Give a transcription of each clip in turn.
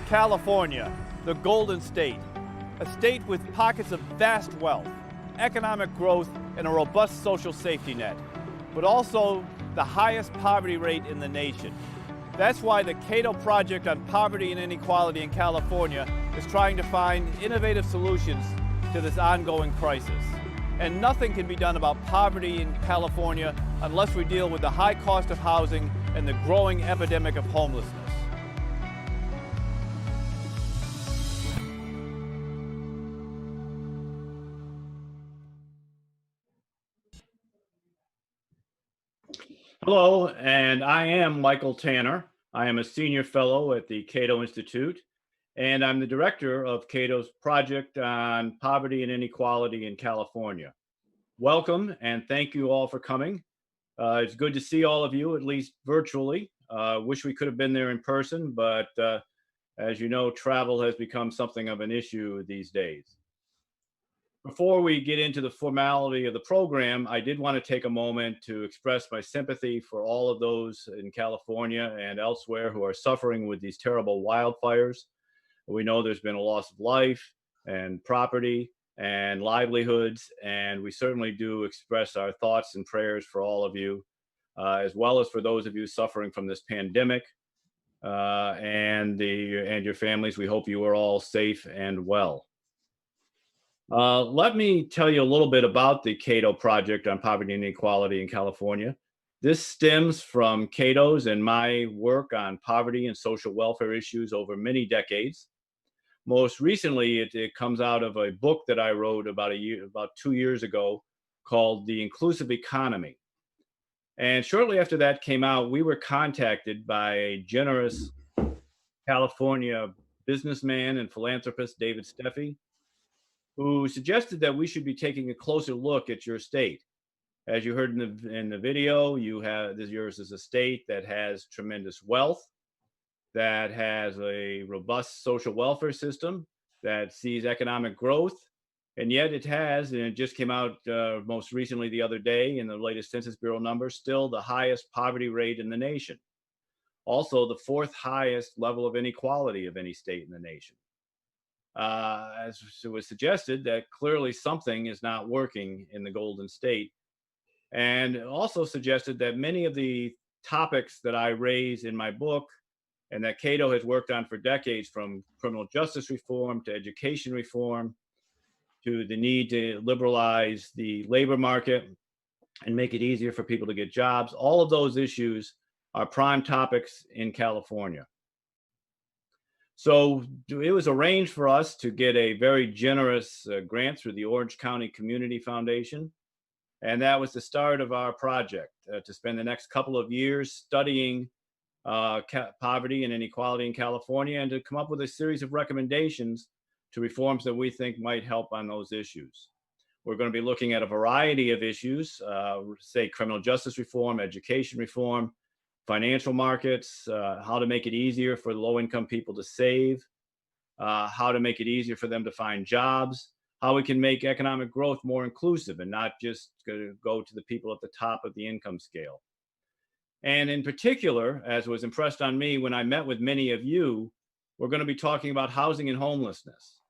California, the Golden State, a state with pockets of vast wealth, economic growth, and a robust social safety net, but also the highest poverty rate in the nation. That's why the Cato Project on Poverty and Inequality in California is trying to find innovative solutions to this ongoing crisis. And nothing can be done about poverty in California unless we deal with the high cost of housing and the growing epidemic of homelessness. Hello, and I am Michael Tanner. I am a senior fellow at the Cato Institute, and I'm the director of Cato's Project on Poverty and Inequality in California. Welcome, and thank you all for coming. It's good to see all of you, at least virtually. Wish we could have been there in person, but as you know, travel has become something of an issue these days. Before we get into the formality of the program, I did want to take a moment to express my sympathy for all of those in California and elsewhere who are suffering with these terrible wildfires. We know there's been a loss of life and property and livelihoods, and we certainly do express our thoughts and prayers for all of you, as well as for those of you suffering from this pandemic and your families. We hope you are all safe and well. Let me tell you a little bit about the Cato Project on Poverty and Inequality in California. This stems from Cato's and my work on poverty and social welfare issues over many decades. Most recently, it comes out of a book that I wrote about 2 years ago called The Inclusive Economy. And shortly after that came out, we were contacted by a generous California businessman and philanthropist, David Steffi, who suggested that we should be taking a closer look at your state. As you heard in the video, yours is a state that has tremendous wealth, that has a robust social welfare system, that sees economic growth, and yet it has, and it just came out most recently the other day in the latest Census Bureau numbers, still the highest poverty rate in the nation. Also the fourth highest level of inequality of any state in the nation. As it was suggested, that clearly something is not working in the Golden State, and also suggested that many of the topics that I raise in my book and that Cato has worked on for decades, from criminal justice reform to education reform to the need to liberalize the labor market and make it easier for people to get jobs, all of those issues are prime topics in California. So it was arranged for us to get a very generous grant through the Orange County Community Foundation. And that was the start of our project, to spend the next couple of years studying poverty and inequality in California, and to come up with a series of recommendations to reforms that we think might help on those issues. We're going to be looking at a variety of issues, say criminal justice reform, education reform, financial markets, how to make it easier for low-income people to save, how to make it easier for them to find jobs, how we can make economic growth more inclusive and not just go to the people at the top of the income scale. And in particular, as was impressed on me when I met with many of you, we're going to be talking about housing and homelessness.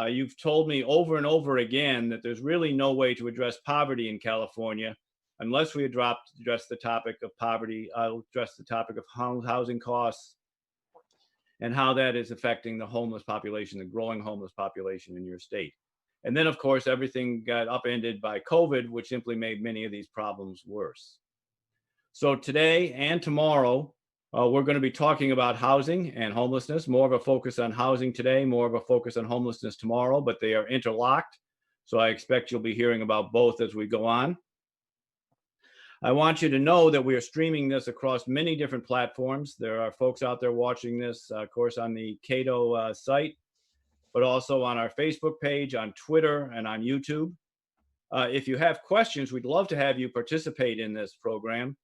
You've told me over and over again that there's really no way to address poverty in California unless we address the topic of poverty, address the topic of housing costs and how that is affecting the homeless population, the growing homeless population in your state. And then, of course, everything got upended by COVID, which simply made many of these problems worse. So today and tomorrow, we're going to be talking about housing and homelessness, more of a focus on housing today, more of a focus on homelessness tomorrow, but they are interlocked. So I expect you'll be hearing about both as we go on. I want you to know that we are streaming this across many different platforms. There are folks out there watching this, of course, on the Cato site, but also on our Facebook page, on Twitter, and on YouTube. If you have questions, we'd love to have you participate in this program.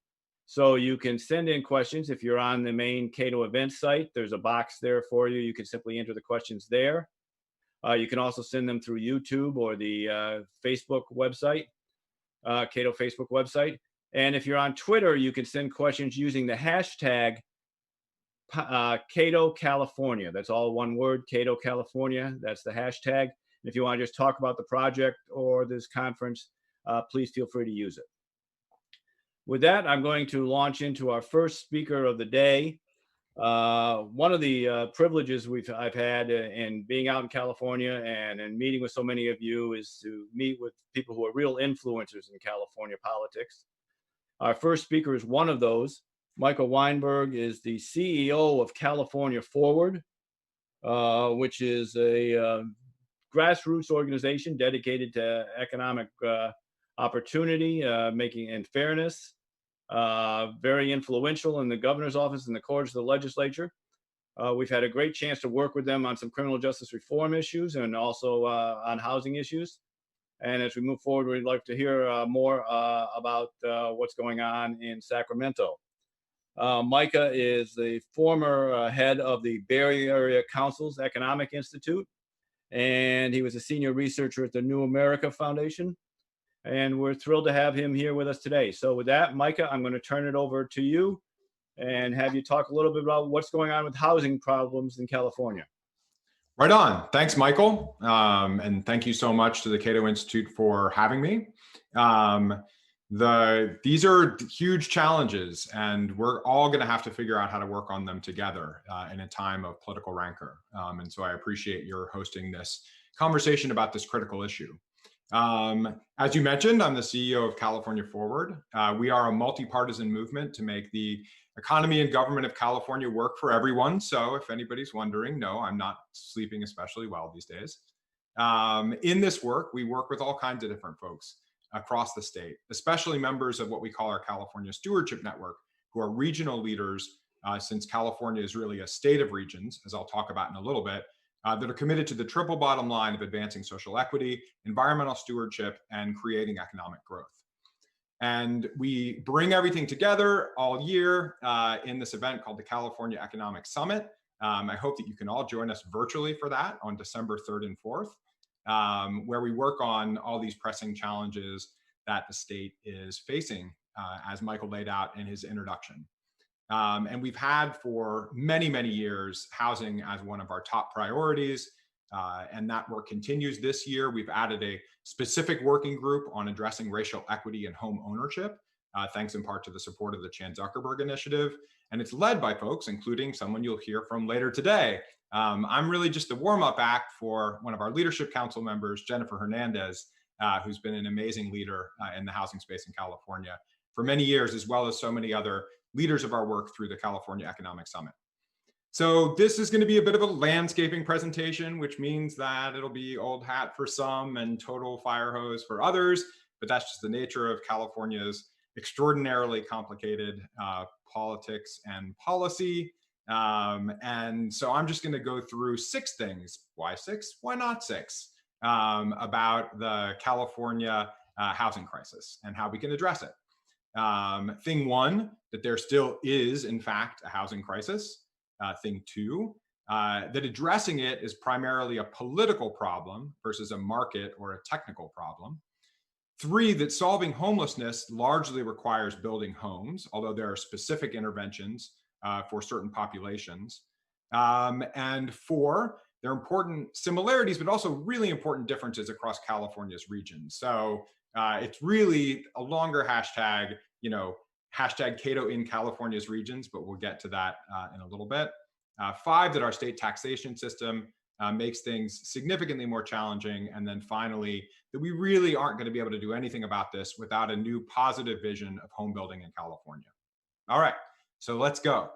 So you can send in questions. If you're on the main Cato events site, there's a box there for you. You can simply enter the questions there. You can also send them through YouTube or the Facebook website, Cato Facebook website. And if you're on Twitter, you can send questions using the hashtag Cato, California. That's all one word, Cato, California. That's the hashtag. And if you want to just talk about the project or this conference, please feel free to use it. With that, I'm going to launch into our first speaker of the day. One of the privileges I've had in being out in California and in meeting with so many of you is to meet with people who are real influencers in California politics. Our first speaker is one of those. Michael Weinberg is the CEO of California Forward, which is a grassroots organization dedicated to economic opportunity, making and fairness. Very influential in the governor's office and the courts of the legislature. We've had a great chance to work with them on some criminal justice reform issues and also on housing issues. And as we move forward, we'd like to hear more about what's going on in Sacramento. Micah is the former head of the Bay Area Council's Economic Institute, and he was a senior researcher at the New America Foundation. And we're thrilled to have him here with us today. So with that, Micah, I'm going to turn it over to you and have you talk a little bit about what's going on with housing problems in California. Right on. Thanks, Michael. And thank you so much to the Cato Institute for having me. These are huge challenges, and we're all going to have to figure out how to work on them together in a time of political rancor. And so I appreciate your hosting this conversation about this critical issue. As you mentioned, I'm the CEO of California Forward. We are a multi-partisan movement to make the economy and government of California work for everyone. So if anybody's wondering, no, I'm not sleeping especially well these days. In this work, we work with all kinds of different folks across the state, especially members of what we call our California Stewardship Network, who are regional leaders, since California is really a state of regions, as I'll talk about in a little bit, that are committed to the triple bottom line of advancing social equity, environmental stewardship, and creating economic growth. And we bring everything together all year in this event called the California Economic Summit. I hope that you can all join us virtually for that on December 3rd and 4th, where we work on all these pressing challenges that the state is facing, as Michael laid out in his introduction. And we've had for many, many years housing as one of our top priorities, and that work continues this year. We've added a specific working group on addressing racial equity and home ownership, thanks in part to the support of the Chan Zuckerberg Initiative. And it's led by folks, including someone you'll hear from later today. I'm really just the warm-up act for one of our leadership council members, Jennifer Hernandez, who's been an amazing leader in the housing space in California for many years, as well as so many other leaders of our work through the California Economic Summit. So this is going to be a bit of a landscaping presentation, which means that it'll be old hat for some and total fire hose for others, but that's just the nature of California's extraordinarily complicated politics and policy. And so I'm just going to go through 6 things. Why 6? Why not 6? About the California housing crisis and how we can address it. Thing 1, that there still is, in fact, a housing crisis. Thing 2, that addressing it is primarily a political problem versus a market or a technical problem. 3, that solving homelessness largely requires building homes, although there are specific interventions for certain populations. And 4, there are important similarities, but also really important differences across California's regions. So it's really a longer hashtag, hashtag Cato in California's regions, but we'll get to that in a little bit. 5, that our state taxation system makes things significantly more challenging. And then finally, that we really aren't going to be able to do anything about this without a new positive vision of home building in California. All right, so let's go.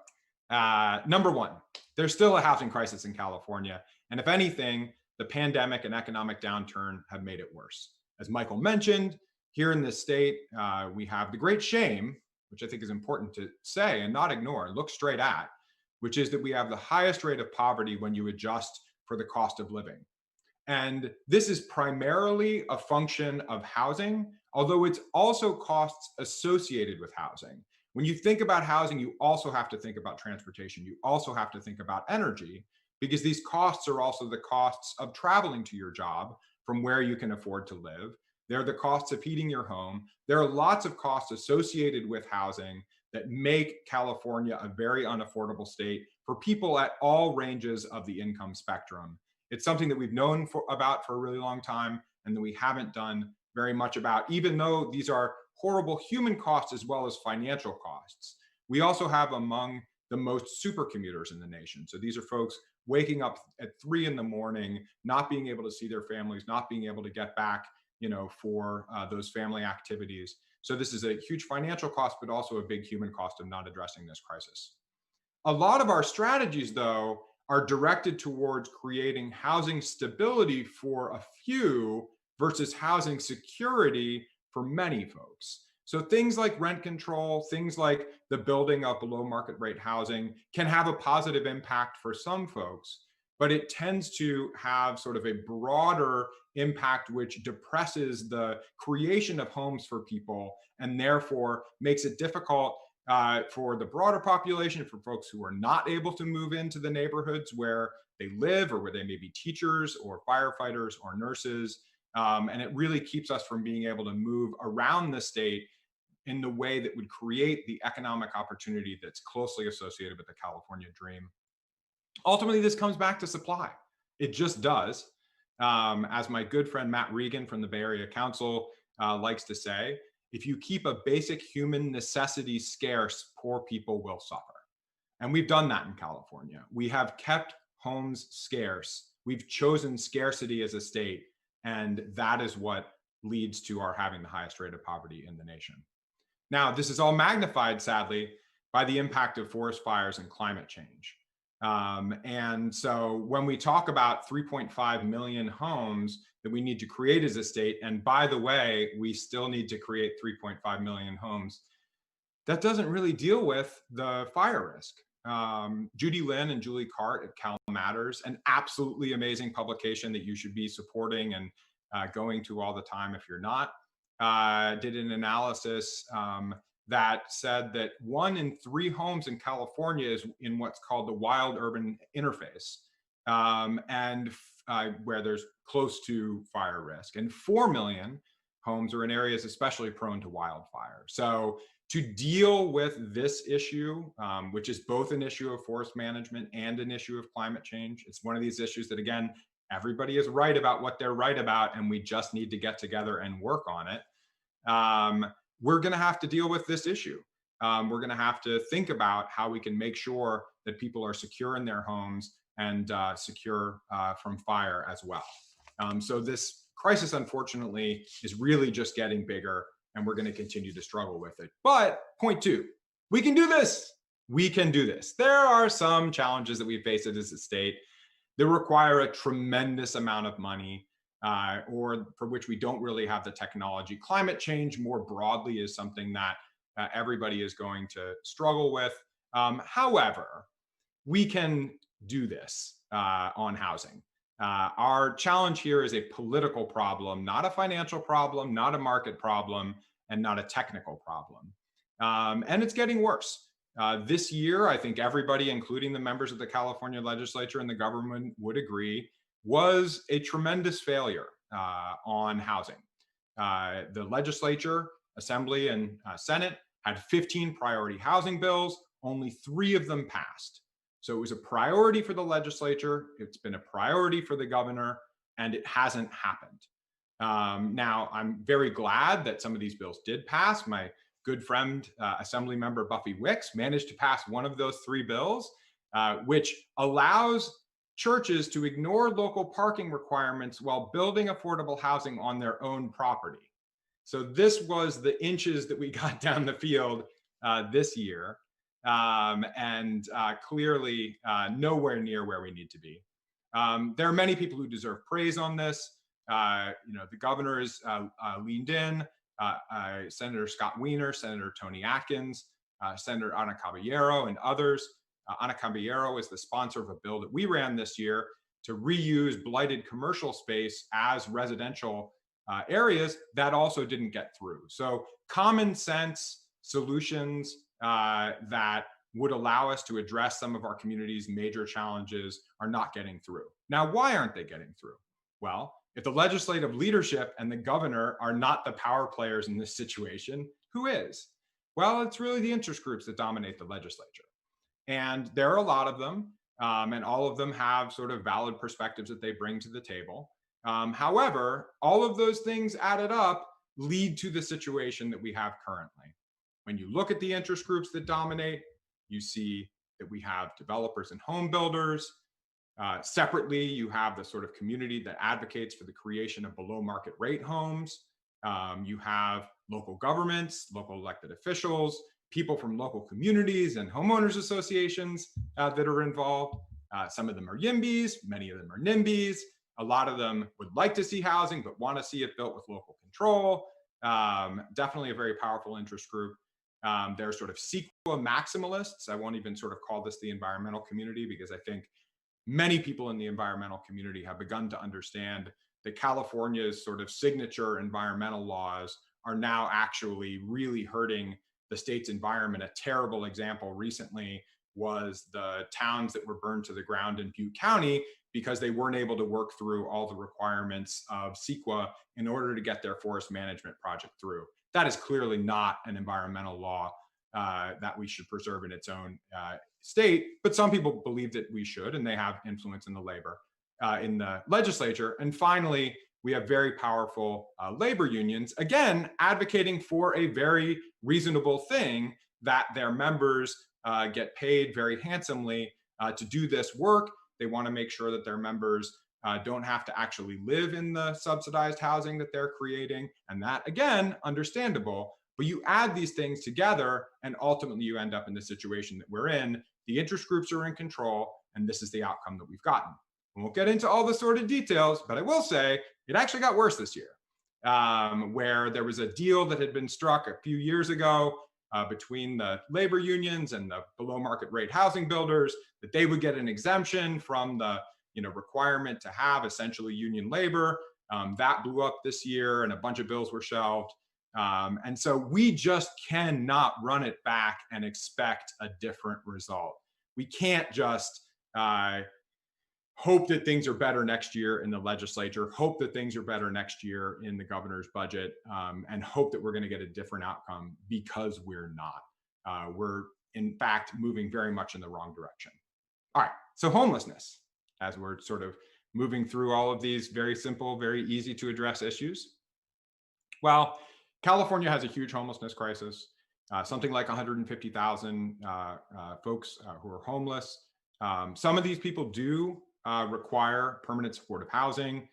Number 1, there's still a housing crisis in California. And if anything, the pandemic and economic downturn have made it worse. As Michael mentioned, here in this state, we have the great shame, which I think is important to say and not ignore, look straight at, which is that we have the highest rate of poverty when you adjust for the cost of living. And this is primarily a function of housing, although it's also costs associated with housing. When you think about housing, you also have to think about transportation. You also have to think about energy, because these costs are also the costs of traveling to your job from where you can afford to live. They're the costs of heating your home. There are lots of costs associated with housing that make California a very unaffordable state for people at all ranges of the income spectrum. It's something that we've known about for a really long time and that we haven't done very much about, even though these are horrible human costs as well as financial costs. We also have among the most super commuters in the nation. So these are folks waking up at 3 a.m, not being able to see their families, not being able to get back, for those family activities. So this is a huge financial cost, but also a big human cost of not addressing this crisis. A lot of our strategies, though, are directed towards creating housing stability for a few versus housing security for many folks. So things like rent control, things like the building of below market rate housing can have a positive impact for some folks, but it tends to have sort of a broader impact which depresses the creation of homes for people and therefore makes it difficult for the broader population, for folks who are not able to move into the neighborhoods where they live or where they may be teachers or firefighters or nurses. And it really keeps us from being able to move around the state in the way that would create the economic opportunity that's closely associated with the California dream. Ultimately, this comes back to supply. It just does. As my good friend Matt Regan from the Bay Area Council likes to say, if you keep a basic human necessity scarce, poor people will suffer. And we've done that in California. We have kept homes scarce. We've chosen scarcity as a state, and that is what leads to our having the highest rate of poverty in the nation. Now, this is all magnified, sadly, by the impact of forest fires and climate change. And so when we talk about 3.5 million homes that we need to create as a state, and by the way, we still need to create 3.5 million homes, that doesn't really deal with the fire risk. Judy Lin and Julie Cart at Cal Matters, an absolutely amazing publication that you should be supporting and going to all the time if you're not, did an analysis that said that 1 in 3 homes in California is in what's called the wild urban interface, and where there's close to fire risk. And 4 million homes are in areas especially prone to wildfire. So to deal with this issue, which is both an issue of forest management and an issue of climate change, it's one of these issues that, again, everybody is right about what they're right about, and we just need to get together and work on it. We're going to have to deal with this issue. We're going to have to think about how we can make sure that people are secure in their homes and secure from fire as well. So this crisis, unfortunately, is really just getting bigger, and we're going to continue to struggle with it. But point 2, we can do this. We can do this. There are some challenges that we face as a state that require a tremendous amount of money, or for which we don't really have the technology. Climate change more broadly is something that everybody is going to struggle with. However, we can do this on housing. Our challenge here is a political problem, not a financial problem, not a market problem, and not a technical problem. And it's getting worse. This year, I think everybody, including the members of the California Legislature and the government, would agree, was a tremendous failure on housing. The Legislature, Assembly, and Senate had 15 priority housing bills. Only 3 of them passed. So it was a priority for the Legislature. It's been a priority for the governor, and it hasn't happened. Now, I'm very glad that some of these bills did pass. My good friend, Assembly Member Buffy Wicks, managed to pass one of those 3 bills, which allows churches to ignore local parking requirements while building affordable housing on their own property. So this was the inches that we got down the field this year, and clearly nowhere near where we need to be. There are many people who deserve praise on this. The governor has leaned in, Senator Scott Wiener, Senator Tony Atkins, Senator Ana Caballero, and others. Ana Caballero is the sponsor of a bill that we ran this year to reuse blighted commercial space as residential areas. That also didn't get through. So common sense solutions that would allow us to address some of our community's major challenges are not getting through. Now, why aren't they getting through? Well, if the legislative leadership and the governor are not the power players in this situation, who is? Well, it's really the interest groups that dominate the legislature. And there are a lot of them, and all of them have sort of valid perspectives that they bring to the table. However, all of those things added up lead to the situation that we have currently. When you look at the interest groups that dominate, you see that we have developers and home builders. Separately, you have the sort of community that advocates for the creation of below market rate homes. You have local governments, local elected officials, people from local communities and homeowners associations that are involved. Some of them are YIMBYs, many of them are NIMBYs. A lot of them would like to see housing, but want to see it built with local control. Definitely a very powerful interest group. They're sort of Sequa maximalists. I won't even sort of call this the environmental community, because I think many people in the environmental community have begun to understand that California's sort of signature environmental laws are now actually really hurting the state's environment. A terrible example recently was the towns that were burned to the ground in Butte County because they weren't able to work through all the requirements of Sequa in order to get their forest management project through. That is clearly not an environmental law that we should preserve in its own state, but some people believe that we should, and they have influence in the legislature. And finally, we have very powerful labor unions, again, advocating for a very reasonable thing, that their members get paid very handsomely to do this work. They want to make sure that their members don't have to actually live in the subsidized housing that they're creating. And that, again, understandable. But you add these things together, and ultimately you end up in the situation that we're in. The interest groups are in control, and this is the outcome that we've gotten. We won't get into all the sort of details, but I will say it actually got worse this year, where there was a deal that had been struck a few years ago between the labor unions and the below market rate housing builders, that they would get an exemption from the requirement to have essentially union labor. That blew up this year, and a bunch of bills were shelved. And so we just cannot run it back and expect a different result. We can't just hope that things are better next year in the legislature, hope that things are better next year in the governor's budget, and hope that we're going to get a different outcome, because we're not. We're, in fact, moving very much in the wrong direction. All right, so homelessness, as we're sort of moving through all of these very simple, very easy to address issues. Well, California has a huge homelessness crisis, something like 150,000 folks who are homeless. Some of these people do require permanent supportive housing,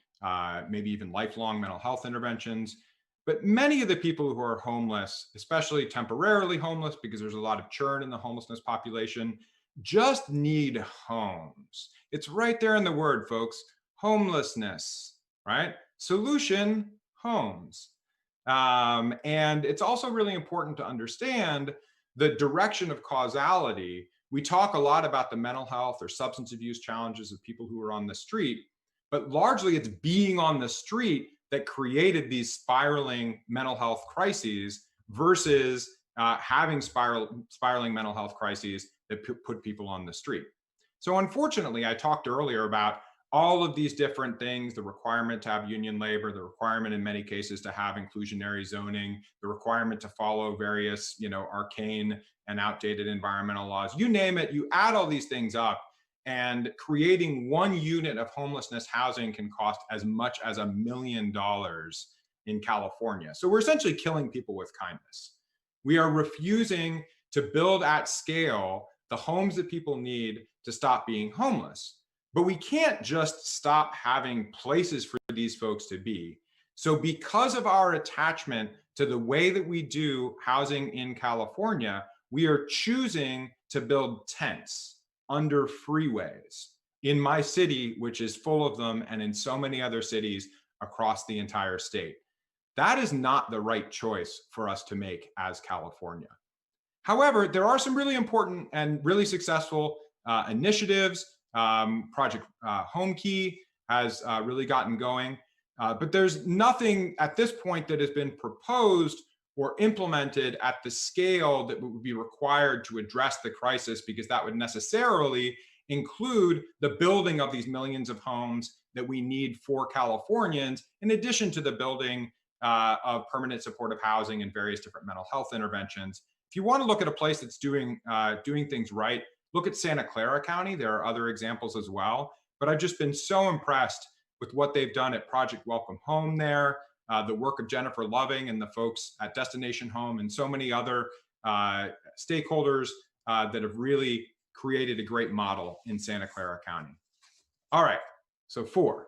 maybe even lifelong mental health interventions. But many of the people who are homeless, especially temporarily homeless, because there's a lot of churn in the homelessness population, just need homes. It's right there in the word, folks. Homelessness, right? Solution, homes. And it's also really important to understand the direction of causality. We talk a lot about the mental health or substance abuse challenges of people who are on the street, but largely it's being on the street that created these spiraling mental health crises versus having spiraling mental health crises that put people on the street. So unfortunately, I talked earlier about all of these different things, the requirement to have union labor, the requirement in many cases to have inclusionary zoning, the requirement to follow various, arcane and outdated environmental laws, you name it, you add all these things up, and creating one unit of homelessness housing can cost as much as $1 million in California. So we're essentially killing people with kindness. We are refusing to build at scale the homes that people need to stop being homeless. But we can't just stop having places for these folks to be. So because of our attachment to the way that we do housing in California, we are choosing to build tents under freeways in my city, which is full of them, and in so many other cities across the entire state. That is not the right choice for us to make as California. However, there are some really important and really successful initiatives. Project Home Key has really gotten going, but there's nothing at this point that has been proposed or implemented at the scale that would be required to address the crisis, because that would necessarily include the building of these millions of homes that we need for Californians, in addition to the building of permanent supportive housing and various different mental health interventions. If you want to look at a place that's doing things right, Look at Santa Clara County. There are other examples as well. But I've just been so impressed with what they've done at Project Welcome Home there, the work of Jennifer Loving and the folks at Destination Home and so many other stakeholders that have really created a great model in Santa Clara County. All right, so 4.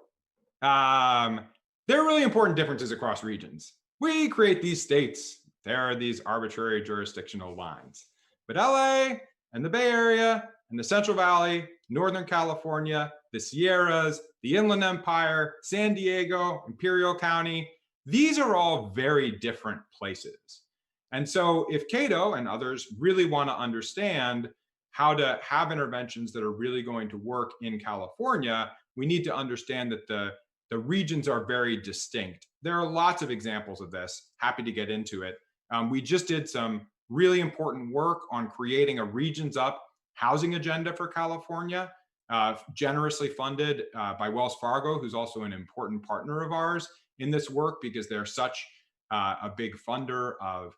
There are really important differences across regions. We create these states. There are these arbitrary jurisdictional lines. But LA and the Bay Area and the Central Valley, Northern California, the Sierras, the Inland Empire, San Diego, Imperial County, these are all very different places. And so if Cato and others really want to understand how to have interventions that are really going to work in California, we need to understand that the regions are very distinct. There are lots of examples of this. Happy to get into it. We just did some really important work on creating a regions up housing agenda for California, generously funded by Wells Fargo, who's also an important partner of ours in this work because they're such a big funder of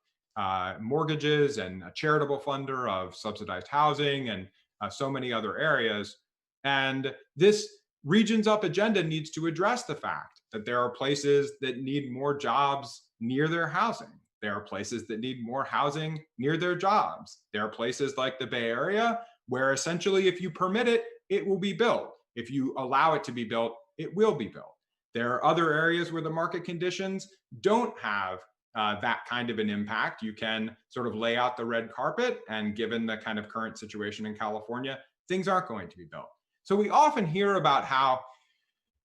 mortgages and a charitable funder of subsidized housing and so many other areas. And this Regions Up agenda needs to address the fact that there are places that need more jobs near their housing. There are places that need more housing near their jobs. There are places like the Bay Area where essentially if you permit it, it will be built. If you allow it to be built, it will be built. There are other areas where the market conditions don't have that kind of an impact. You can sort of lay out the red carpet, and given the kind of current situation in California, things aren't going to be built. So we often hear about how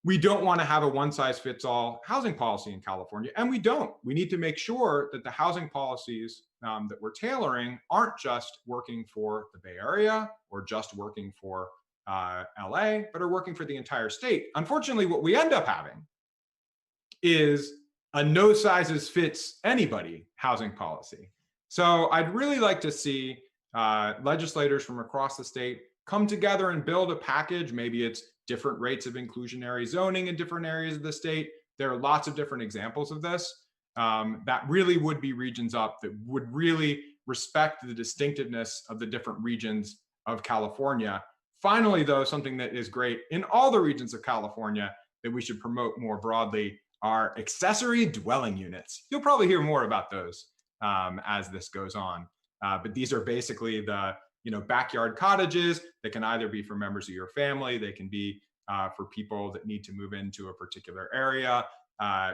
we don't want to have a one-size-fits-all housing policy in California, and we don't. We need to make sure that the housing policies that we're tailoring aren't just working for the Bay Area or just working for LA, but are working for the entire state. Unfortunately, what we end up having is a no-sizes-fits-anybody housing policy. So I'd really like to see legislators from across the state come together and build a package. Maybe it's different rates of inclusionary zoning in different areas of the state. There are lots of different examples of this that really would be regions up, that would really respect the distinctiveness of the different regions of California. Finally, though, something that is great in all the regions of California that we should promote more broadly are accessory dwelling units. You'll probably hear more about those as this goes on. But these are basically the backyard cottages that can either be for members of your family, they can be for people that need to move into a particular area.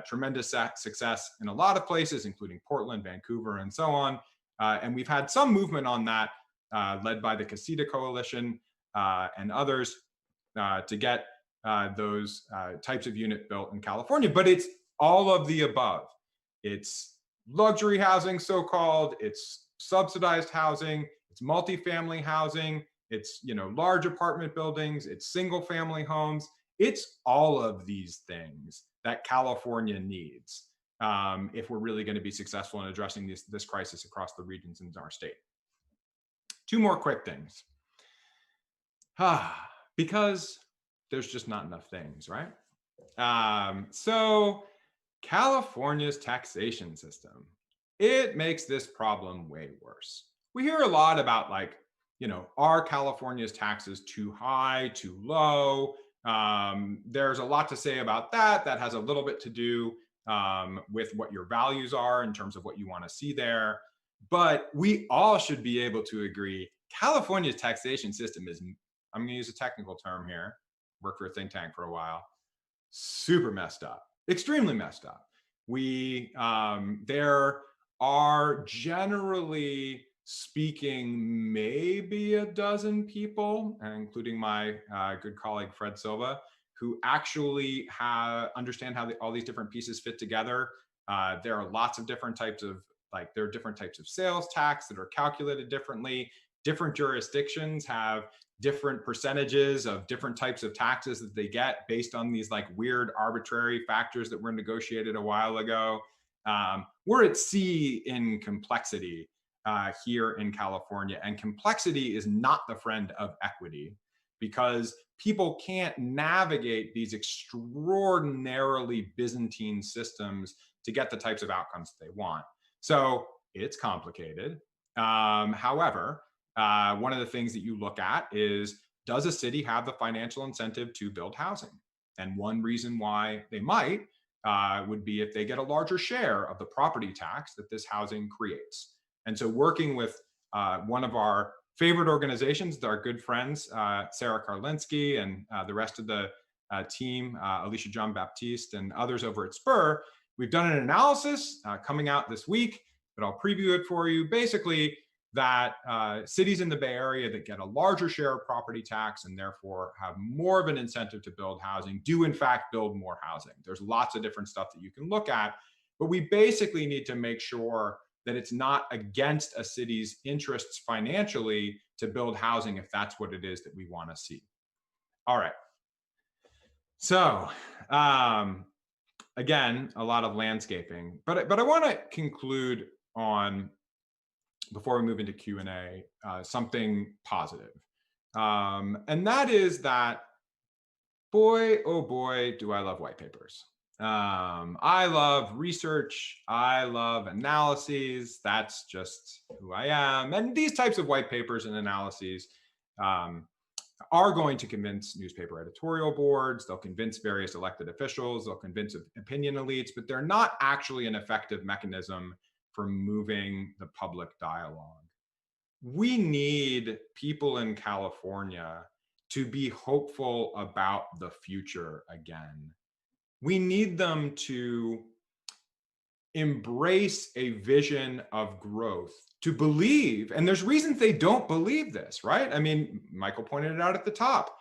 Tremendous success in a lot of places, including Portland, Vancouver, and so on. And we've had some movement on that, led by the Casita Coalition and others, to get those types of unit built in California. But it's all of the above. It's luxury housing, so-called. It's subsidized housing. It's multifamily housing. It's large apartment buildings. It's single-family homes. It's all of these things that California needs if we're really going to be successful in addressing this crisis across the regions in our state. 2 more quick things. Because there's just not enough things, right? So California's taxation system, it makes this problem way worse. We hear a lot about are California's taxes too high, too low? There's a lot to say about that. That has a little bit to do with what your values are in terms of what you want to see there. But we all should be able to agree California's taxation system is, I'm going to use a technical term here, worked for a think tank for a while, super messed up, extremely messed up. There are, generally speaking, maybe a dozen people, including my good colleague Fred Silva, who actually understand how all these different pieces fit together. There are lots of different types of, there are different types of sales tax that are calculated differently. Different jurisdictions have different percentages of different types of taxes that they get based on these weird arbitrary factors that were negotiated a while ago. We're at sea in complexity here in California, and complexity is not the friend of equity, because people can't navigate these extraordinarily Byzantine systems to get the types of outcomes they want. So it's complicated. However, one of the things that you look at is, does a city have the financial incentive to build housing? And one reason why they might would be if they get a larger share of the property tax that this housing creates. And so working with one of our favorite organizations, our good friends, Sarah Karlinski and the rest of the team, Alicia John Baptiste and others over at Spur, we've done an analysis coming out this week, but I'll preview it for you. Basically, that cities in the Bay Area that get a larger share of property tax and therefore have more of an incentive to build housing do in fact build more housing. There's lots of different stuff that you can look at, but we basically need to make sure that it's not against a city's interests financially to build housing if that's what it is that we want to see. All right. So again, a lot of landscaping, but I want to conclude on, before we move into Q&A, something positive. And that is that, boy, oh boy, do I love white papers. I love research. I love analyses. That's just who I am. And these types of white papers and analyses are going to convince newspaper editorial boards. They'll convince various elected officials. They'll convince opinion elites, but they're not actually an effective mechanism for moving the public dialogue. We need people in California to be hopeful about the future again. We need them to embrace a vision of growth, to believe, and there's reasons they don't believe this, right? I mean, Michael pointed it out at the top.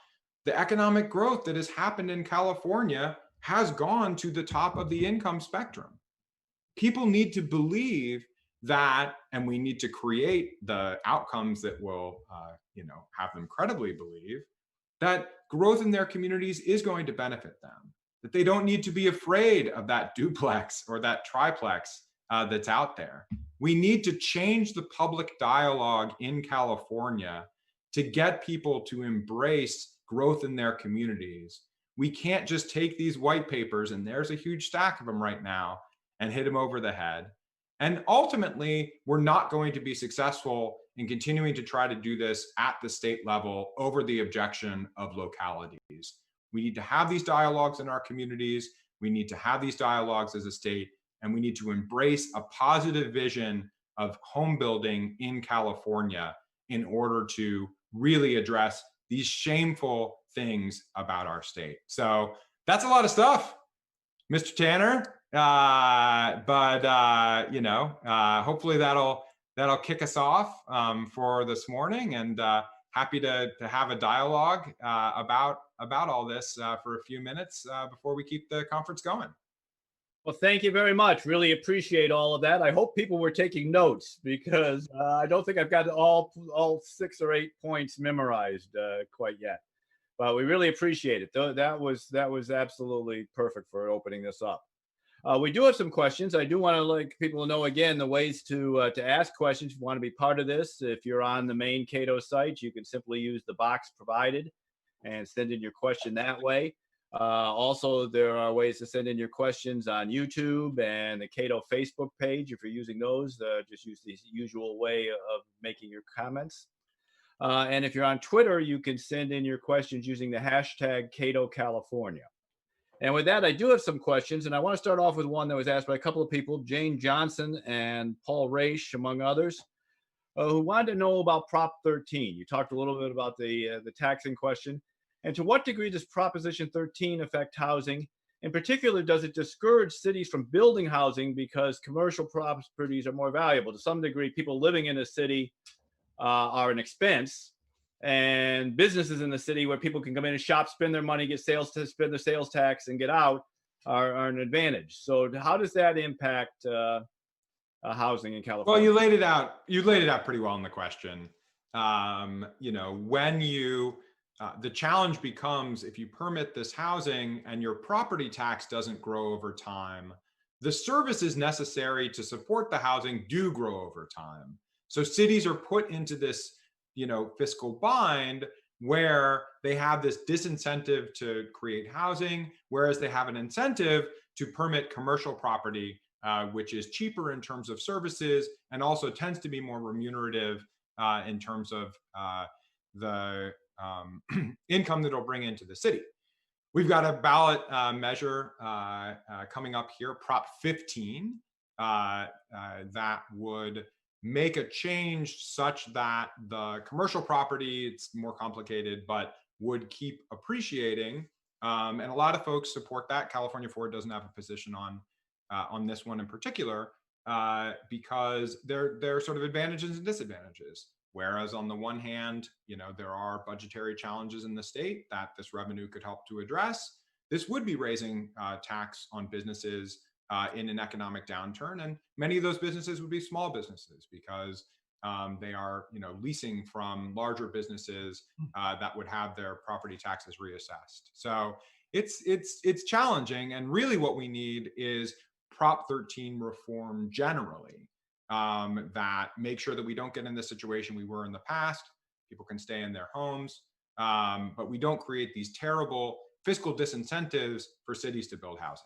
The economic growth that has happened in California has gone to the top of the income spectrum. People need to believe that, and we need to create the outcomes that will, have them credibly believe that growth in their communities is going to benefit them, that they don't need to be afraid of that duplex or that triplex that's out there. We need to change the public dialogue in California to get people to embrace growth in their communities. We can't just take these white papers, and there's a huge stack of them right now, and hit them over the head. And ultimately, we're not going to be successful in continuing to try to do this at the state level over the objection of localities. We need to have these dialogues in our communities. We need to have these dialogues as a state, and we need to embrace a positive vision of home building in California in order to really address these shameful things about our state. So that's a lot of stuff, Mr. Tanner. Hopefully that'll kick us off for this morning, and happy to have a dialogue about all this for a few minutes before we keep the conference going. Well, thank you very much. Really appreciate all of that. I hope people were taking notes, because I don't think I've got all 6 or 8 points memorized quite yet. But we really appreciate it. That was absolutely perfect for opening this up. We do have some questions. I do want to let people know again the ways to ask questions if you want to be part of this. If you're on the main Cato site, you can simply use the box provided and send in your question that way. Also, there are ways to send in your questions on YouTube and the Cato Facebook page. If you're using those, just use the usual way of making your comments. And if you're on Twitter, you can send in your questions using the hashtag Cato California. And with that, I do have some questions, and I want to start off with one that was asked by a couple of people, Jane Johnson and Paul Raish, among others, who wanted to know about Prop 13. You talked a little bit about the taxing question. And to what degree does Proposition 13 affect housing? In particular, does it discourage cities from building housing because commercial properties are more valuable? To some degree, people living in a city are an expense, and businesses in the city where people can come in and shop, spend their money, get sales to spend their sales tax and get out are an advantage. So how does that impact housing in California? Well, you laid it out pretty well in the question. When the challenge becomes, if you permit this housing and your property tax doesn't grow over time, the services necessary to support the housing do grow over time. So cities are put into this fiscal bind where they have this disincentive to create housing, whereas they have an incentive to permit commercial property, which is cheaper in terms of services and also tends to be more remunerative in terms of the income that it'll bring into the city. We've got a ballot measure coming up here, Prop 15, that would make a change such that the commercial property, it's more complicated, but would keep appreciating. And a lot of folks support that. California Ford doesn't have a position on this one in particular, because there are sort of advantages and disadvantages. Whereas on the one hand, there are budgetary challenges in the state that this revenue could help to address. This would be raising tax on businesses in an economic downturn, and many of those businesses would be small businesses because they are, leasing from larger businesses that would have their property taxes reassessed. So it's challenging, and really what we need is Prop 13 reform generally, that make sure that we don't get in the situation we were in the past. People can stay in their homes, but we don't create these terrible fiscal disincentives for cities to build housing.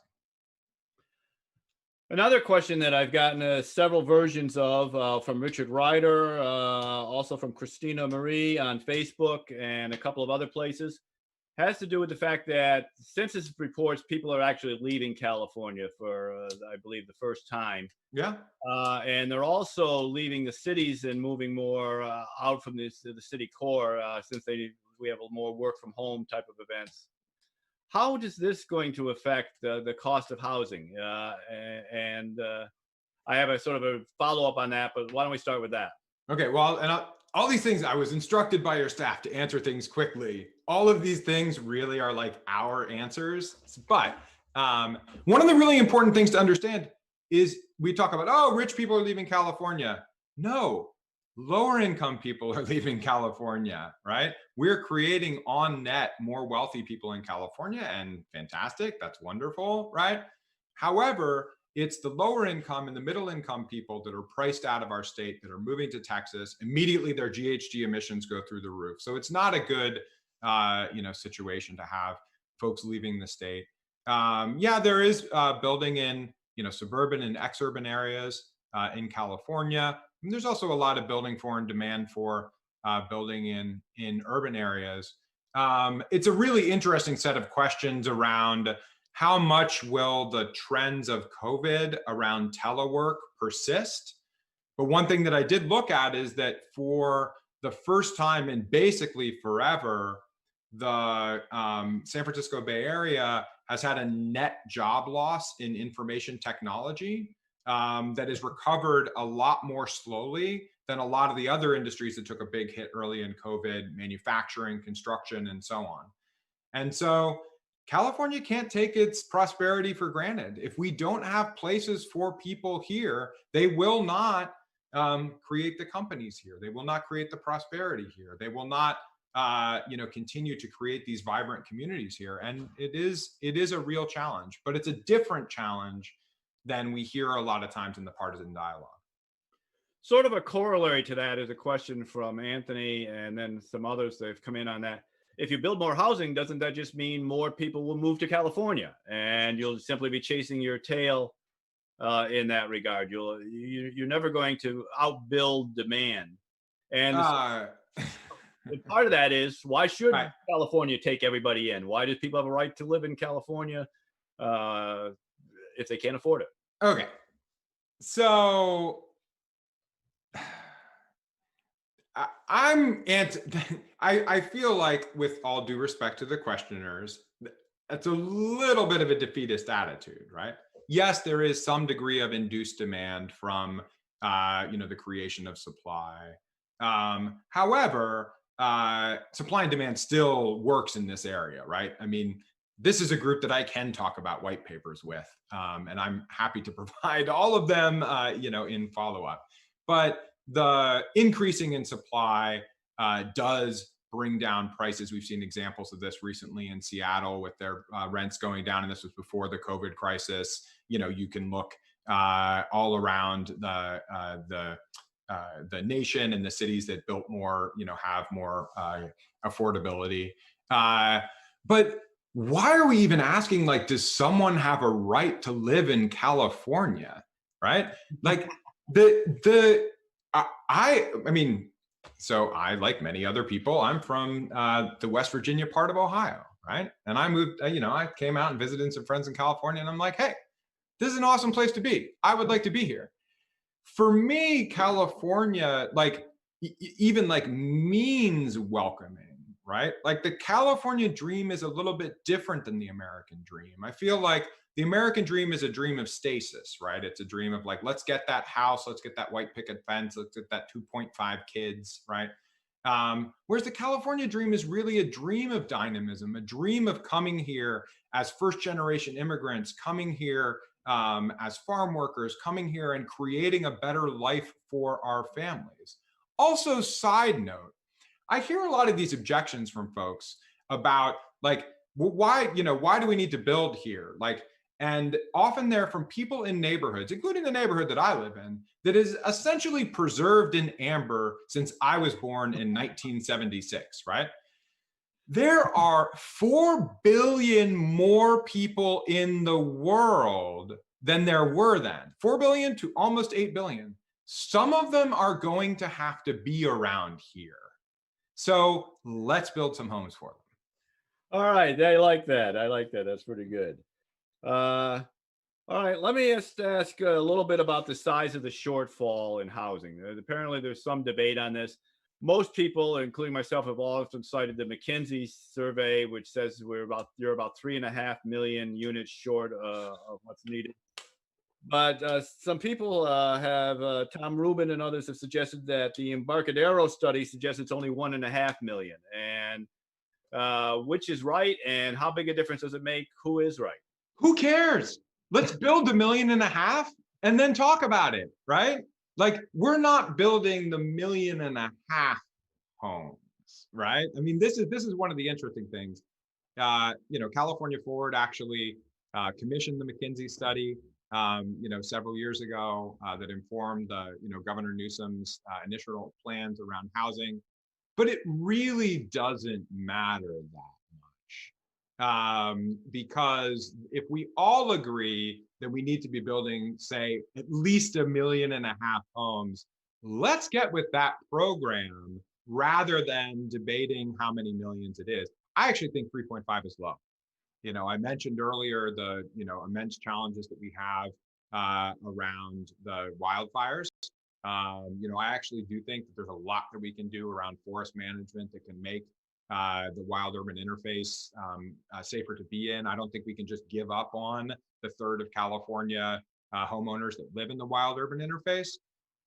Another question that I've gotten several versions of from Richard Ryder, also from Christina Marie on Facebook and a couple of other places, has to do with the fact that census reports people are actually leaving California for, I believe, the first time. Yeah. And they're also leaving the cities and moving more out from the city core since we have a more work from home type of events. How is this going to affect the cost of housing? And I have a sort of a follow-up on that, but why don't we start with that? Okay, well, and all these things, I was instructed by your staff to answer things quickly. All of these things really are like our answers. But one of the really important things to understand is we talk about, oh, rich people are leaving California. No, lower income people are leaving California, right? We're creating on net more wealthy people in California, and fantastic, that's wonderful, right? However, it's the lower income and the middle income people that are priced out of our state that are moving to Texas. Immediately their GHG emissions go through the roof. So it's not a good situation to have folks leaving the state. Yeah, there is building in suburban and exurban areas in California. And there's also a lot of building for and demand for building in urban areas. It's a really interesting set of questions around how much will the trends of COVID around telework persist? But one thing that I did look at is that for the first time in basically forever, the San Francisco Bay Area has had a net job loss in information technology that is recovered a lot more slowly than a lot of the other industries that took a big hit early in COVID, manufacturing, construction, and so on. And so California can't take its prosperity for granted. If we don't have places for people here, they will not create the companies here. They will not create the prosperity here. They will not continue to create these vibrant communities here. And it is a real challenge, but it's a different challenge than we hear a lot of times in the partisan dialogue. Sort of a corollary to that is a question from Anthony and then some others that have come in on that. If you build more housing, doesn't that just mean more people will move to California and you'll simply be chasing your tail in that regard? You're never going to outbuild demand. And part of that is, why should California take everybody in? Why do people have a right to live in California if they can't afford it? Okay, so I feel like, with all due respect to the questioners, it's a little bit of a defeatist attitude, right? Yes, there is some degree of induced demand from the creation of supply. However, supply and demand still works in this area, right? I mean, this is a group that I can talk about white papers with, and I'm happy to provide all of them, in follow-up. But the increasing in supply does bring down prices. We've seen examples of this recently in Seattle with their rents going down, and this was before the COVID crisis. You can look all around the nation and the cities that built more, have more affordability. But why are we even asking, like, does someone have a right to live in California, right? Like I mean, So I, like many other people, I'm from the West Virginia part of Ohio, right? And I moved, I came out and visited some friends in California, and I'm like, hey, this is an awesome place to be. I would like to be here. For me, California, like even like means welcoming, right? Like the California dream is a little bit different than the American dream. I feel like the American dream is a dream of stasis, right? It's a dream of like, let's get that house, let's get that white picket fence, let's get that 2.5 kids, right? Whereas the California dream is really a dream of dynamism, a dream of coming here as first generation immigrants, coming here as farm workers, coming here and creating a better life for our families. Also, side note, I hear a lot of these objections from folks about like, well, why do we need to build here? Like, and often they're from people in neighborhoods, including the neighborhood that I live in, that is essentially preserved in amber since I was born in 1976, right? There are 4 billion more people in the world than there were then. 4 billion to almost 8 billion. Some of them are going to have to be around here. So let's build some homes for them. All right, I like that. I like that. That's pretty good. All right, let me just ask a little bit about the size of the shortfall in housing. Apparently, there's some debate on this. Most people, including myself, have often cited the McKinsey survey, which says you're about 3.5 million units short of what's needed. But some people Tom Rubin and others have suggested that the Embarcadero study suggests it's only 1.5 million. And which is right, and how big a difference does it make? Who is right? Who cares? Let's build 1.5 million and then talk about it, right? Like, we're not building the 1.5 million homes, right? I mean, this is one of the interesting things. California Forward actually commissioned the McKinsey study, several years ago that informed Governor Newsom's initial plans around housing. But it really doesn't matter that much, because if we all agree that we need to be building, say, at least 1.5 million homes, let's get with that program rather than debating how many millions it is. I actually think 3.5 is low. I mentioned earlier the immense challenges that we have around the wildfires. I actually do think that there's a lot that we can do around forest management that can make the wild urban interface safer to be in. I don't think we can just give up on the third of California homeowners that live in the wild urban interface.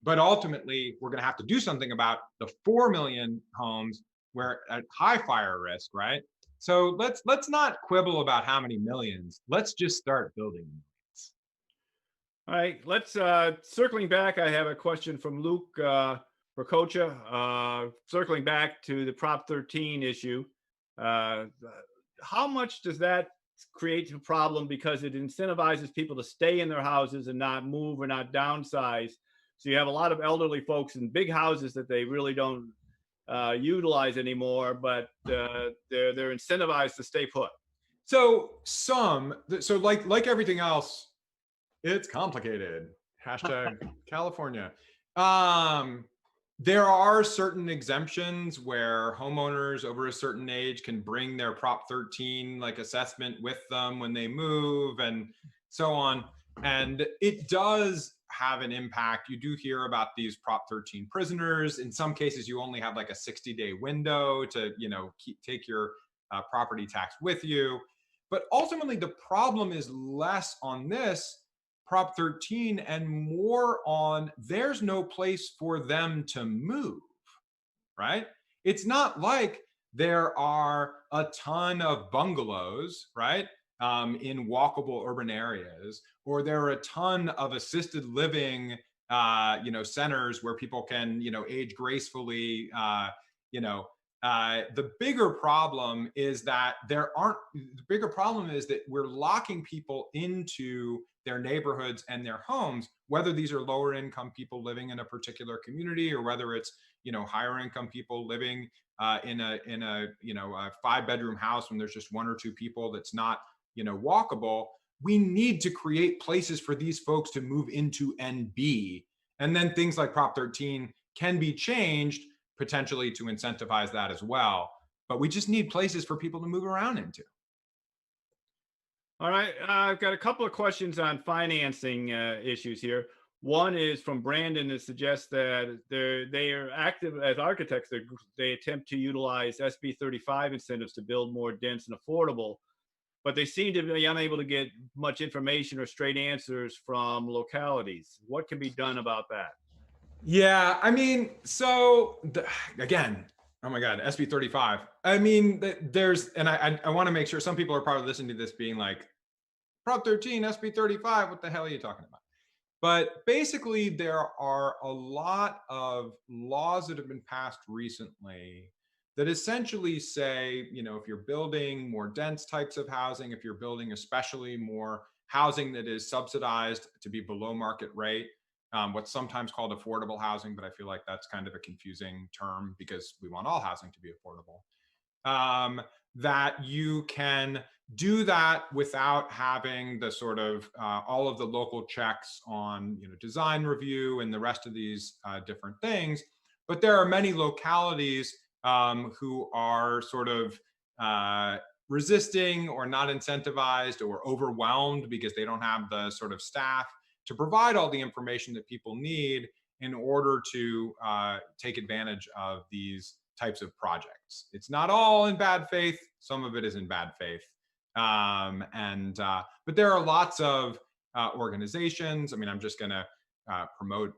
But ultimately, we're going to have to do something about the 4 million homes where at high fire risk, right? So let's not quibble about how many millions. Let's just start building them. All right, let's circling back. I have a question from Luke Prococha, circling back to the Prop 13 issue. How much does that create a problem because it incentivizes people to stay in their houses and not move or not downsize? So you have a lot of elderly folks in big houses that they really don't utilize anymore, but they're incentivized to stay put. So like everything else, it's complicated. Hashtag California. There are certain exemptions where homeowners over a certain age can bring their Prop 13 like assessment with them when they move and so on. And it does have an impact. You do hear about these Prop 13 prisoners. In some cases, you only have like a 60-day window to, take your property tax with you. But ultimately, the problem is less on this Prop 13 and more on there's no place for them to move, right? It's not like there are a ton of bungalows, right, in walkable urban areas, or there are a ton of assisted living, centers where people can, age gracefully. The bigger problem is that we're locking people into their neighborhoods and their homes, whether these are lower income people living in a particular community or whether it's higher income people living in a 5-bedroom house when there's just 1 or 2 people that's not walkable. We need to create places for these folks to move into and be, and then things like Prop 13 can be changed potentially to incentivize that as well. But we just need places for people to move around into. All right, I've got a couple of questions on financing issues here. One is from Brandon that suggests that they are active as architects. They attempt to utilize SB 35 incentives to build more dense and affordable, but they seem to be unable to get much information or straight answers from localities. What can be done about that? Yeah, I mean, so again, oh my God, SB 35. I mean, there's, and I want to make sure some people are probably listening to this being like, Prop 13, SB 35, what the hell are you talking about? But basically, there are a lot of laws that have been passed recently that essentially say, you know, if you're building more dense types of housing, if you're building especially more housing that is subsidized to be below market rate, what's sometimes called affordable housing, but I feel like that's kind of a confusing term because we want all housing to be affordable. That you can do that without having the sort of all of the local checks on, you know, design review and the rest of these different things. But there are many localities who are sort of resisting or not incentivized or overwhelmed because they don't have the sort of staff to provide all the information that people need in order to take advantage of these types of projects. It's not all in bad faith. Some of it is in bad faith. But there are lots of organizations. I mean, I'm just going to promote,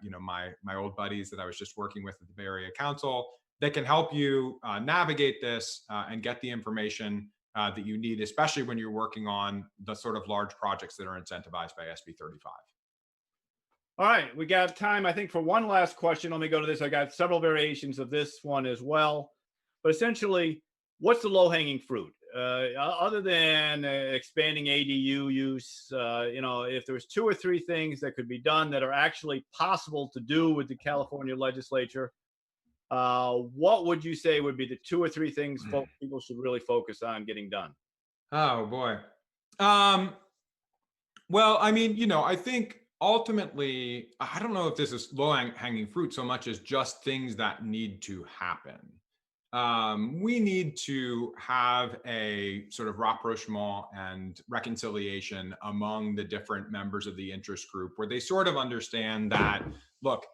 you know, my old buddies that I was just working with at the Bay Area Council that can help you navigate this and get the information that you need, especially when you're working on the sort of large projects that are incentivized by SB 35. All right, we got time, I think, for one last question. Let me go to this. I got several variations of this one as well. But essentially, what's the low-hanging fruit? Other than expanding ADU use, you know, if there's 2 or 3 things that could be done that are actually possible to do with the California legislature, what would you say would be the 2 or 3 things people should really focus on getting done? Oh, boy. Well, I mean, you know, I think ultimately, I don't know if this is low-hanging fruit so much as just things that need to happen. We need to have a sort of rapprochement and reconciliation among the different members of the interest group where they sort of understand that, look,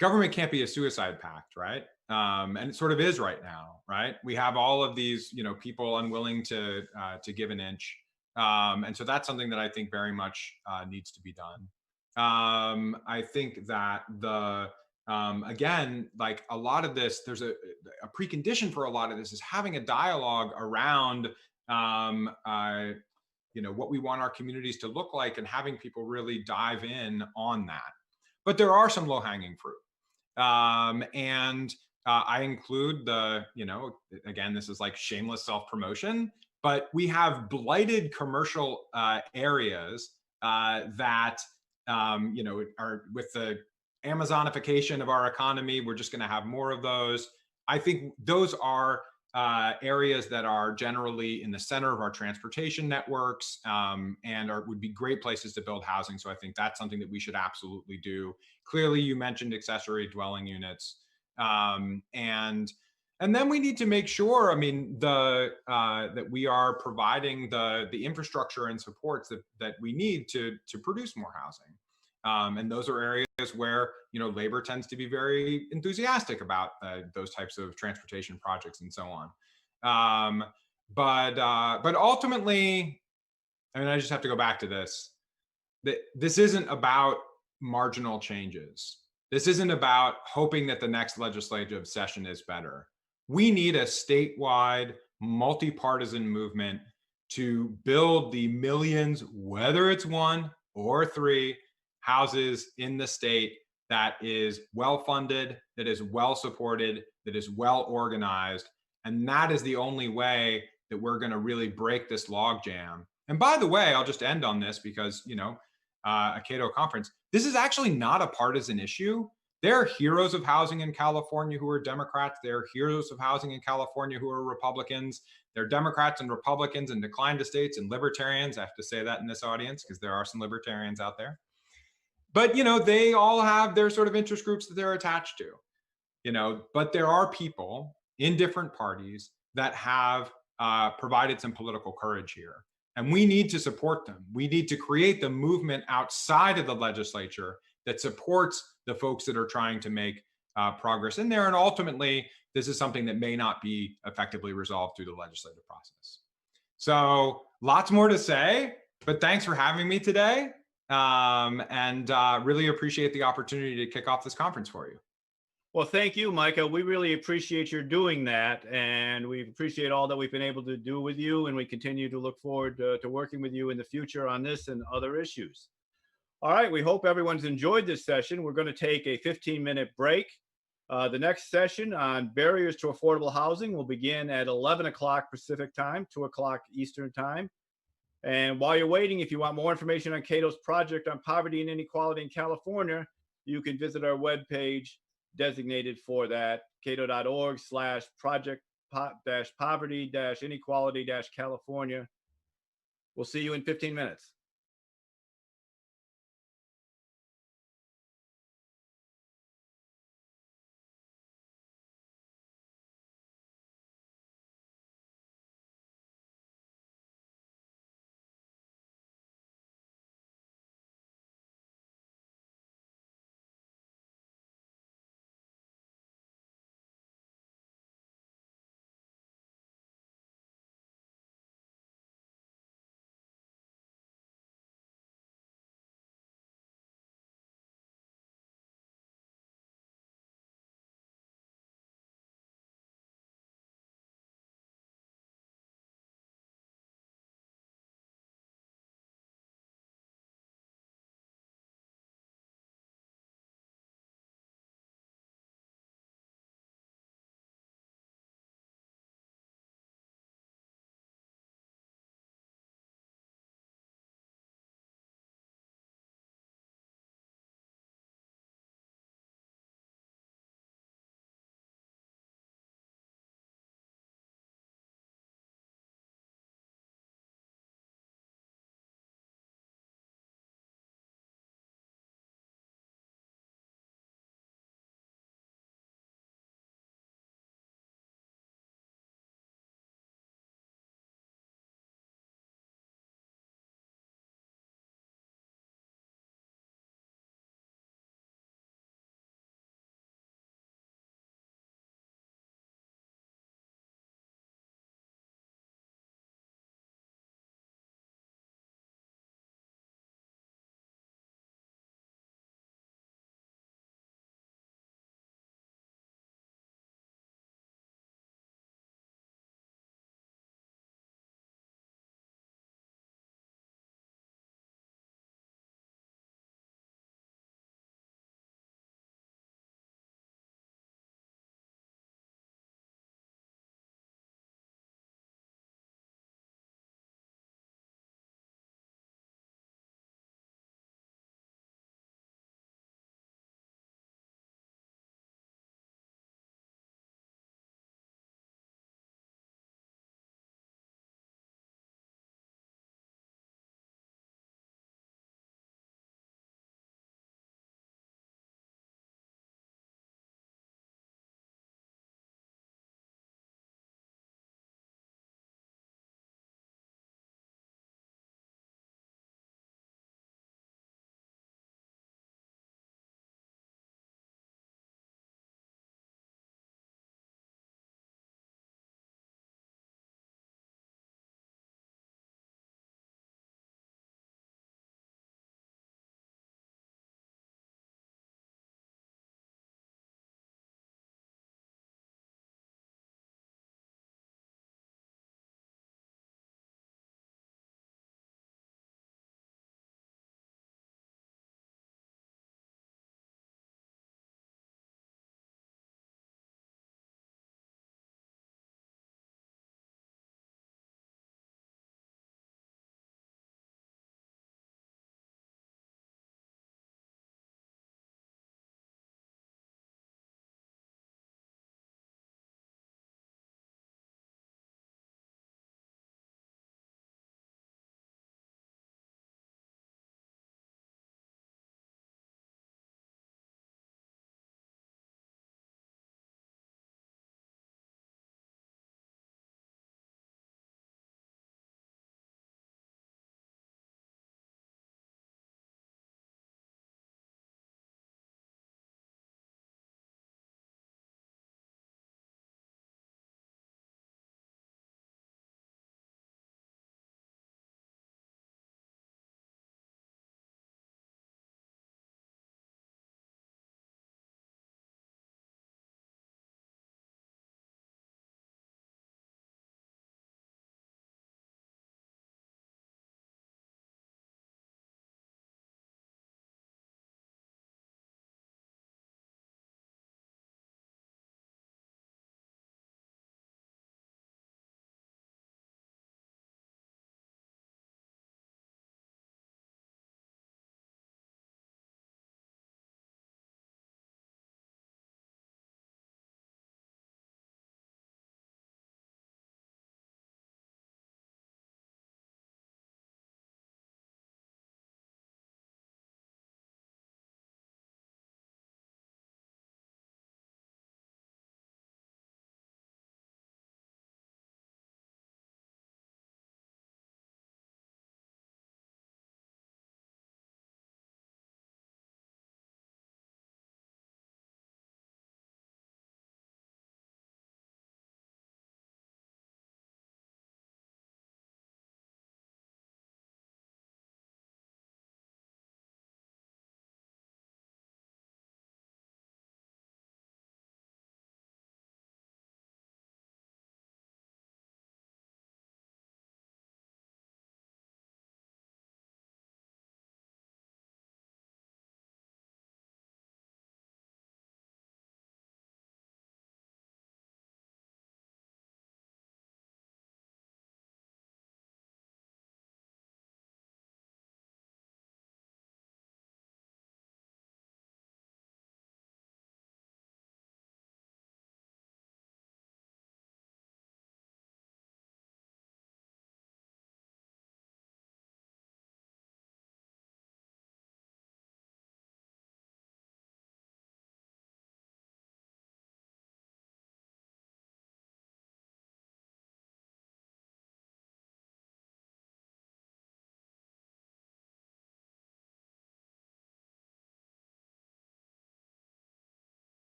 government can't be a suicide pact, right? And it sort of is right now, right? We have all of these, you know, people unwilling to give an inch. And so that's something that I think very much needs to be done. I think that again, like a lot of this, there's a precondition for a lot of this is having a dialogue around, you know, what we want our communities to look like and having people really dive in on that. But there are some low-hanging fruit. I include the, you know, again, this is like shameless self-promotion, but we have blighted commercial areas that, you know, are with the Amazonification of our economy. We're just going to have more of those. I think those are areas that are generally in the center of our transportation networks and would be great places to build housing. So I think that's something that we should absolutely do. Clearly, you mentioned accessory dwelling units. And then we need to make sure, I mean, that we are providing the infrastructure and supports that we need to produce more housing. And those are areas where, you know, labor tends to be very enthusiastic about those types of transportation projects and so on. But ultimately, I mean, I just have to go back to this. This isn't about marginal changes. This isn't about hoping that the next legislative session is better. We need a statewide, multi-partisan movement to build the millions, whether it's 1 or 3 houses in the state that is well-funded, that is well-supported, that is well-organized. And that is the only way that we're going to really break this logjam. And by the way, I'll just end on this because, you know, a Cato conference, this is actually not a partisan issue. There are heroes of housing in California who are Democrats. There are heroes of housing in California who are Republicans. There are Democrats and Republicans and declined estates and libertarians. I have to say that in this audience because there are some libertarians out there. But, you know, they all have their sort of interest groups that they're attached to. but there are people in different parties that have provided some political courage here. And we need to support them. We need to create the movement outside of the legislature that supports the folks that are trying to make progress in there. And ultimately, this is something that may not be effectively resolved through the legislative process. So lots more to say, but thanks for having me today. And really appreciate the opportunity to kick off this conference for you. Well, thank you, Micah. We really appreciate your doing that, and we appreciate all that we've been able to do with you, and we continue to look forward to working with you in the future on this and other issues. All right, we hope everyone's enjoyed this session. We're going to take a 15-minute break. The next session on barriers to affordable housing will begin at 11 o'clock Pacific time, 2 o'clock Eastern time. And while you're waiting, if you want more information on Cato's project on poverty and inequality in California, you can visit our webpage designated for that, cato.org/project-poverty-inequality-California. We'll see you in 15 minutes.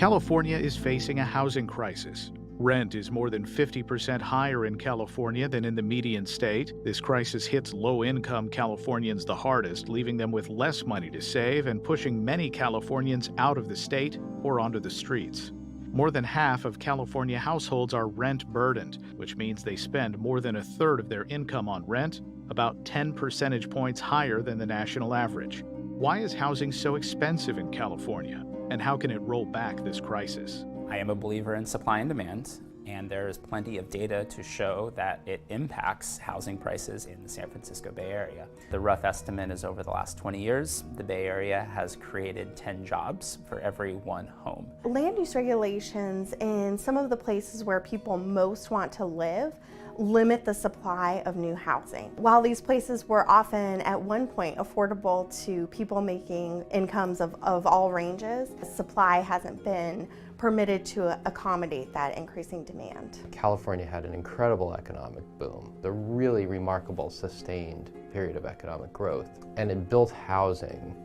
California is facing a housing crisis. Rent is more than 50% higher in California than in the median state. This crisis hits low-income Californians the hardest, leaving them with less money to save and pushing many Californians out of the state or onto the streets. More than half of California households are rent-burdened, which means they spend more than a third of their income on rent, about 10 percentage points higher than the national average. Why is housing so expensive in California, and how can it roll back this crisis? I am a believer in supply and demand, and there is plenty of data to show that it impacts housing prices in the San Francisco Bay Area. The rough estimate is over the last 20 years, the Bay Area has created 10 jobs for every one home. Land use regulations in some of the places where people most want to live limit the supply of new housing. While these places were often at one point affordable to people making incomes of all ranges, supply hasn't been permitted to accommodate that increasing demand. California had an incredible economic boom, a really remarkable sustained period of economic growth, and it built housing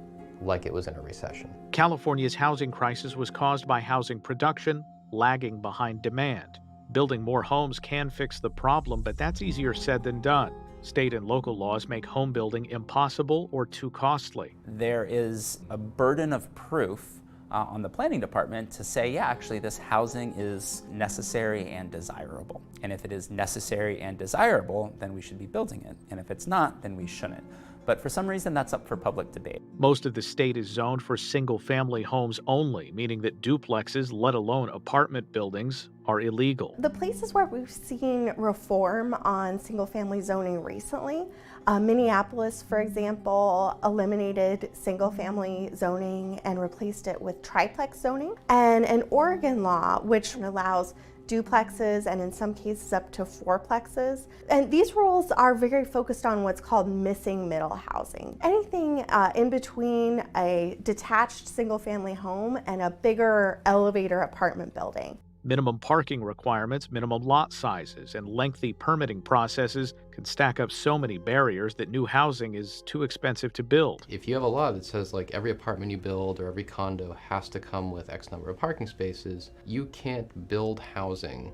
like it was in a recession. California's housing crisis was caused by housing production lagging behind demand. Building more homes can fix the problem, but that's easier said than done. State and local laws make home building impossible or too costly. There is a burden of proof on the planning department to say, yeah, actually this housing is necessary and desirable. And if it is necessary and desirable, then we should be building it. And if it's not, then we shouldn't. But for some reason, that's up for public debate. Most of the state is zoned for single-family homes only, meaning that duplexes, let alone apartment buildings, are illegal. The places where we've seen reform on single-family zoning recently, Minneapolis, for example, eliminated single-family zoning and replaced it with triplex zoning, and an Oregon law which allows duplexes and in some cases up to fourplexes. And these rules are very focused on what's called missing middle housing. Anything in between a detached single-family home and a bigger elevator apartment building. Minimum parking requirements, minimum lot sizes, and lengthy permitting processes can stack up so many barriers that new housing is too expensive to build. If you have a law that says like every apartment you build or every condo has to come with X number of parking spaces, you can't build housing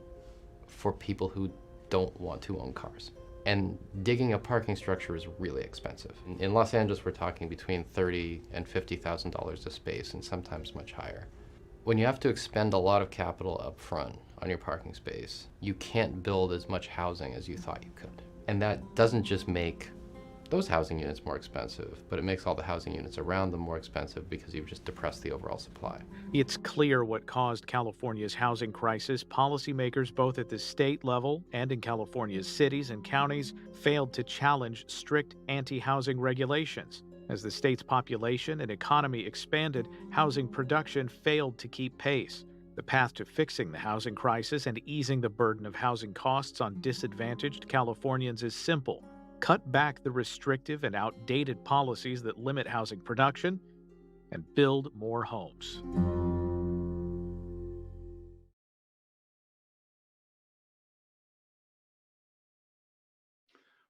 for people who don't want to own cars. And digging a parking structure is really expensive. In Los Angeles, we're talking between $30,000 and $50,000 a space, and sometimes much higher. When you have to expend a lot of capital up front on your parking space, you can't build as much housing as you thought you could. And that doesn't just make those housing units more expensive, but it makes all the housing units around them more expensive because you've just depressed the overall supply. It's clear what caused California's housing crisis. Policymakers, both at the state level and in California's cities and counties, failed to challenge strict anti-housing regulations. As the state's population and economy expanded, housing production failed to keep pace. The path to fixing the housing crisis and easing the burden of housing costs on disadvantaged Californians is simple. Cut back the restrictive and outdated policies that limit housing production and build more homes.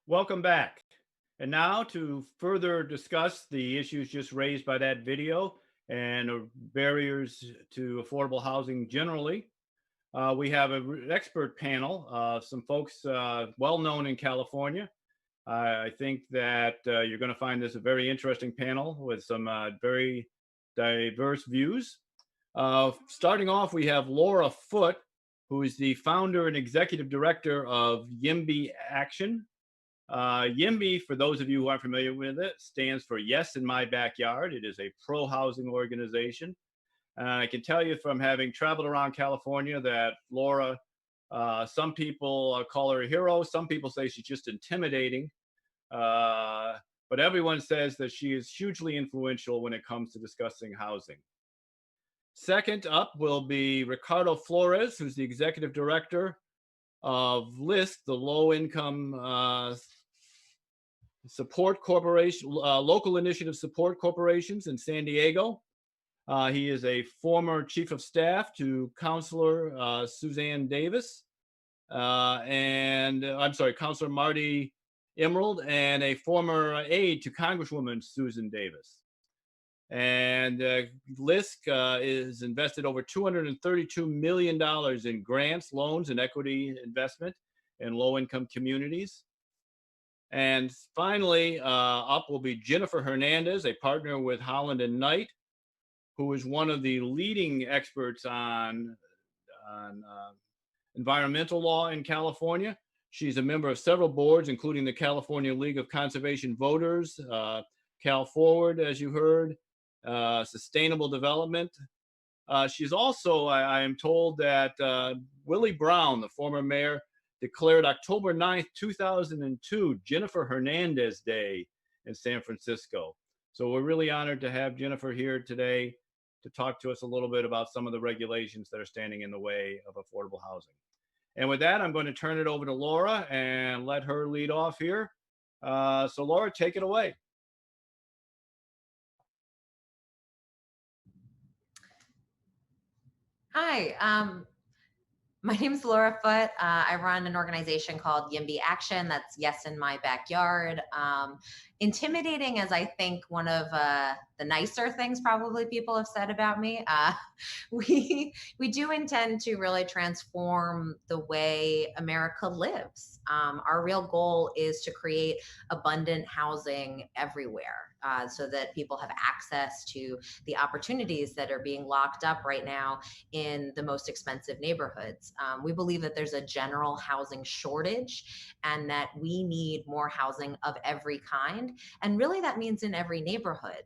Welcome back. And now to further discuss the issues just raised by that video and barriers to affordable housing generally, we have an expert panel, some folks well known in California. I think that you're going to find this a very interesting panel with some very diverse views. Starting off, we have Laura Foote, who is the founder and executive director of YIMBY Action. YIMBY, for those of you who aren't familiar with it, stands for Yes in My Backyard. It is a pro-housing organization. I can tell you from having traveled around California that Laura, some people call her a hero. Some people say she's just intimidating. But everyone says that she is hugely influential when it comes to discussing housing. Second up will be Ricardo Flores, who's the executive director of LISC, the Low Income Support Corporation, Local Initiative Support Corporations in San Diego. He is a former chief of staff to Councilor Suzanne Davis, Councilor Marty Emerald, and a former aide to Congresswoman Susan Davis. And LISC is invested over $232 million in grants, loans, and equity investment in low-income communities. And finally, up will be Jennifer Hernandez, a partner with Holland and Knight, who is one of the leading experts on environmental law in California. She's a member of several boards, including the California League of Conservation Voters, Cal Forward, as you heard, Sustainable Development. She's also, I am told that Willie Brown, the former mayor, declared October 9th, 2002, Jennifer Hernandez Day in San Francisco. So we're really honored to have Jennifer here today to talk to us a little bit about some of the regulations that are standing in the way of affordable housing. And with that, I'm going to turn it over to Laura and let her lead off here. So Laura, take it away. Hi, my name is Laura Foote. I run an organization called YIMBY Action. That's Yes in My Backyard. Intimidating as I think one of the nicer things probably people have said about me. We do intend to really transform the way America lives. Our real goal is to create abundant housing everywhere so that people have access to the opportunities that are being locked up right now in the most expensive neighborhoods. We believe that there's a general housing shortage and that we need more housing of every kind. And really that means in every neighborhood.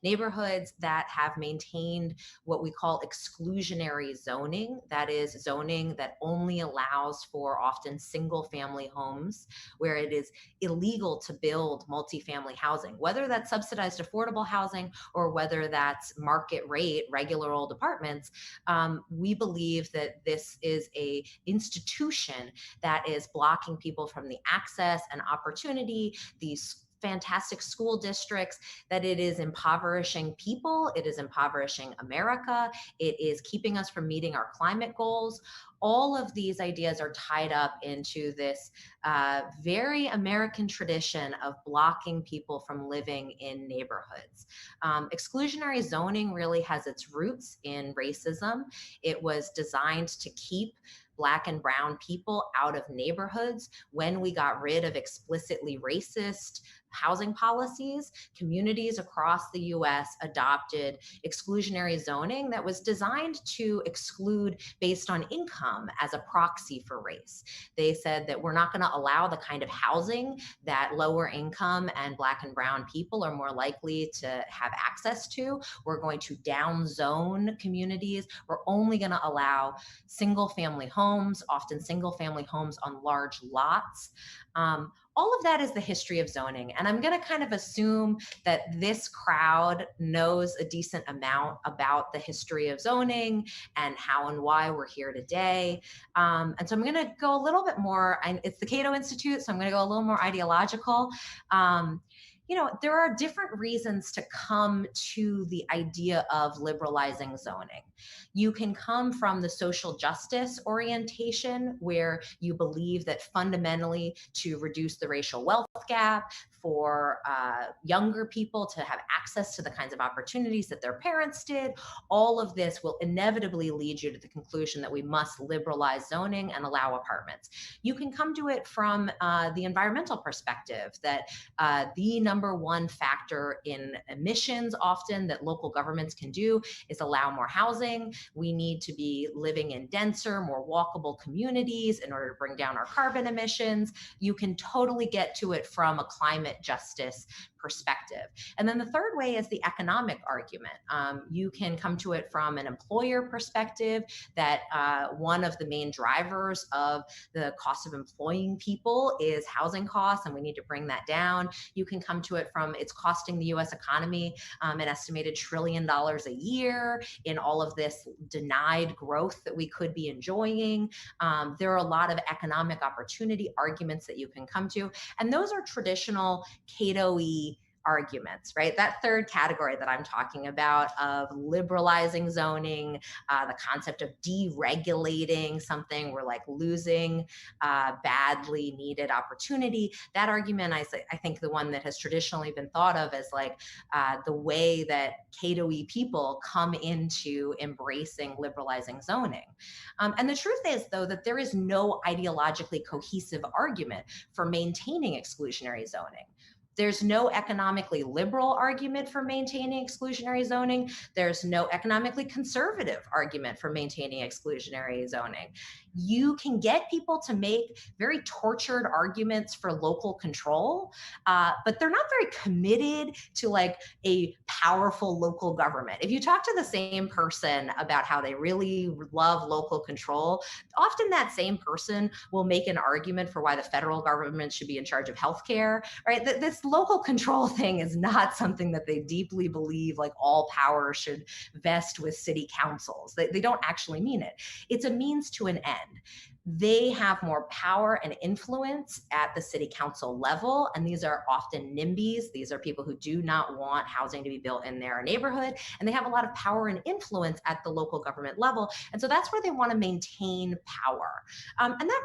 Neighborhoods that have maintained what we call exclusionary zoning, that is zoning that only allows for often single family homes where it is illegal to build multifamily housing, whether that's subsidized affordable housing or whether that's market rate, regular old apartments. We believe that this is a institution that is blocking people from the access and opportunity, these fantastic school districts, that it is impoverishing people, it is impoverishing America, it is keeping us from meeting our climate goals. All of these ideas are tied up into this very American tradition of blocking people from living in neighborhoods. Exclusionary zoning really has its roots in racism. It was designed to keep Black and brown people out of neighborhoods. When we got rid of explicitly racist housing policies, communities across the US adopted exclusionary zoning that was designed to exclude based on income as a proxy for race. They said that we're not going to allow the kind of housing that lower income and Black and brown people are more likely to have access to. We're going to down zone communities. We're only going to allow single family homes, often single family homes on large lots. All of that is the history of zoning. And I'm going to kind of assume that this crowd knows a decent amount about the history of zoning and how and why we're here today. And so I'm going to go a little bit more, and it's the Cato Institute, so I'm going to go a little more ideological. You know, there are different reasons to come to the idea of liberalizing zoning. You can come from the social justice orientation, where you believe that fundamentally to reduce the racial wealth gap, for younger people to have access to the kinds of opportunities that their parents did, all of this will inevitably lead you to the conclusion that we must liberalize zoning and allow apartments. You can come to it from the environmental perspective, that the number one factor in emissions often that local governments can do is allow more housing. We need to be living in denser, more walkable communities in order to bring down our carbon emissions. You can totally get to it from a climate justice perspective. And then the third way is the economic argument. You can come to it from an employer perspective, that one of the main drivers of the cost of employing people is housing costs, and we need to bring that down. You can come to it from it's costing the US economy an estimated $1 trillion a year in all of this denied growth that we could be enjoying. There are a lot of economic opportunity arguments that you can come to, and those are traditional Cato-y arguments, right? That third category that I'm talking about of liberalizing zoning, the concept of deregulating something, we're like losing badly needed opportunity. That argument, I think the one that has traditionally been thought of as like the way that Cato-y people come into embracing liberalizing zoning. And the truth is, though, that there is no ideologically cohesive argument for maintaining exclusionary zoning. There's no economically liberal argument for maintaining exclusionary zoning. There's no economically conservative argument for maintaining exclusionary zoning. You can get people to make very tortured arguments for local control, but they're not very committed to like a powerful local government. If you talk to the same person about how they really love local control, often that same person will make an argument for why the federal government should be in charge of healthcare, right? This local control thing is not something that they deeply believe like all power should vest with city councils. They don't actually mean it. It's a means to an end. They have more power and influence at the city council level, and these are often NIMBYs. These are people who do not want housing to be built in their neighborhood, and they have a lot of power and influence at the local government level, and so that's where they want to maintain power. And that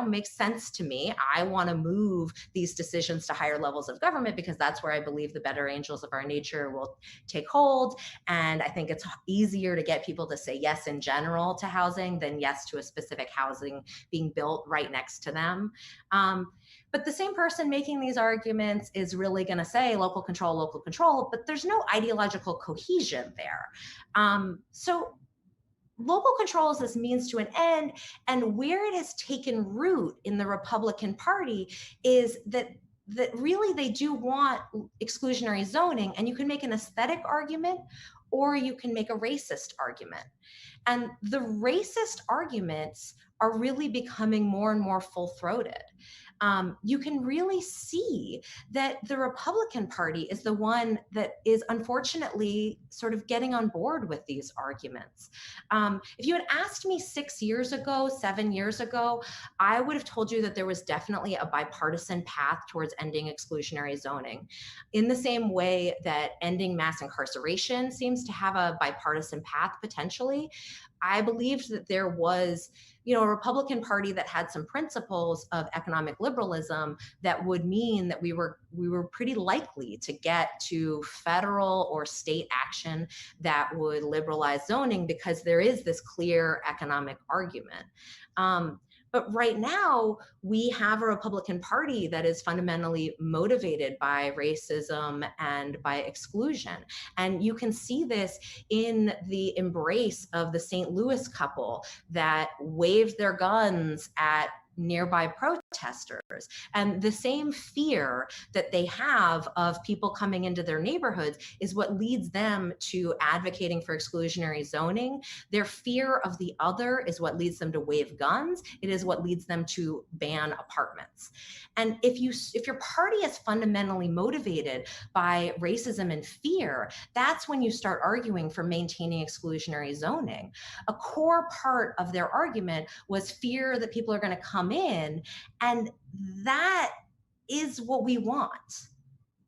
makes sense to me. I want to move these decisions to higher levels of government because that's where I believe the better angels of our nature will take hold. And I think it's easier to get people to say yes in general to housing than yes to a specific housing being built right next to them. But the same person making these arguments is really going to say local control, but there's no ideological cohesion there. So local control is this means to an end, and where it has taken root in the Republican Party is that really they do want exclusionary zoning, and you can make an aesthetic argument or you can make a racist argument. And the racist arguments are really becoming more and more full-throated. You can really see that the Republican Party is the one that is unfortunately sort of getting on board with these arguments. If you had asked me 6 years ago, 7 years ago, I would have told you that there was definitely a bipartisan path towards ending exclusionary zoning. In the same way that ending mass incarceration seems to have a bipartisan path potentially, I believed that there was a Republican Party that had some principles of economic liberalism that would mean that we were pretty likely to get to federal or state action that would liberalize zoning because there is this clear economic argument. But right now, we have a Republican Party that is fundamentally motivated by racism and by exclusion. And you can see this in the embrace of the St. Louis couple that waved their guns at nearby protesters. And the same fear that they have of people coming into their neighborhoods is what leads them to advocating for exclusionary zoning. Their fear of the other is what leads them to wave guns. It is what leads them to ban apartments. And if your party is fundamentally motivated by racism and fear, that's when you start arguing for maintaining exclusionary zoning. A core part of their argument was fear that people are going to come in, and that is what we want.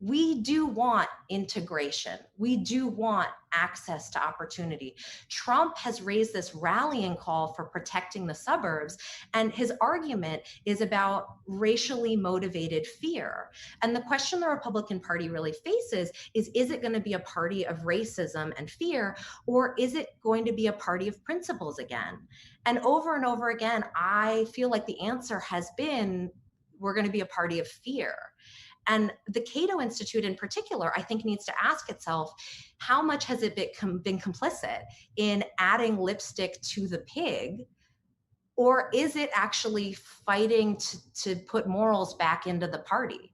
We do want integration. We do want access to opportunity. Trump has raised this rallying call for protecting the suburbs, and his argument is about racially motivated fear. And the question the Republican Party really faces is it going to be a party of racism and fear, or is it going to be a party of principles again? And over again, I feel like the answer has been, we're going to be a party of fear. And the Cato Institute in particular, I think, needs to ask itself, how much has it been complicit in adding lipstick to the pig? Or is it actually fighting to put morals back into the party?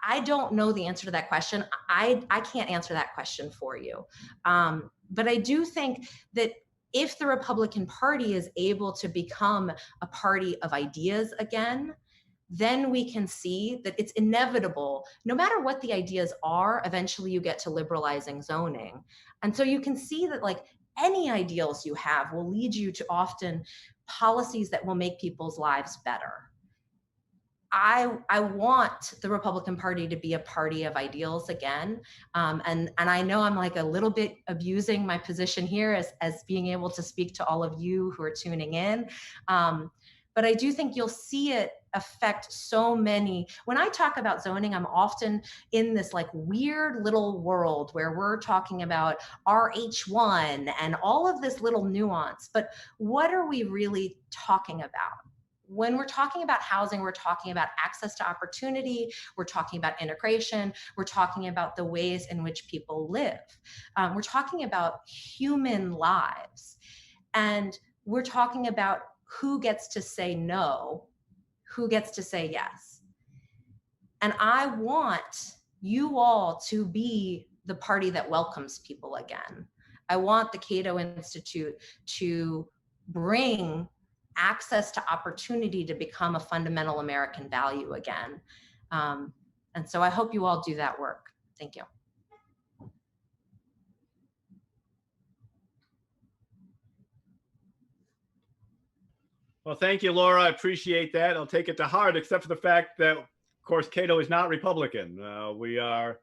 I don't know the answer to that question. I can't answer that question for you. But I do think that if the Republican Party is able to become a party of ideas again, then we can see that it's inevitable. No matter what the ideas are, eventually you get to liberalizing zoning. And so you can see that like any ideals you have will lead you to often policies that will make people's lives better. I want the Republican Party to be a party of ideals again. And I know I'm like a little bit abusing my position here as being able to speak to all of you who are tuning in. But I do think you'll see it affect so many. When I talk about zoning, I'm often in this like weird little world where we're talking about RH1 and all of this little nuance. But what are we really talking about? When we're talking about housing, we're talking about access to opportunity, we're talking about integration, we're talking about the ways in which people live. We're talking about human lives. And we're talking about who gets to say no, who gets to say yes. And I want you all to be the party that welcomes people again. I want the Cato Institute to bring access to opportunity to become a fundamental American value again. And so I hope you all do that work. Thank you. Well, thank you, Laura. I appreciate that. I'll take it to heart, except for the fact that, of course, Cato is not Republican. We are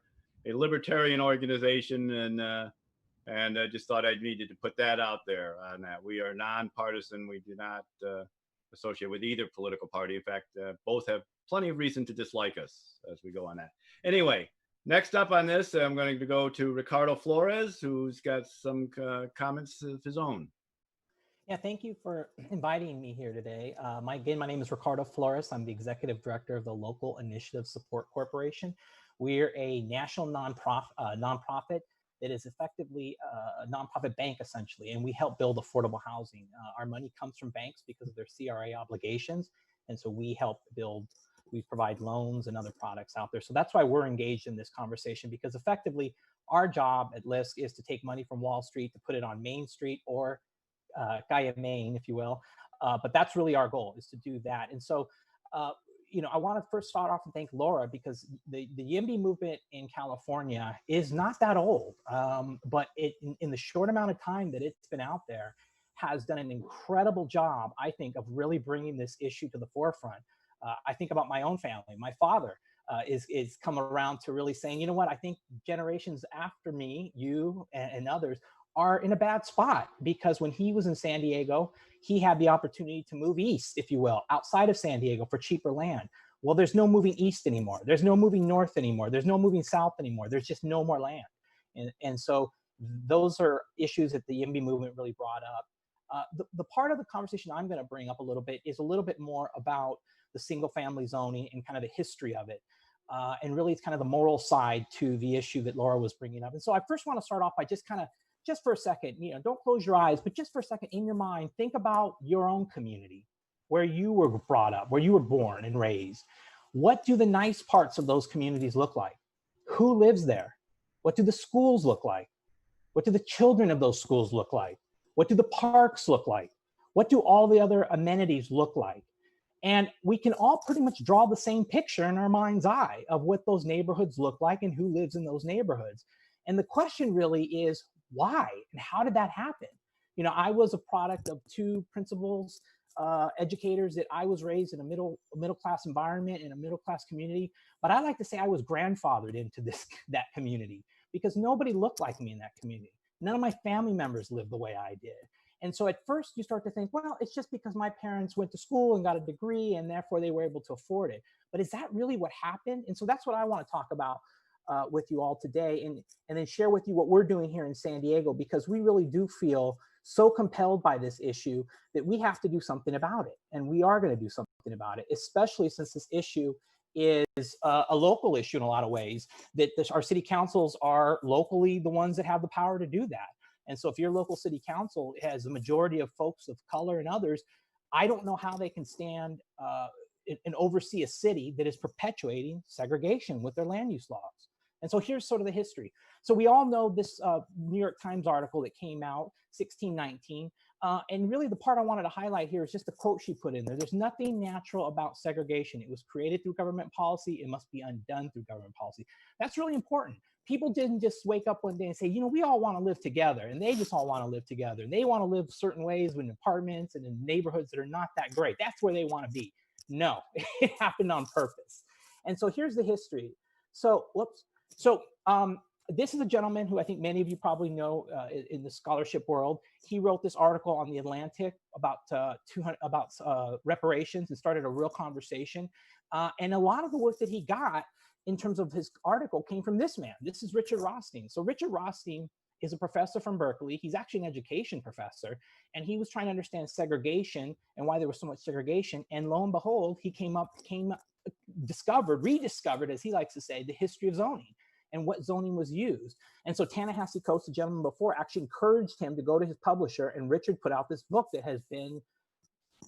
a libertarian organization, and I just thought I needed to put that out there on that. We are nonpartisan. We do not associate with either political party. In fact, both have plenty of reason to dislike us as we go on that. Anyway, next up on this, I'm going to go to Ricardo Flores, who's got some comments of his own. Yeah, thank you for inviting me here today. My name is Ricardo Flores. I'm the Executive Director of the Local Initiative Support Corporation. We're a national nonprofit that is effectively a nonprofit bank, essentially, and we help build affordable housing. Our money comes from banks because of their CRA obligations, and so we provide loans and other products out there. So that's why we're engaged in this conversation, because effectively our job at LISC is to take money from Wall Street to put it on Main Street or Gaia, Maine, if you will. But that's really our goal, is to do that. And so, I want to first start off and thank Laura, because the YIMBY movement in California is not that old, but in the short amount of time that it's been out there, has done an incredible job, I think, of really bringing this issue to the forefront. I think about my own family. My father is come around to really saying, you know what, I think generations after me, you and others, are in a bad spot, because when he was in San Diego, he had the opportunity to move east, if you will, outside of San Diego for cheaper land. Well, there's no moving east anymore. There's no moving north anymore. There's no moving south anymore. There's just no more land. And so those are issues that the YIMBY movement really brought up. The part of the conversation I'm going to bring up a little bit is a little bit more about the single family zoning and kind of the history of it. And really it's kind of the moral side to the issue that Laura was bringing up. And so I first want to start off by just for a second, don't close your eyes, but just for a second in your mind, think about your own community, where you were brought up, where you were born and raised. What do the nice parts of those communities look like? Who lives there? What do the schools look like? What do the children of those schools look like? What do the parks look like? What do all the other amenities look like? And we can all pretty much draw the same picture in our mind's eye of what those neighborhoods look like and who lives in those neighborhoods. And the question really is, why and how did that happen? I was a product of two principals, educators, that I was raised in a middle class environment, in a middle class community. But I like to say I was grandfathered into that community, because nobody looked like me in that community. None of my family members lived the way I did. And so at first you start to think, well, it's just because my parents went to school and got a degree and therefore they were able to afford it. But is that really what happened? And so that's what I want to talk about with you all today, and then share with you what we're doing here in San Diego, because we really do feel so compelled by this issue that we have to do something about it. And we are going to do something about it, especially since this issue is a local issue in a lot of ways, that our city councils are locally the ones that have the power to do that. And so if your local city council has a majority of folks of color and others, I don't know how they can stand and oversee a city that is perpetuating segregation with their land use laws. And so here's sort of the history. So we all know this New York Times article that came out 1619. And really the part I wanted to highlight here is just the quote she put in there. There's nothing natural about segregation. It was created through government policy. It must be undone through government policy. That's really important. People didn't just wake up one day and say, we all want to live together. And they just all want to live together. And they want to live certain ways in apartments and in neighborhoods that are not that great. That's where they want to be. No, it happened on purpose. And so here's the history. So, whoops. So this is a gentleman who I think many of you probably know in the scholarship world. He wrote this article on the Atlantic about reparations and started a real conversation. And a lot of the work that he got in terms of his article came from this man. This is Richard Rossteen. So Richard Rossteen is a professor from Berkeley. He's actually an education professor, and he was trying to understand segregation and why there was so much segregation. And lo and behold, he rediscovered, as he likes to say, the history of zoning and what zoning was used. And so Ta-Nehisi Coates, the gentleman before, actually encouraged him to go to his publisher, and Richard put out this book that has been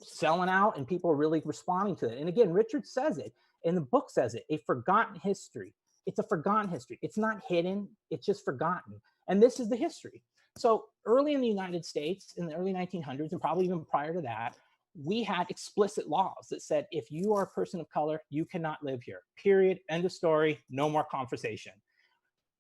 selling out and people are really responding to it. And again, Richard says it, and the book says it, a forgotten history. It's a forgotten history. It's not hidden, it's just forgotten. And this is the history. So early in the United States, in the early 1900s, and probably even prior to that, we had explicit laws that said, if you are a person of color, you cannot live here, period, end of story, no more conversation.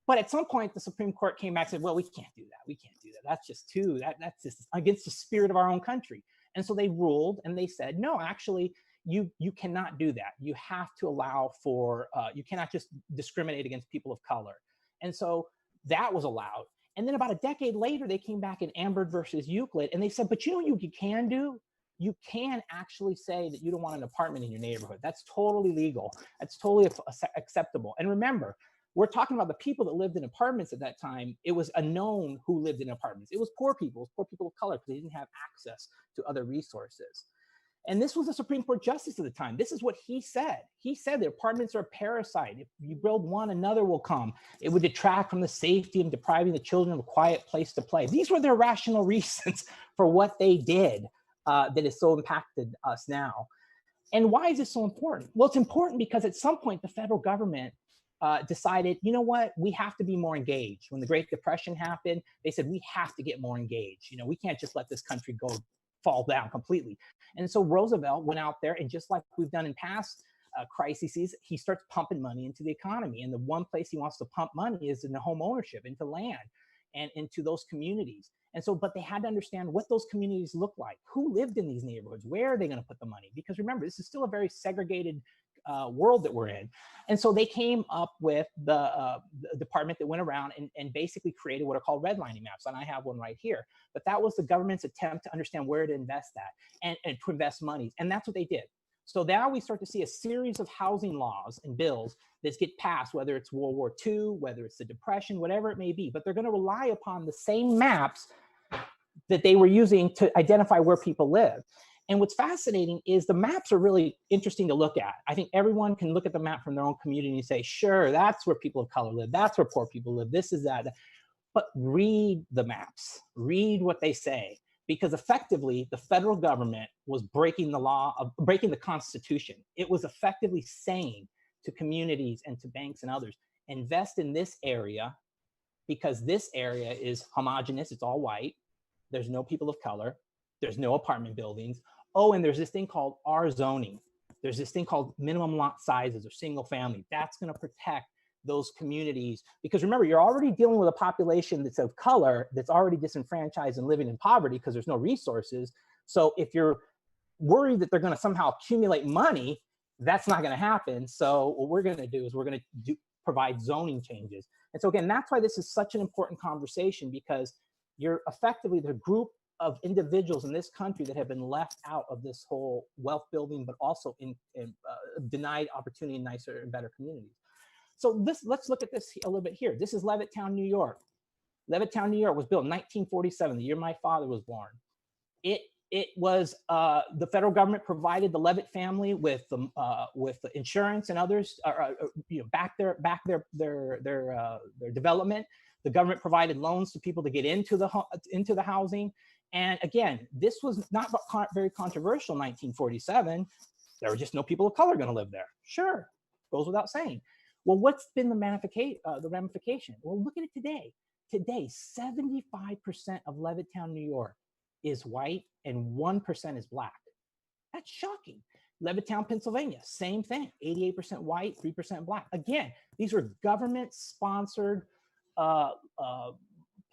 But at some point, the Supreme Court came back and said, well, we can't do that. We can't do that. That's just that's just against the spirit of our own country. And so they ruled and they said, no, actually, you cannot do that. You have to allow for, you cannot just discriminate against people of color. And so that was allowed. And then about a decade later, they came back in Amber versus Euclid, and they said, but you know what you can do? You can actually say that you don't want an apartment in your neighborhood. That's totally legal. That's totally acceptable. And remember, we're talking about the people that lived in apartments at that time. It was unknown who lived in apartments. It was poor people of color, because they didn't have access to other resources. And this was the Supreme Court justice at the time. This is what he said. He said that apartments are a parasite. If you build one, another will come. It would detract from the safety and depriving the children of a quiet place to play. These were their rational reasons for what they did that has so impacted us now. And why is this so important? Well, it's important because at some point, the federal government decided, you know what, we have to be more engaged. When the Great Depression happened, they said, we have to get more engaged. You know, we can't just let this country fall down completely. And so Roosevelt went out there, and just like we've done in past crises, he starts pumping money into the economy. And the one place he wants to pump money is into home ownership, into land, and into those communities. And so, but they had to understand what those communities look like, who lived in these neighborhoods, where are they going to put the money? Because remember, this is still a very segregated world that we're in. And so they came up with the department that went around and basically created what are called redlining maps. And I have one right here. But that was the government's attempt to understand where to invest that and to invest monies. And that's what they did. So now we start to see a series of housing laws and bills that get passed, whether it's World War II, whether it's the Depression, whatever it may be. But they're going to rely upon the same maps that they were using to identify where people live. And what's fascinating is the maps are really interesting to look at. I think everyone can look at the map from their own community and say, sure, that's where people of color live. That's where poor people live. This is that. But read the maps, read what they say, because effectively the federal government was breaking the law, breaking the Constitution. It was effectively saying to communities and to banks and others, invest in this area because this area is homogenous. It's all white. There's no people of color. There's no apartment buildings. Oh, and there's this thing called R zoning. There's this thing called minimum lot sizes or single family. That's going to protect those communities. Because remember, you're already dealing with a population that's of color, that's already disenfranchised and living in poverty because there's no resources. So if you're worried that they're going to somehow accumulate money, that's not going to happen. So what we're going to do is we're going to provide zoning changes. And so again, that's why this is such an important conversation, because you're effectively the group of individuals in this country that have been left out of this whole wealth building, but also denied opportunity in nicer and better communities. So let's look at this a little bit here. This is Levittown, New York. Levittown, New York was built in 1947, the year my father was born. It was the federal government provided the Levitt family with the insurance and others, back their development. The government provided loans to people to get into the housing. And again, this was not very controversial in 1947. There were just no people of color going to live there. Sure, goes without saying. Well, what's been the ramification? Well, look at it today. Today, 75% of Levittown, New York is white and 1% is black. That's shocking. Levittown, Pennsylvania, same thing, 88% white, 3% black. Again, these were government-sponsored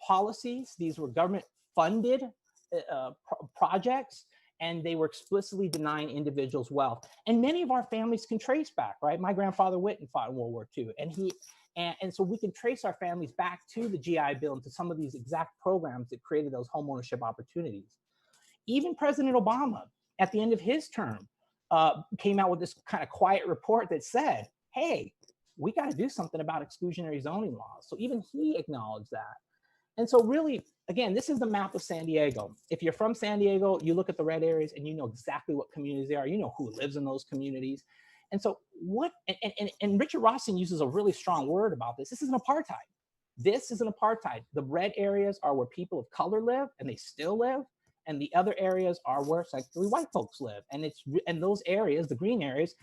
policies. These were government-funded projects, and they were explicitly denying individuals wealth. And many of our families can trace back, right? My grandfather went and fought in World War II, and so we can trace our families back to the GI Bill and to some of these exact programs that created those home ownership opportunities. Even President Obama, at the end of his term, came out with this kind of quiet report that said, hey, we got to do something about exclusionary zoning laws. So even he acknowledged that. And so really, again, this is the map of San Diego. If you're from San Diego, you look at the red areas and you know exactly what communities they are. You know who lives in those communities. And so and Richard Rossteen uses a really strong word about this. This is an apartheid. This is an apartheid. The red areas are where people of color live, and they still live. And the other areas are where essentially white folks live. And those areas, the green areas,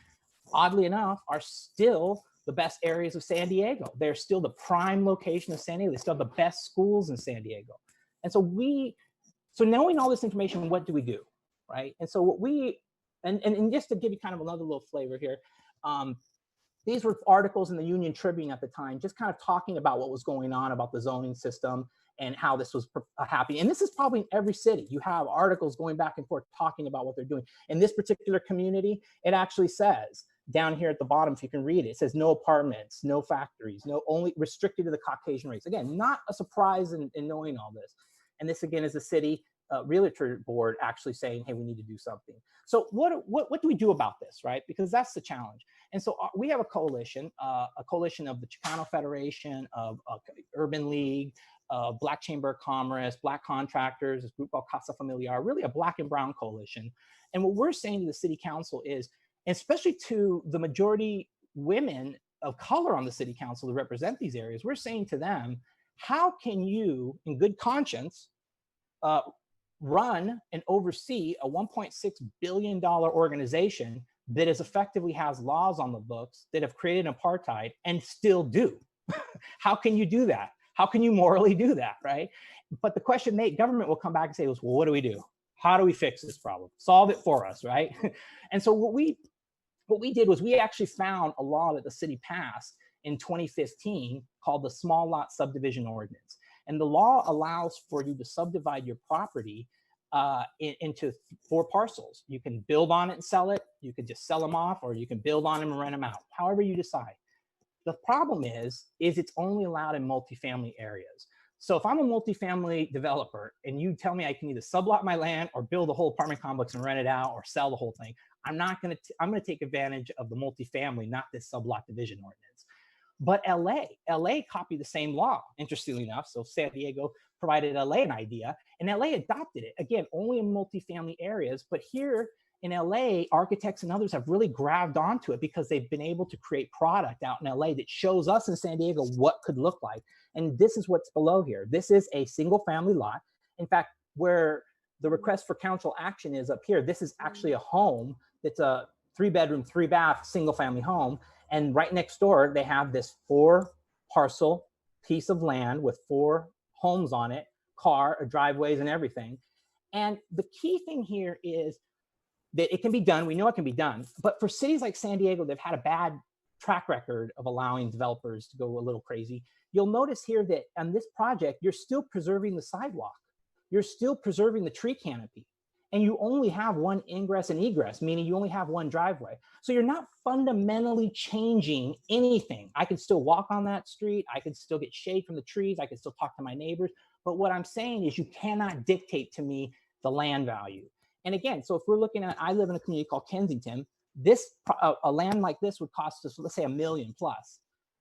oddly enough, are still the best areas of San Diego. They're still the prime location of San Diego. They still have the best schools in San Diego. And so knowing all this information, what do we do, right? And so and just to give you kind of another little flavor here, these were articles in the Union Tribune at the time, just kind of talking about what was going on about the zoning system and how this was happening. And this is probably in every city. You have articles going back and forth talking about what they're doing. In this particular community, it actually says, down here at the bottom, if you can read it, it says no apartments, no factories, no, only restricted to the Caucasian race. Again, not a surprise in knowing all this. And this again is the city realtor board actually saying, hey, we need to do something. So what do we do about this, right? Because that's the challenge. And so we have a coalition of the Chicano Federation, of Urban League, Black Chamber of Commerce, Black contractors, this group called Casa Familiar, really a Black and brown coalition. And what we're saying to the city council is, especially to the majority women of color on the city council that represent these areas, we're saying to them, how can you, in good conscience, run and oversee a $1.6 billion organization that is effectively has laws on the books that have created apartheid and still do? How can you do that? How can you morally do that, right? But the question government will come back and say, well, what do we do? How do we fix this problem? Solve it for us, right? And so what we did was we actually found a law that the city passed in 2015 called the Small Lot Subdivision Ordinance. And the law allows for you to subdivide your property into 4 parcels. You can build on it and sell it. You can just sell them off, or you can build on them and rent them out, however you decide. The problem is it's only allowed in multifamily areas. So if I'm a multifamily developer and you tell me I can either sublot my land or build a whole apartment complex and rent it out or sell the whole thing, I'm going to take advantage of the multifamily, not this sublot division ordinance. But LA copied the same law, interestingly enough. So San Diego provided LA an idea, and LA adopted it, again, only in multifamily areas. But here in LA, architects and others have really grabbed onto it because they've been able to create product out in LA that shows us in San Diego what could look like. And this is what's below here. This is a single family lot. In fact, where the request for council action is up here, this is actually a home that's a 3-bedroom, 3-bath, single family home. And right next door, they have this 4-parcel piece of land with 4 homes on it, driveways and everything. And the key thing here is that it can be done. We know it can be done. But for cities like San Diego, they've had a bad track record of allowing developers to go a little crazy. You'll notice here that on this project, you're still preserving the sidewalk. You're still preserving the tree canopy. And you only have 1 ingress and egress, meaning you only have 1 driveway. So you're not fundamentally changing anything. I can still walk on that street. I can still get shade from the trees. I can still talk to my neighbors. But what I'm saying is you cannot dictate to me the land value. And again, so if we're looking at, I live in a community called Kensington, a land like this would cost us, let's say, $1 million plus.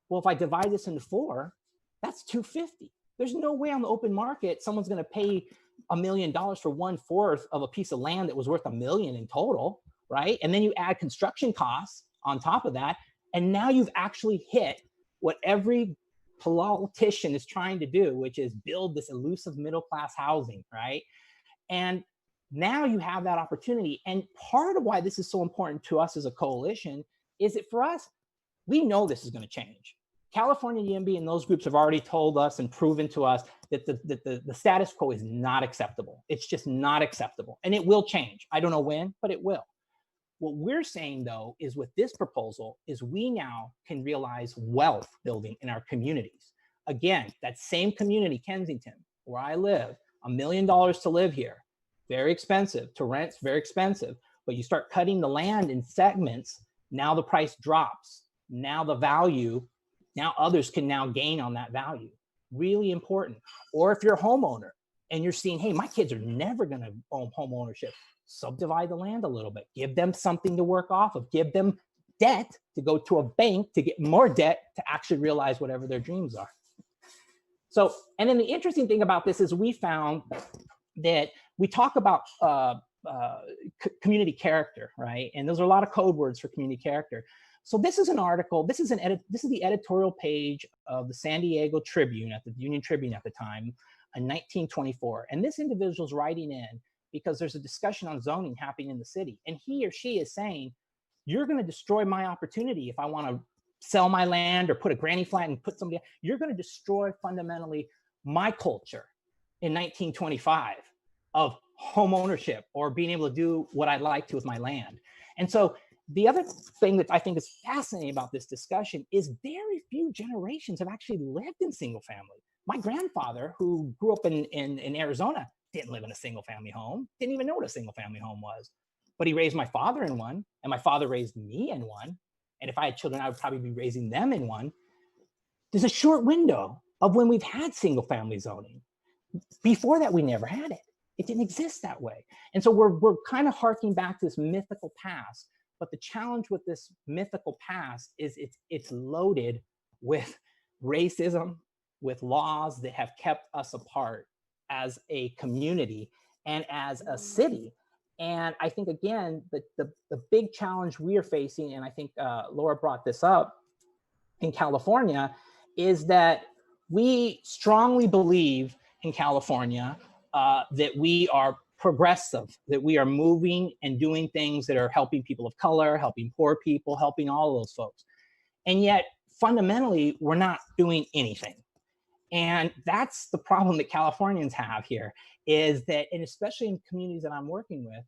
Well, if I divide this into 4, that's $250. There's no way on the open market someone's going to pay $1 million for 1/4 of a piece of land that was worth $1 million in total, right? And then you add construction costs on top of that, and now you've actually hit what every politician is trying to do, which is build this elusive middle-class housing, right? And now you have that opportunity. And part of why this is so important to us as a coalition is that for us, we know this is going to change. California YIMBY and those groups have already told us and proven to us that the status quo is not acceptable. It's just not acceptable. And it will change. I don't know when, but it will. What we're saying, though, is with this proposal is we now can realize wealth building in our communities. Again, that same community, Kensington, where I live, $1 million to live here. very expensive. To rent's very expensive. But you start cutting the land in segments, now the price drops. Now the value, now others can now gain on that value. Really important. Or if you're a homeowner and you're seeing, hey, my kids are never going to own home ownership, subdivide the land a little bit. Give them something to work off of. Give them debt to go to a bank to get more debt to actually realize whatever their dreams are. So, and then the interesting thing about this is we found that we talk about community character, right? And those are a lot of code words for community character. So this is an article, this is the editorial page of the San Diego Tribune, at the Union Tribune at the time, in 1924. And this individual's writing in because there's a discussion on zoning happening in the city. And he or she is saying, you're going to destroy my opportunity if I want to sell my land or put a granny flat and put somebody, you're going to destroy fundamentally my culture in 1925 of home ownership or being able to do what I'd like to with my land. And so the other thing that I think is fascinating about this discussion is very few generations have actually lived in single family. My grandfather, who grew up in Arizona, didn't live in a single family home, didn't even know what a single family home was. But he raised my father in one, and my father raised me in one. And if I had children, I would probably be raising them in one. There's a short window of when we've had single family zoning. Before that, we never had it. It didn't exist that way. And so we're kind of harking back to this mythical past. But the challenge with this mythical past is it's loaded with racism, with laws that have kept us apart as a community and as a city. And I think, again, the big challenge we are facing, and I think Laura brought this up in California, is that we strongly believe in California that we are progressive, that we are moving and doing things that are helping people of color, helping poor people, helping all of those folks. And yet, fundamentally, we're not doing anything. And that's the problem that Californians have here, is that, and especially in communities that I'm working with,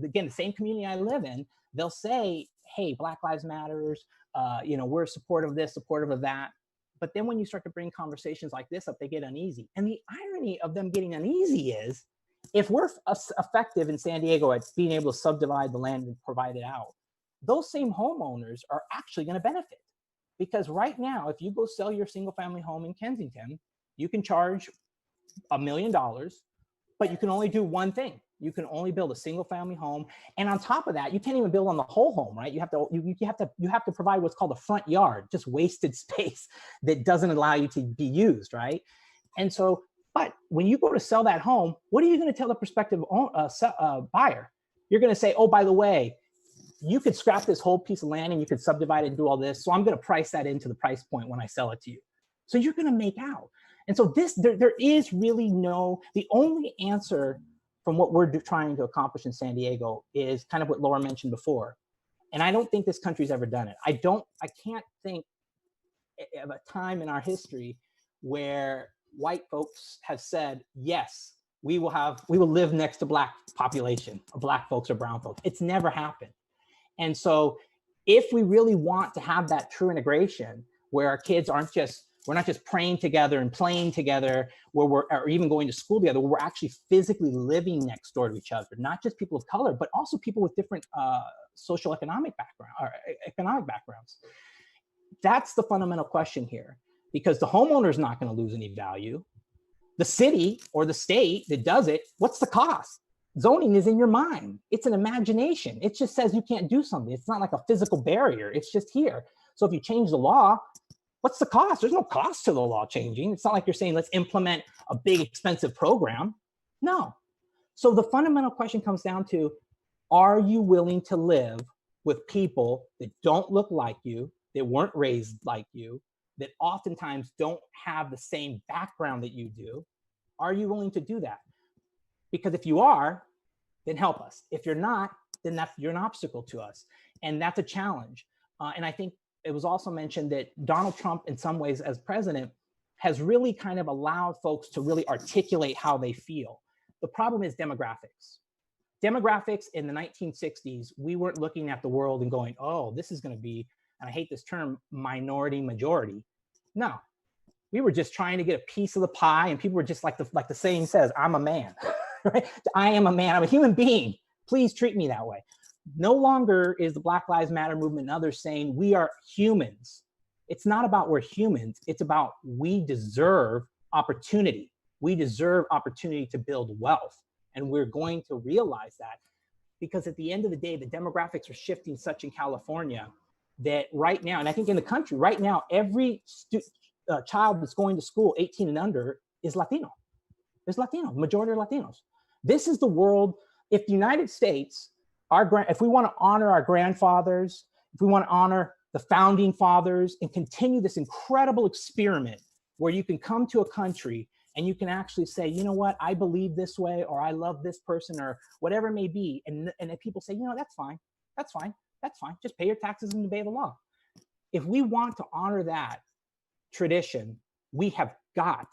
again, the same community I live in, they'll say, hey, Black Lives Matters, we're supportive of this, supportive of that. But then when you start to bring conversations like this up, they get uneasy. And the irony of them getting uneasy is, if we're effective in San Diego at being able to subdivide the land and provide it out, those same homeowners are actually going to benefit. Because right now, if you go sell your single family home in Kensington, you can charge $1 million, but you can only do one thing. You can only build a single family home. And on top of that, you can't even build on the whole home, right? You have to provide what's called a front yard, just wasted space that doesn't allow you to be used, right? And so, but when you go to sell that home, what are you going to tell the prospective buyer? You're going to say, oh, by the way, you could scrap this whole piece of land and you could subdivide it and do all this. So I'm going to price that into the price point when I sell it to you. So you're going to make out. And so there is really the only answer from what we're trying to accomplish in San Diego is kind of what Laura mentioned before. And I don't think this country's ever done it. I can't think of a time in our history where white folks have said, yes, we will live next to Black population, or Black folks or brown folks. It's never happened. And so if we really want to have that true integration where our kids we're not just praying together and playing together, or even going to school together, where we're actually physically living next door to each other, not just people of color, but also people with different social economic backgrounds. That's the fundamental question here, because the homeowner is not going to lose any value. The city or the state that does it, what's the cost? Zoning is in your mind. It's an imagination. It just says you can't do something. It's not like a physical barrier. It's just here. So if you change the law, what's the cost? There's no cost to the law changing. It's not like you're saying, let's implement a big expensive program. No. So the fundamental question comes down to, are you willing to live with people that don't look like you, that weren't raised like you, that oftentimes don't have the same background that you do? Are you willing to do that? Because if you are, then help us. If you're not, then you're an obstacle to us. And that's a challenge. And I think it was also mentioned that Donald Trump, in some ways as president, has really kind of allowed folks to really articulate how they feel. The problem is demographics. Demographics in the 1960s, we weren't looking at the world and going, oh, this is going to be, and I hate this term, minority majority. No, We were just trying to get a piece of the pie, and people were just like the saying says, I'm a man, right? I am a man, I'm a human being. Please treat me that way. No longer is the Black Lives Matter movement and others saying we are humans. It's not about we're humans, it's about we deserve opportunity. We deserve opportunity to build wealth. And we're going to realize that, because at the end of the day, the demographics are shifting such in California that right now, and I think in the country right now, every child that's going to school 18 and under is Latino. There's Latino, majority are Latinos. This is the world. If the United States, if we want to honor our grandfathers, if we want to honor the founding fathers and continue this incredible experiment where you can come to a country and you can actually say, you know what, I believe this way, or I love this person, or whatever it may be. And if people say, you know, that's fine, that's fine, that's fine. Just pay your taxes and obey the law. If we want to honor that tradition, we have got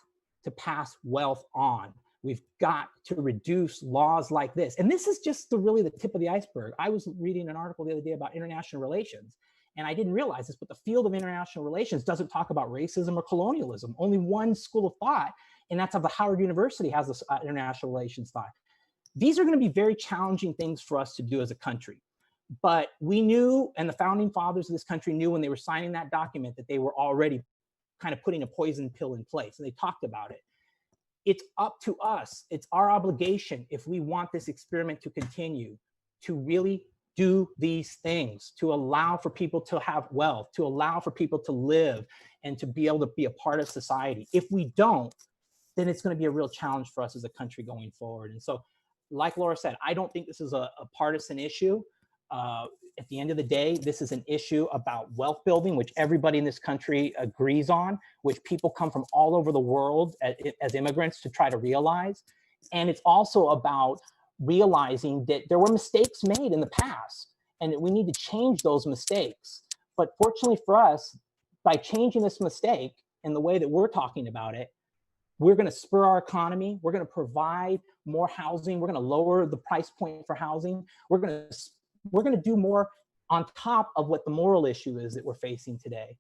to pass wealth on. We've got to reduce laws like this. And this is just really the tip of the iceberg. I was reading an article the other day about international relations, and I didn't realize this, but the field of international relations doesn't talk about racism or colonialism. Only one school of thought, and that's of the Howard University, has this international relations thought. These are going to be very challenging things for us to do as a country. But we knew, and the founding fathers of this country knew when they were signing that document, that they were already kind of putting a poison pill in place, and they talked about it. It's up to us. It's our obligation, if we want this experiment to continue, to really do these things, to allow for people to have wealth, to allow for people to live, and to be able to be a part of society. If we don't, then it's going to be a real challenge for us as a country going forward. And so, like Laura said, I don't think this is a partisan issue. At the end of the day, this is an issue about wealth building, which everybody in this country agrees on, which people come from all over the world as immigrants to try to realize. And it's also about realizing that there were mistakes made in the past and that we need to change those mistakes. But fortunately for us, by changing this mistake in the way that we're talking about it, we're going to spur our economy. We're going to provide more housing. We're going to lower the price point for housing. We're going to do more on top of what the moral issue is that we're facing today.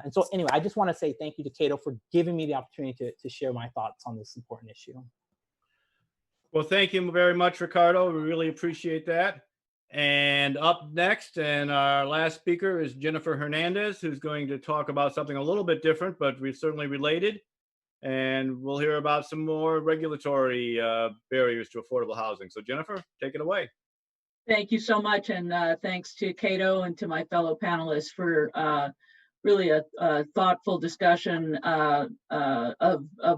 And so anyway, I just want to say thank you to Cato for giving me the opportunity to share my thoughts on this important issue. Well, thank you very much, Ricardo. We really appreciate that. And up next, and our last speaker is Jennifer Hernandez, who's going to talk about something a little bit different, but we're certainly related. And we'll hear about some more regulatory barriers to affordable housing. So Jennifer, take it away. Thank you so much, and thanks to Cato and to my fellow panelists for really a thoughtful discussion of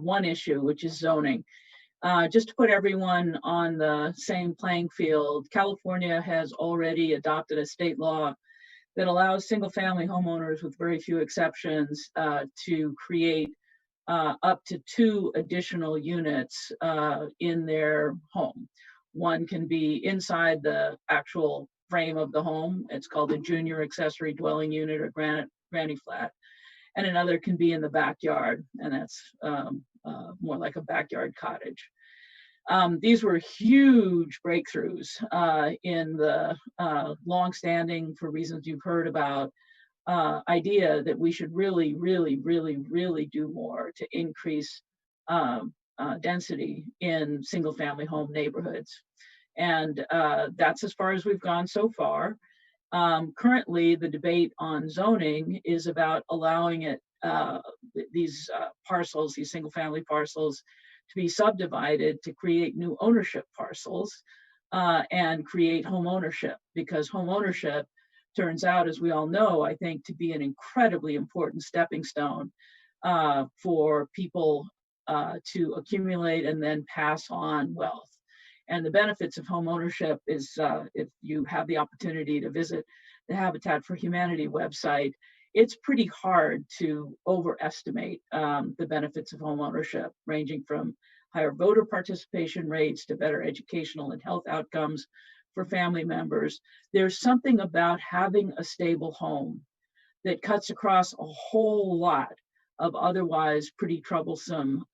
one issue, which is zoning. Just to put everyone on the same playing field, California has already adopted a state law that allows single-family homeowners, with very few exceptions, to create up to 2 additional units in their home. One can be inside the actual frame of the home. It's called a junior accessory dwelling unit or granny flat. And another can be in the backyard, and that's more like a backyard cottage. These were huge breakthroughs in the longstanding, for reasons you've heard about, idea that we should really do more to increase density in single-family home neighborhoods. And that's as far as we've gone so far. Currently, the debate on zoning is about allowing it, these parcels, these single-family parcels, to be subdivided to create new ownership parcels and create home ownership, because home ownership turns out, as we all know, I think, to be an incredibly important stepping stone for people to accumulate and then pass on wealth. And the benefits of home ownership is, if you have the opportunity to visit the Habitat for Humanity website, it's pretty hard to overestimate the benefits of home ownership, ranging from higher voter participation rates to better educational and health outcomes for family members. There's something about having a stable home that cuts across a whole lot of otherwise pretty troublesome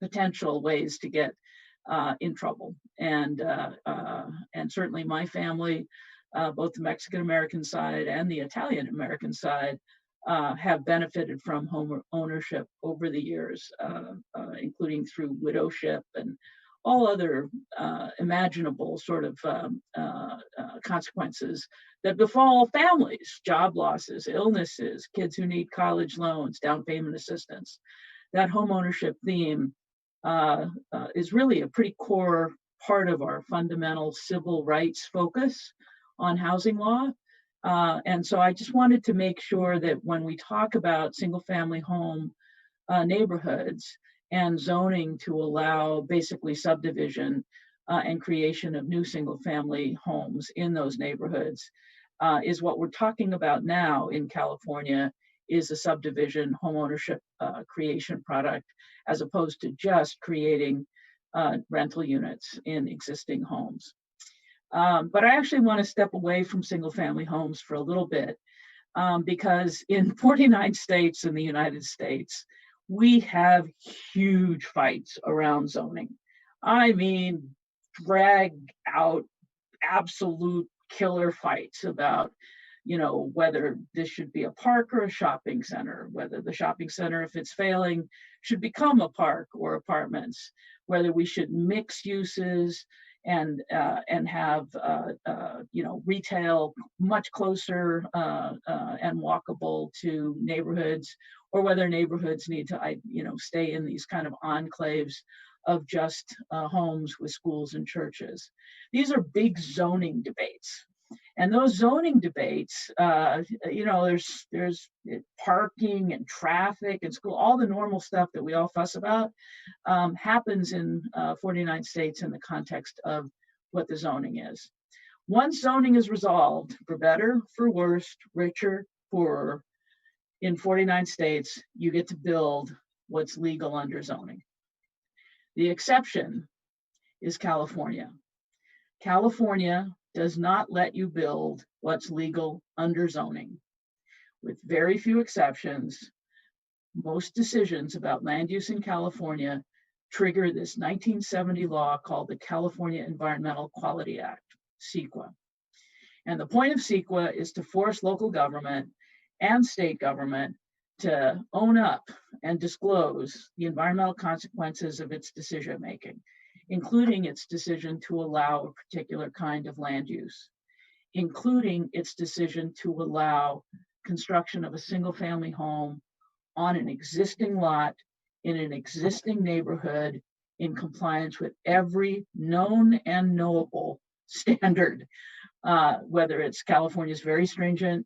potential ways to get in trouble. And certainly my family, both the Mexican American side and the Italian American side, have benefited from home ownership over the years, including through widowship and all other imaginable sort of consequences that befall families, job losses, illnesses, kids who need college loans, down payment assistance. That home ownership theme is really a pretty core part of our fundamental civil rights focus on housing law. And so I just wanted to make sure that when we talk about single family home neighborhoods and zoning to allow basically subdivision and creation of new single family homes in those neighborhoods, is what we're talking about now in California is a subdivision homeownership creation product, as opposed to just creating rental units in existing homes. But I actually want to step away from single family homes for a little bit, because in 49 states in the United States, we have huge fights around zoning. I mean, drag out absolute killer fights about, whether this should be a park or a shopping center, whether the shopping center, if it's failing, should become a park or apartments, whether we should mix uses and have retail much closer and walkable to neighborhoods, or whether neighborhoods need to stay in these kind of enclaves of just homes with schools and churches. These are big zoning debates. And those zoning debates, there's parking and traffic and school, all the normal stuff that we all fuss about happens in 49 states in the context of what the zoning is. Once zoning is resolved, for better, for worse, richer, poorer, in 49 states, you get to build what's legal under zoning. The exception is California. California does not let you build what's legal under zoning. With very few exceptions, most decisions about land use in California trigger this 1970 law called the California Environmental Quality Act, Sequa. And the point of Sequa is to force local government and state government to own up and disclose the environmental consequences of its decision-making, including its decision to allow a particular kind of land use, including its decision to allow construction of a single-family home on an existing lot in an existing neighborhood in compliance with every known and knowable standard, whether it's California's very stringent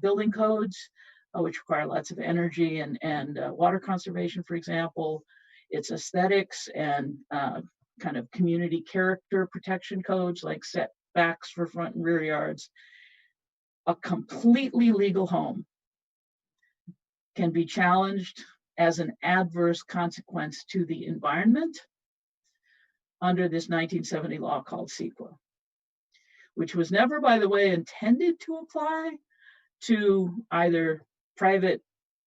building codes, which require lots of energy and water conservation, for example, its aesthetics and kind of community character protection codes like setbacks for front and rear yards. A completely legal home can be challenged as an adverse consequence to the environment under this 1970 law called Sequa, which was never, by the way, intended to apply to either private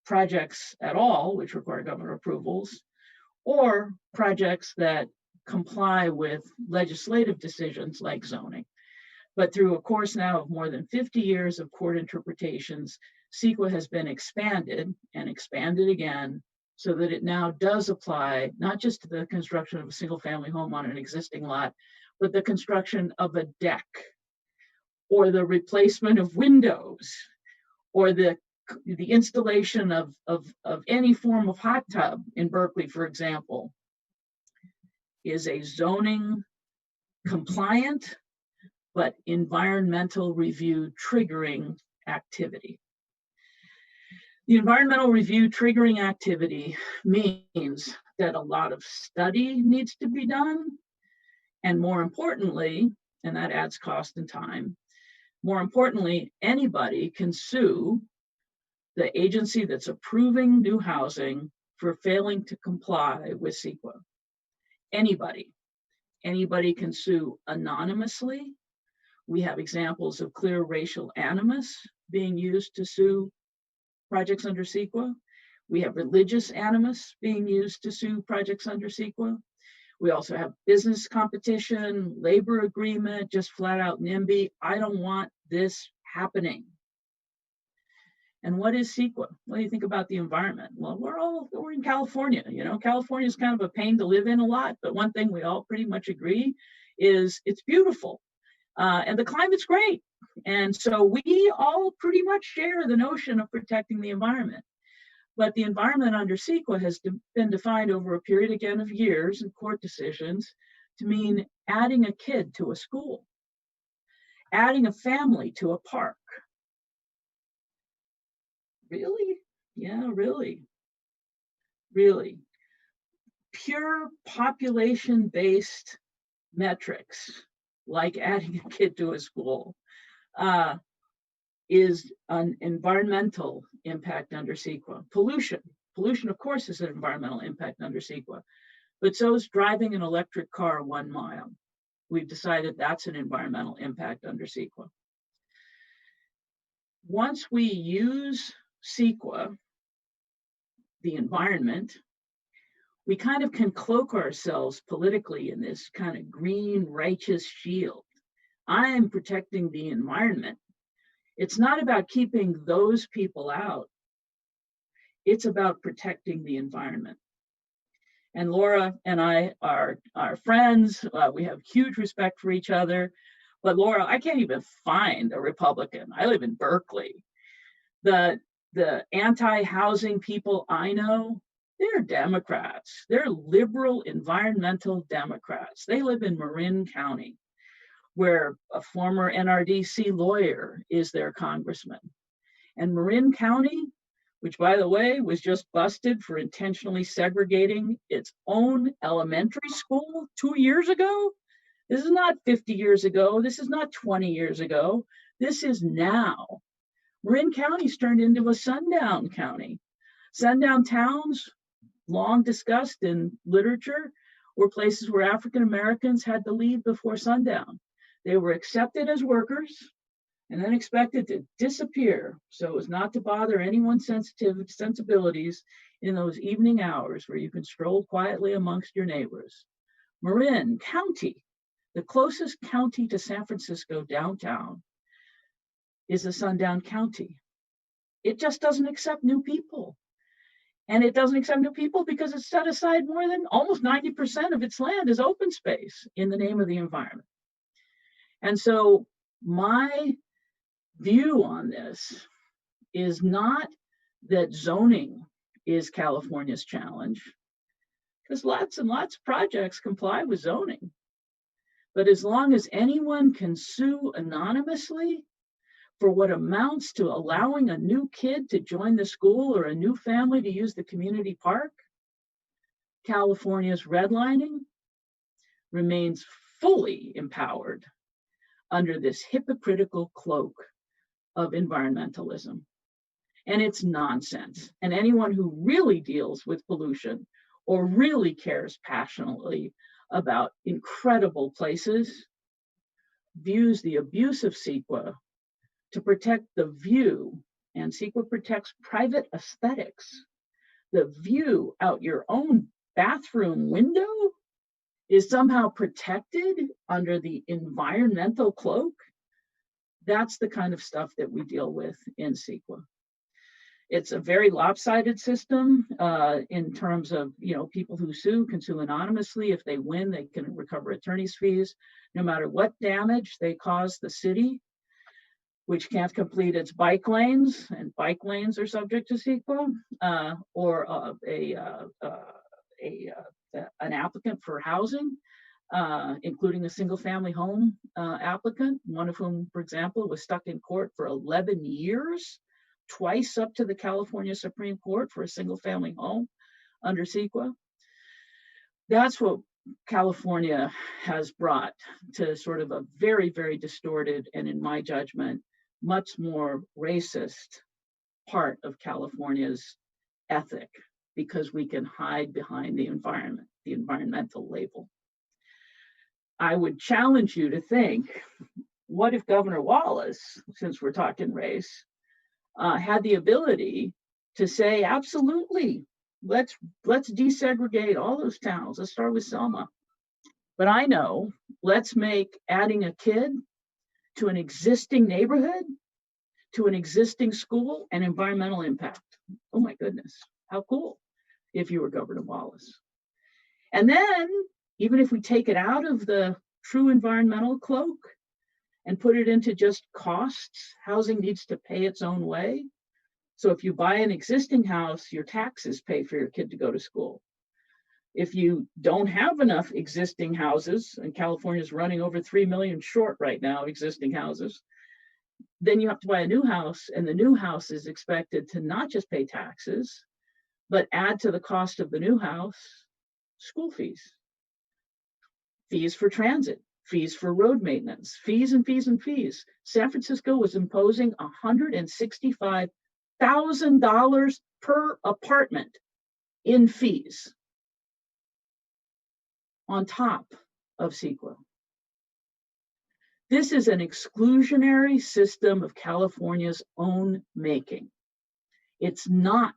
projects at all, which require government approvals, or projects that comply with legislative decisions like zoning. But through a course now of more than 50 years of court interpretations, Sequa has been expanded and expanded again so that it now does apply not just to the construction of a single family home on an existing lot, but the construction of a deck or the replacement of windows or the installation of any form of hot tub in Berkeley, for example, is a zoning compliant but environmental review triggering activity. The environmental review triggering activity means that a lot of study needs to be done, and more importantly, and that adds cost and time, more importantly, anybody can sue the agency that's approving new housing for failing to comply with Sequa. Anybody can sue anonymously. We have examples of clear racial animus being used to sue projects under Sequa. We have religious animus being used to sue projects under Sequa. We also have business competition, labor agreement, just flat out NIMBY. I don't want this happening. And what is Sequa? What do you think about the environment? Well, we're in California. You know, California is kind of a pain to live in a lot, but one thing we all pretty much agree is it's beautiful, and the climate's great. And so we all pretty much share the notion of protecting the environment. But the environment under Sequa has been defined over a period, again, of years and court decisions to mean adding a kid to a school, adding a family to a park. Really? Yeah, really. Really. Pure population-based metrics, like adding a kid to a school, is an environmental impact under Sequa. Pollution, of course, is an environmental impact under Sequa, but so is driving an electric car 1 mile. We've decided that's an environmental impact under Sequa. Once we use Sequa, the environment, we kind of can cloak ourselves politically in this kind of green righteous shield. I am protecting the environment. It's not about keeping those people out. It's about protecting the environment. And Laura and I are friends. We have huge respect for each other. But Laura, I can't even find a Republican. I live in Berkeley. The anti-housing people I know, they're Democrats. They're liberal environmental Democrats. They live in Marin County, where a former NRDC lawyer is their congressman. And Marin County, which by the way, was just busted for intentionally segregating its own elementary school 2 years ago. This is not 50 years ago. This is not 20 years ago. This is now. Marin County's turned into a sundown county. Sundown towns, long discussed in literature, were places where African Americans had to leave before sundown. They were accepted as workers and then expected to disappear so as not to bother anyone's sensibilities in those evening hours where you can stroll quietly amongst your neighbors. Marin County, the closest county to San Francisco downtown, is a sundown county. It just doesn't accept new people. And it doesn't accept new people because it's set aside more than almost 90% of its land as open space in the name of the environment. And so my view on this is not that zoning is California's challenge, because lots and lots of projects comply with zoning. But as long as anyone can sue anonymously for what amounts to allowing a new kid to join the school or a new family to use the community park, California's redlining remains fully empowered under this hypocritical cloak of environmentalism. And it's nonsense. And anyone who really deals with pollution or really cares passionately about incredible places views the abuse of Sequa to protect the view, and Sequa protects private aesthetics. The view out your own bathroom window is somehow protected under the environmental cloak. That's the kind of stuff that we deal with in Sequa. It's a very lopsided system in terms of, people who sue can sue anonymously. If they win, they can recover attorney's fees, no matter what damage they cause the city, which can't complete its bike lanes, and bike lanes are subject to Sequa, or an applicant for housing, including a single family home applicant, one of whom, for example, was stuck in court for 11 years, twice up to the California Supreme Court for a single family home under Sequa. That's what California has brought to sort of a very, very distorted, and in my judgment, much more racist part of California's ethic, because we can hide behind the environment, the environmental label. I would challenge you to think, what if Governor Wallace, since we're talking race, had the ability to say, absolutely, let's desegregate all those towns. Let's start with Selma. But I know, let's make adding a kid to an existing neighborhood, to an existing school and environmental impact. Oh my goodness, how cool if you were Governor Wallace. And then, even if we take it out of the true environmental cloak and put it into just costs, housing needs to pay its own way. So if you buy an existing house, your taxes pay for your kid to go to school. If you don't have enough existing houses, and California's running over 3 million short right now, existing houses, then you have to buy a new house, and the new house is expected to not just pay taxes, but add to the cost of the new house school fees, fees for transit, fees for road maintenance, fees and fees and fees. San Francisco was imposing $165,000 per apartment in fees on top of Sequa. This is an exclusionary system of California's own making. It's not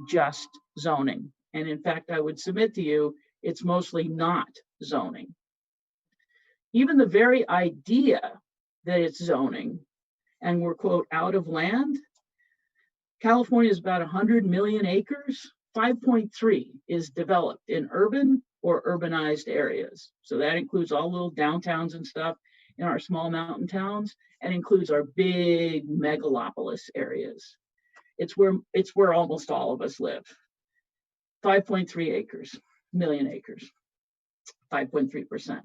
just zoning. And in fact, I would submit to you, it's mostly not zoning. Even the very idea that it's zoning and we're, quote, out of land, California is about 100 million acres, 5.3 is developed in urban or urbanized areas. So that includes all little downtowns and stuff in our small mountain towns, and includes our big megalopolis areas. It's where almost all of us live. 5.3 million acres, 5.3%.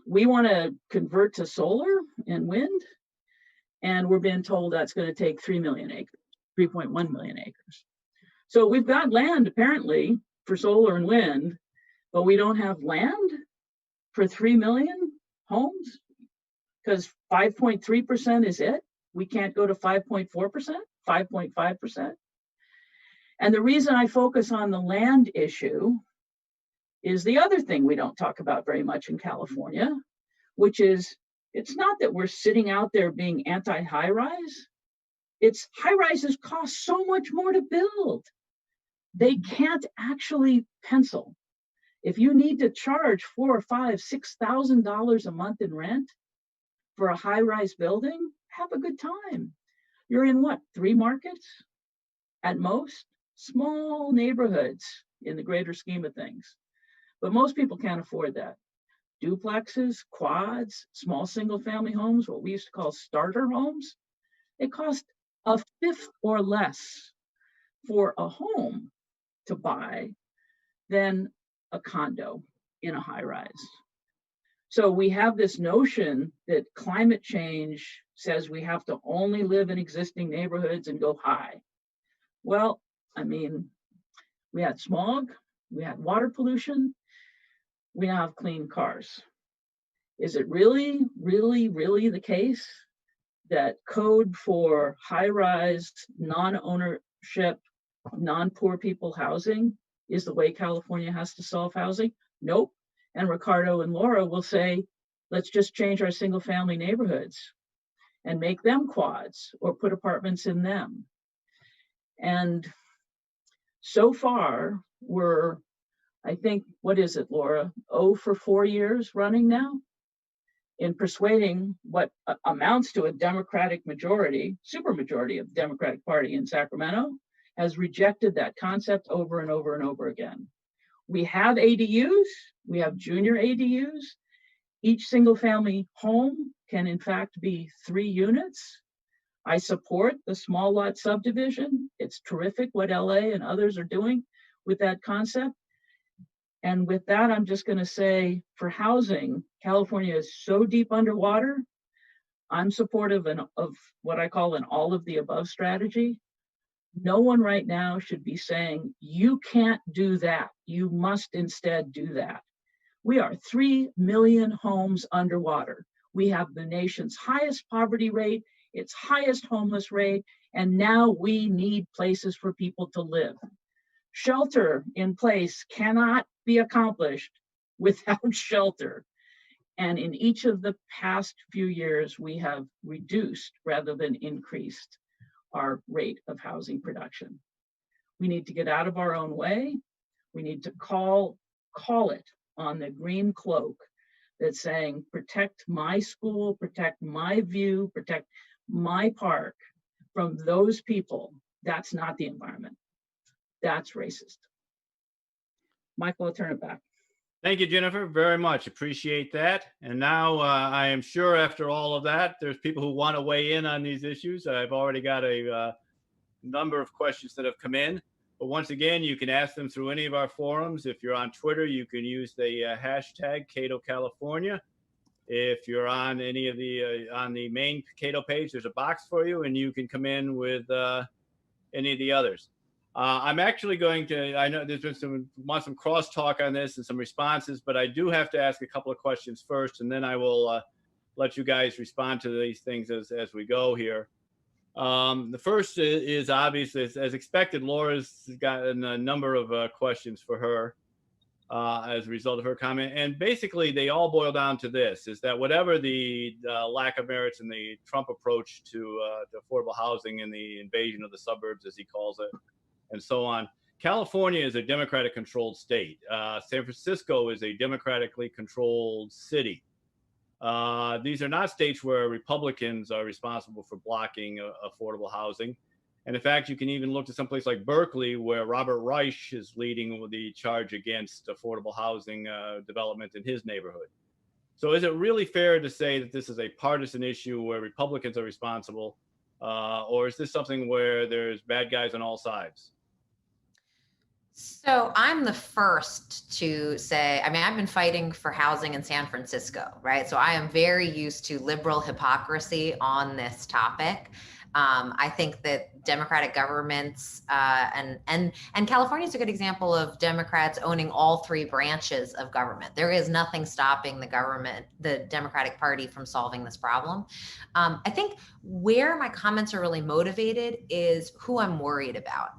We want to convert to solar and wind, and we're being told that's going to take 3 million acres, 3.1 million acres. So we've got land apparently for solar and wind, but we don't have land for 3 million homes because 5.3% is it. We can't go to 5.4%, 5.5%. And the reason I focus on the land issue is the other thing we don't talk about very much in California, which is it's not that we're sitting out there being anti-high-rise. It's high-rises cost so much more to build. They can't actually pencil. If you need to charge $4,000, $5,000, $6,000 a month in rent for a high-rise building, have a good time. You're in what, 3 markets at most? Small neighborhoods in the greater scheme of things. But most people can't afford that. Duplexes, quads, small single-family homes, what we used to call starter homes, it cost 1/5 or less for a home to buy than a condo in a high-rise. So we have this notion that climate change says we have to only live in existing neighborhoods and go high. Well, I mean, we had smog, we had water pollution, we now have clean cars. Is it really, really, really the case that code for high-rise, non-ownership, non-poor people housing is the way California has to solve housing? Nope. And Ricardo and Laura will say, let's just change our single-family neighborhoods and make them quads or put apartments in them. And so far, we're, I think, what is it, Laura? 0 for 4 years running now in persuading what amounts to a Democratic majority, supermajority of the Democratic Party in Sacramento has rejected that concept over and over and over again. We have ADUs, we have junior ADUs. Each single family home can in fact be 3 units. I support the small lot subdivision. It's terrific what LA and others are doing with that concept. And with that, I'm just going to say for housing, California is so deep underwater. I'm supportive of what I call an all of the above strategy. No one right now should be saying, you can't do that. You must instead do that. We are 3 million homes underwater. We have the nation's highest poverty rate, its highest homeless rate, and now we need places for people to live. Shelter in place cannot be accomplished without shelter. And in each of the past few years, we have reduced rather than increased our rate of housing production. We need to get out of our own way. We need to call it on the green cloak that's saying, protect my school, protect my view, protect my park from those people, that's not the environment. That's racist. Michael, I'll turn it back. Thank you, Jennifer, very much. Appreciate that. And now I am sure after all of that, there's people who want to weigh in on these issues. I've already got a number of questions that have come in. But once again, you can ask them through any of our forums. If you're on Twitter, you can use the hashtag Cato California. If you're on any of the on the main Cato page, there's a box for you, and you can come in with any of the others. I'm actually going to, I know there's been some crosstalk on this and some responses, but I do have to ask a couple of questions first, and then I will let you guys respond to these things as we go here. The first is obviously, as expected, Laura's gotten a number of questions for her as a result of her comment. And basically, they all boil down to this, is that whatever the lack of merits in the Trump approach to affordable housing and the invasion of the suburbs, as he calls it, and so on, California is a Democratic controlled state. San Francisco is a democratically controlled city. These are not states where Republicans are responsible for blocking affordable housing. And in fact, you can even look to someplace like Berkeley, where Robert Reich is leading the charge against affordable housing development in his neighborhood. So is it really fair to say that this is a partisan issue where Republicans are responsible? Or is this something where there's bad guys on all sides? So I'm the first to say, I mean, I've been fighting for housing in San Francisco, right? So I am very used to liberal hypocrisy on this topic. I think that Democratic governments and California is a good example of Democrats owning all three branches of government. There is nothing stopping the Democratic Party from solving this problem. I think where my comments are really motivated is who I'm worried about.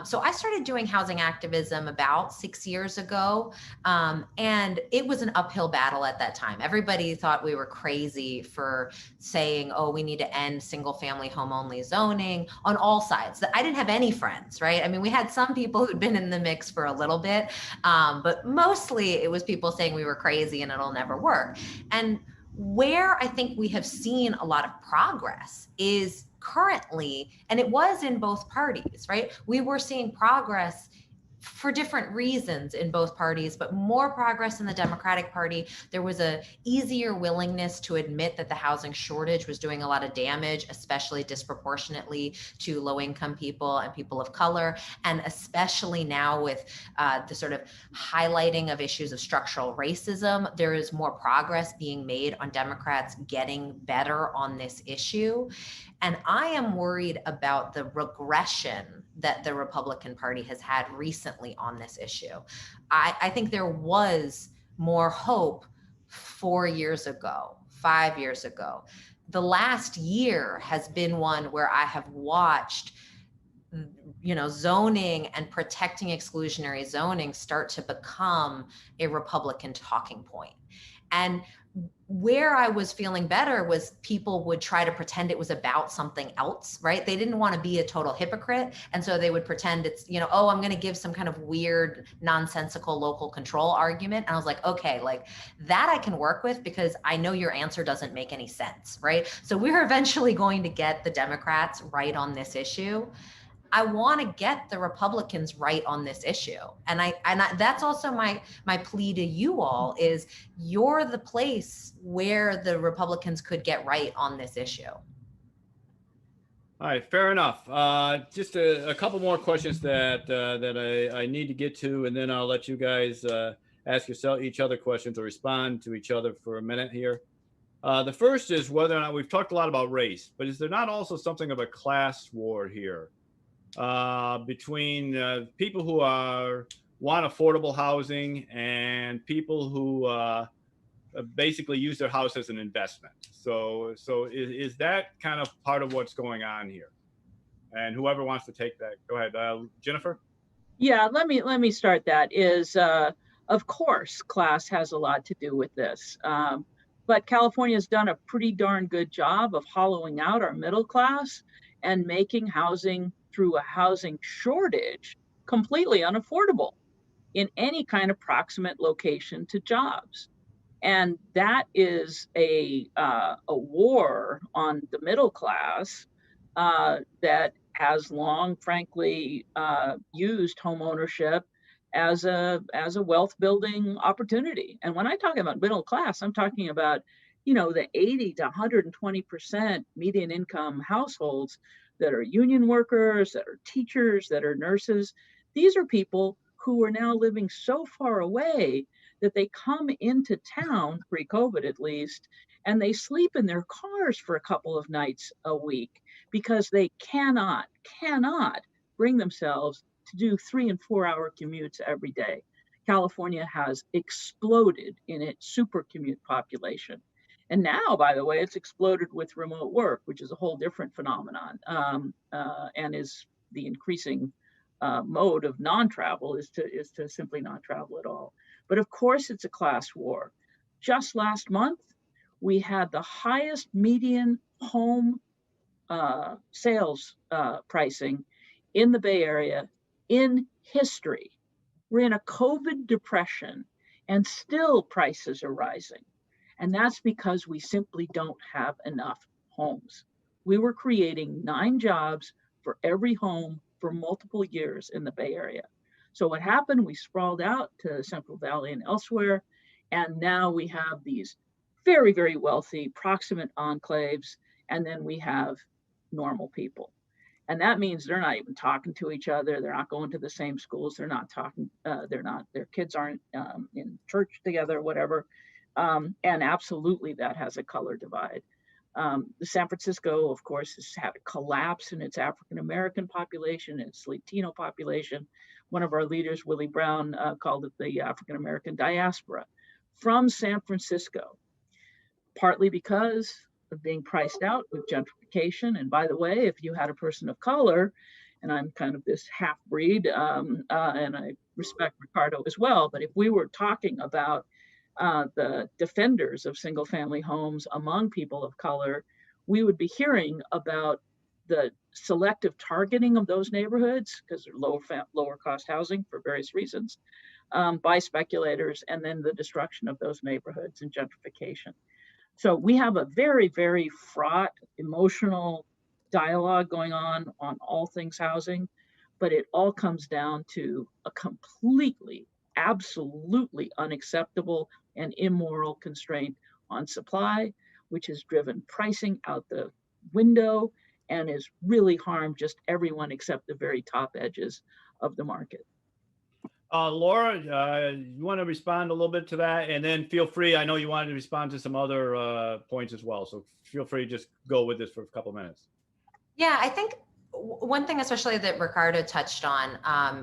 So I started doing housing activism about 6 years ago, and it was an uphill battle at that time. Everybody thought we were crazy for saying, oh, we need to end single family home only zoning on all sides. I didn't have any friends, right? I mean, we had some people who'd been in the mix for a little bit, but mostly it was people saying we were crazy and it'll never work. And where I think we have seen a lot of progress is currently, and it was in both parties, right? We were seeing progress for different reasons in both parties, but more progress in the Democratic Party. There was a easier willingness to admit that the housing shortage was doing a lot of damage, especially disproportionately to low-income people and people of color. And especially now with the sort of highlighting of issues of structural racism, there is more progress being made on Democrats getting better on this issue. And I am worried about the regression that the Republican Party has had recently on this issue. I think there was more hope 4 years ago, 5 years ago. The last year has been one where I have watched, zoning and protecting exclusionary zoning start to become a Republican talking point. And where I was feeling better was people would try to pretend it was about something else, right? They didn't want to be a total hypocrite. And so they would pretend it's, oh, I'm going to give some kind of weird, nonsensical local control argument. And I was like, okay, like that I can work with because I know your answer doesn't make any sense, right? So we're eventually going to get the Democrats right on this issue. I want to get the Republicans right on this issue. And I that's also my plea to you all is you're the place where the Republicans could get right on this issue. All right, fair enough. Just a couple more questions that I need to get to, and then I'll let you guys ask each other questions or respond to each other for a minute here. The first is whether or not we've talked a lot about race, but is there not also something of a class war here? Between people who want affordable housing and people who basically use their house as an investment. So is that kind of part of what's going on here? And whoever wants to take that, go ahead. Jennifer? Yeah, let me start that. Of course, class has a lot to do with this. But California's done a pretty darn good job of hollowing out our middle class and making housing through a housing shortage completely unaffordable in any kind of proximate location to jobs. And that is a war on the middle class that has long, frankly, used home ownership as a wealth building opportunity. And when I talk about middle class, I'm talking about, you know, the 80 to 120% median income households that are union workers, that are teachers, that are nurses. These are people who are now living so far away that they come into town, pre-COVID at least, and they sleep in their cars for a couple of nights a week because they cannot bring themselves to do 3 and 4 hour commutes every day. California has exploded in its super commute population. And now, by the way, it's exploded with remote work, which is a whole different phenomenon, and is the increasing mode of non-travel is to simply not travel at all. But of course, it's a class war. Just last month, we had the highest median home sales pricing in the Bay Area in history. We're in a COVID depression and still prices are rising. And that's because we simply don't have enough homes. We were creating 9 jobs for every home for multiple years in the Bay Area. So what happened, we sprawled out to Central Valley and elsewhere. And now we have these very, very wealthy proximate enclaves. And then we have normal people. And that means they're not even talking to each other. They're not going to the same schools. They're not talking, their kids aren't in church together, whatever. And absolutely that has a color divide. San Francisco, of course, has had a collapse in its African-American population, its Latino population. One of our leaders, Willie Brown, called it the African-American diaspora from San Francisco, partly because of being priced out with gentrification. And by the way, if you had a person of color, and I'm kind of this half-breed, and I respect Ricardo as well, but if we were talking about the defenders of single-family homes among people of color, we would be hearing about the selective targeting of those neighborhoods, because they're lower cost housing for various reasons, by speculators, and then the destruction of those neighborhoods and gentrification. So we have a very, very fraught emotional dialogue going on all things housing, but it all comes down to a completely, absolutely unacceptable and immoral constraint on supply, which has driven pricing out the window and has really harmed just everyone except the very top edges of the market. Laura, you want to respond a little bit to that? And then feel free, I know you wanted to respond to some other points as well. So feel free to just go with this for a couple minutes. Yeah, I think one thing especially that Ricardo touched on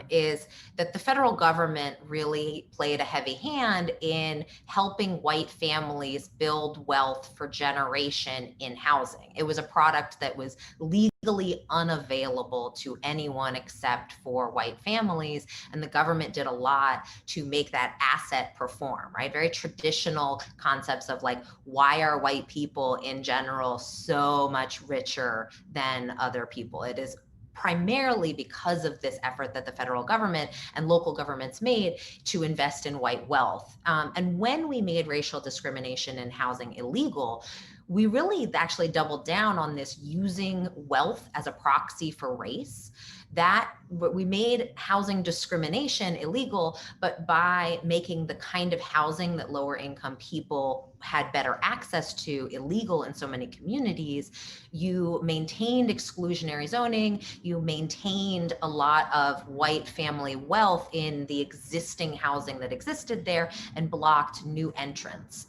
is that the federal government really played a heavy hand in helping white families build wealth for generation in housing. It was a product that was legally unavailable to anyone except for white families, and the government did a lot to make that asset perform, right? Very traditional concepts of like, why are white people in general so much richer than other people? It is primarily because of this effort that the federal government and local governments made to invest in white wealth. And when we made racial discrimination in housing illegal, we really actually doubled down on this using wealth as a proxy for race. That we made housing discrimination illegal, but by making the kind of housing that lower income people had better access to illegal in so many communities, you maintained exclusionary zoning, you maintained a lot of white family wealth in the existing housing that existed there and blocked new entrants.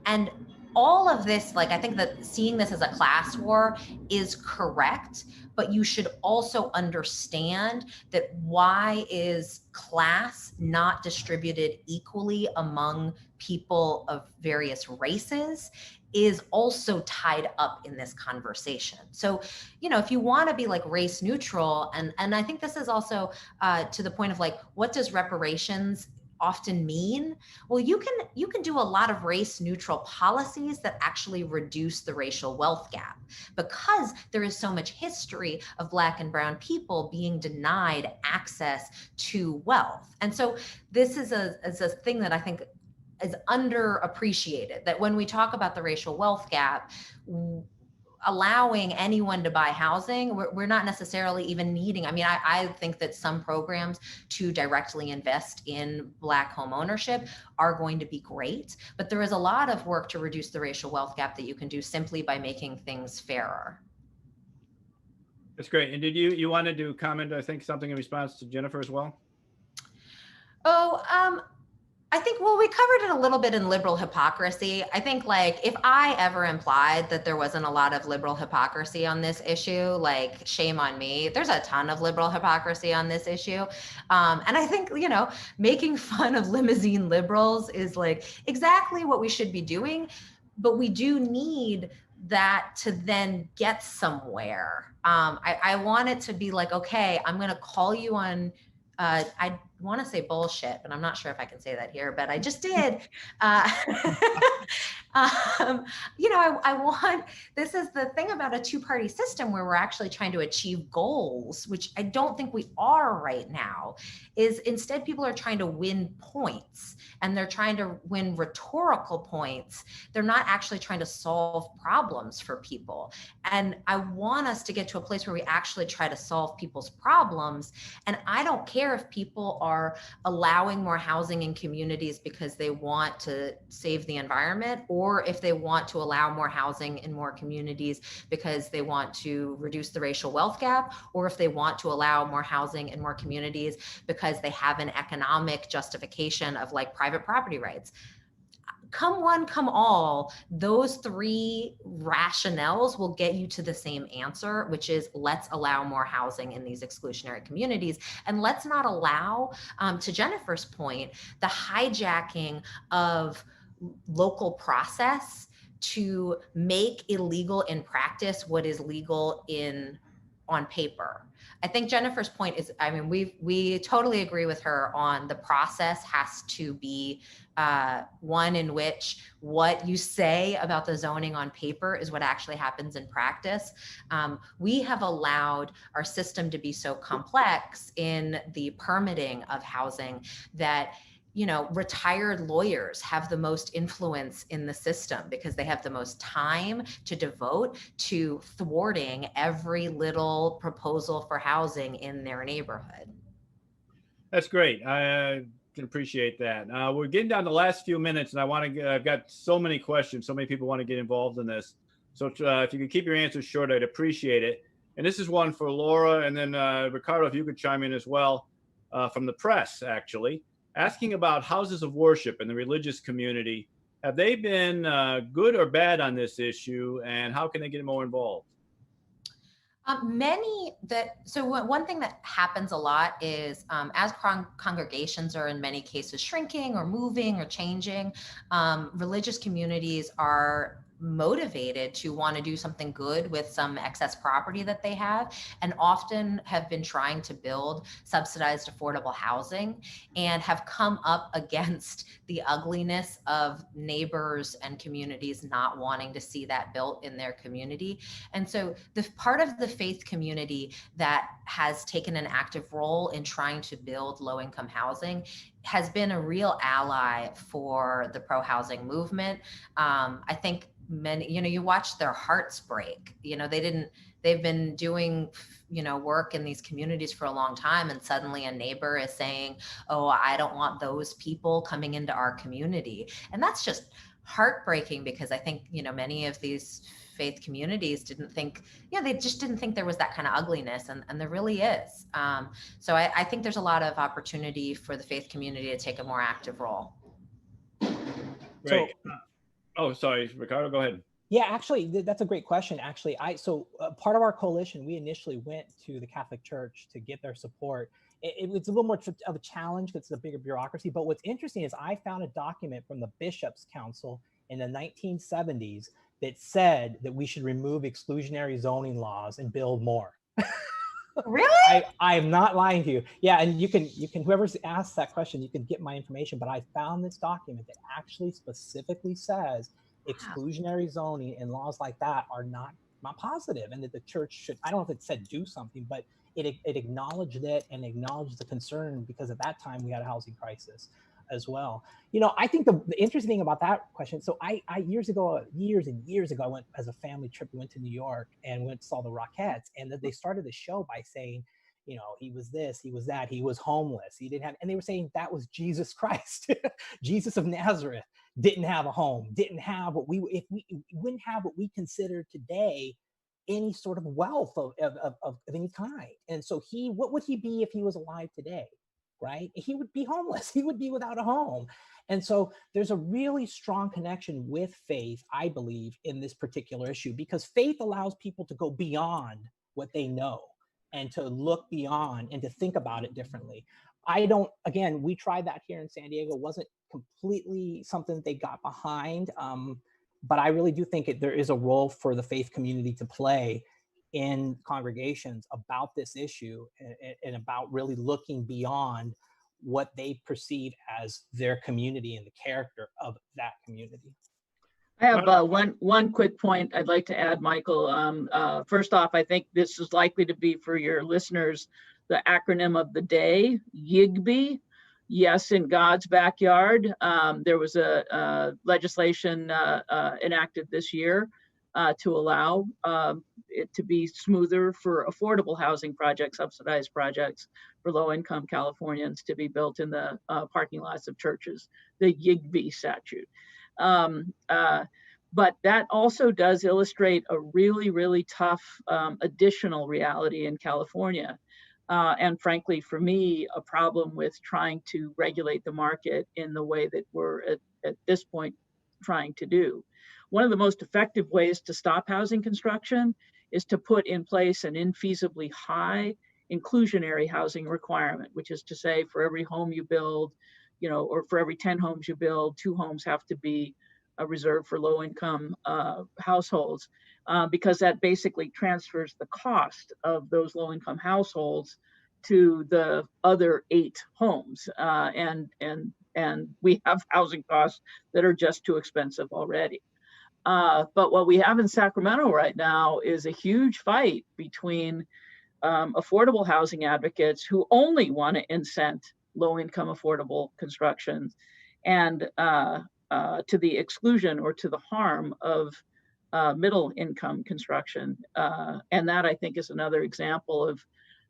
And all of this, like, I think that seeing this as a class war is correct, but you should also understand that why is class not distributed equally among people of various races is also tied up in this conversation. So, you know, if you want to be like race neutral, and I think this is also to the point of like, what does reparations often mean? Well, you can do a lot of race neutral policies that actually reduce the racial wealth gap, because there is so much history of Black and brown people being denied access to wealth. And so this is a thing that I think is underappreciated, that when we talk about the racial wealth gap, allowing anyone to buy housing, we're not necessarily even needing. I mean, I think that some programs to directly invest in Black home ownership are going to be great, but there is a lot of work to reduce the racial wealth gap that you can do simply by making things fairer. That's great. And did you wanted to comment, I think, something in response to Jennifer as well? I think, well, we covered it a little bit in liberal hypocrisy. I think, like, if I ever implied that there wasn't a lot of liberal hypocrisy on this issue, like, shame on me. There's a ton of liberal hypocrisy on this issue. And I think, you know, making fun of limousine liberals is like exactly what we should be doing. But we do need that to then get somewhere. I want it to be like, okay, I'm going to call you on, I want to say bullshit, but I'm not sure if I can say that here, but I just did. You know, I want, this is the thing about a two-party system where we're actually trying to achieve goals, which I don't think we are right now, is instead people are trying to win points, and they're trying to win rhetorical points. They're not actually trying to solve problems for people. And I want us to get to a place where we actually try to solve people's problems. And I don't care if people are allowing more housing in communities because they want to save the environment, or if they want to allow more housing in more communities because they want to reduce the racial wealth gap, or if they want to allow more housing in more communities because they have an economic justification of like private property rights. Come one, come all, those three rationales will get you to the same answer, which is let's allow more housing in these exclusionary communities. And let's not allow, to Jennifer's point, the hijacking of local process to make illegal in practice what is legal on paper. I think Jennifer's point is, I mean, we totally agree with her on the process has to be one in which what you say about the zoning on paper is what actually happens in practice. We have allowed our system to be so complex in the permitting of housing that, you know, retired lawyers have the most influence in the system because they have the most time to devote to thwarting every little proposal for housing in their neighborhood. That's great. I can appreciate that. We're getting down to the last few minutes, and I've got so many questions. So many people want to get involved in this. So if you could keep your answers short, I'd appreciate it. And this is one for Laura, and then Ricardo, if you could chime in as well, from the press, actually, asking about houses of worship in the religious community. Have they been good or bad on this issue, and how can they get more involved? So one thing that happens a lot is as congregations are in many cases shrinking or moving or changing, religious communities are motivated to want to do something good with some excess property that they have, and often have been trying to build subsidized affordable housing and have come up against the ugliness of neighbors and communities not wanting to see that built in their community. And so the part of the faith community that has taken an active role in trying to build low-income housing has been a real ally for the pro-housing movement. I think many, you know, you watch their hearts break. You know, they've been doing, you know, work in these communities for a long time, and suddenly a neighbor is saying, oh, I don't want those people coming into our community. And that's just heartbreaking, because I think, you know, many of these faith communities didn't think, they just didn't think there was that kind of ugliness, and there really is. So I think there's a lot of opportunity for the faith community to take a more active role. Right. Oh, sorry, Ricardo, go ahead. Yeah, actually, that's a great question. Actually, so part of our coalition, we initially went to the Catholic Church to get their support. It's a little more of a challenge because it's a bigger bureaucracy. But what's interesting is I found a document from the Bishops' Council in the 1970s that said that we should remove exclusionary zoning laws and build more. Really? I am not lying to you. Yeah, and you can whoever's asked that question, you can get my information. But I found this document that actually specifically says exclusionary zoning and laws like that are not positive, and that the church should, I don't know if it said do something, but it acknowledged it and acknowledged the concern, because at that time we had a housing crisis. as well. You know, I think the interesting thing about that question, so I years and years ago, I went as a family trip, we went to New York and went saw the Rockettes, and they started the show by saying, you know, he was this, he was that, he was homeless, he didn't have, and they were saying that was Jesus Christ. Jesus of Nazareth didn't have a home, didn't have what we wouldn't have what we consider today any sort of wealth of any kind. And so what would he be if he was alive today, right? He would be homeless, he would be without a home. And so there's a really strong connection with faith, I believe, in this particular issue, because faith allows people to go beyond what they know and to look beyond and to think about it differently. Again, we tried that here in San Diego. It wasn't completely something that they got behind. But I really do think there is a role for the faith community to play in congregations about this issue and about really looking beyond what they perceive as their community and the character of that community. I have one quick point I'd like to add, Michael. First off, I think this is likely to be for your listeners the acronym of the day, YIGBY. Yes, in God's backyard. There was a legislation enacted this year to allow it to be smoother for affordable housing projects, subsidized projects for low-income Californians to be built in the parking lots of churches, the YIGBY statute. But that also does illustrate a really, really tough additional reality in California. And frankly, for me, a problem with trying to regulate the market in the way that we're at this point trying to do. One of the most effective ways to stop housing construction is to put in place an infeasibly high inclusionary housing requirement, which is to say for every home you build, you know, or for every 10 homes you build, 2 homes have to be reserved for low-income households, because that basically transfers the cost of those low-income households to the other 8 homes, and we have housing costs that are just too expensive already. But what we have in Sacramento right now is a huge fight between affordable housing advocates who only want to incent low-income affordable construction and to the exclusion or to the harm of middle income construction. And that, I think, is another example of,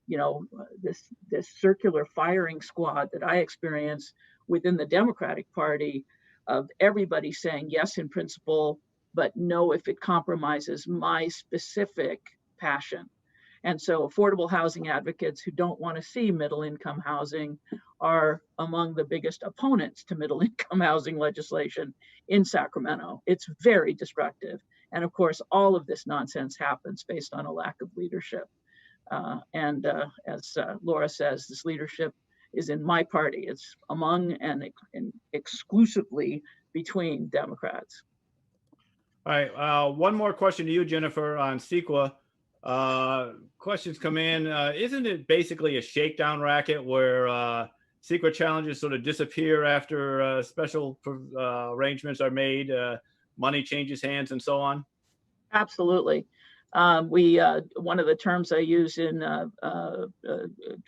you know, this circular firing squad that I experience within the Democratic Party of everybody saying yes in principle, but no if it compromises my specific passion. And so affordable housing advocates who don't want to see middle income housing are among the biggest opponents to middle income housing legislation in Sacramento. It's very destructive. And of course, all of this nonsense happens based on a lack of leadership. As Laura says, this leadership is in my party. It's among and exclusively between Democrats. All right, one more question to you, Jennifer, on Sequa. Questions come in. Isn't it basically a shakedown racket where Sequa challenges sort of disappear after special arrangements are made, money changes hands and so on? Absolutely. One of the terms I use in a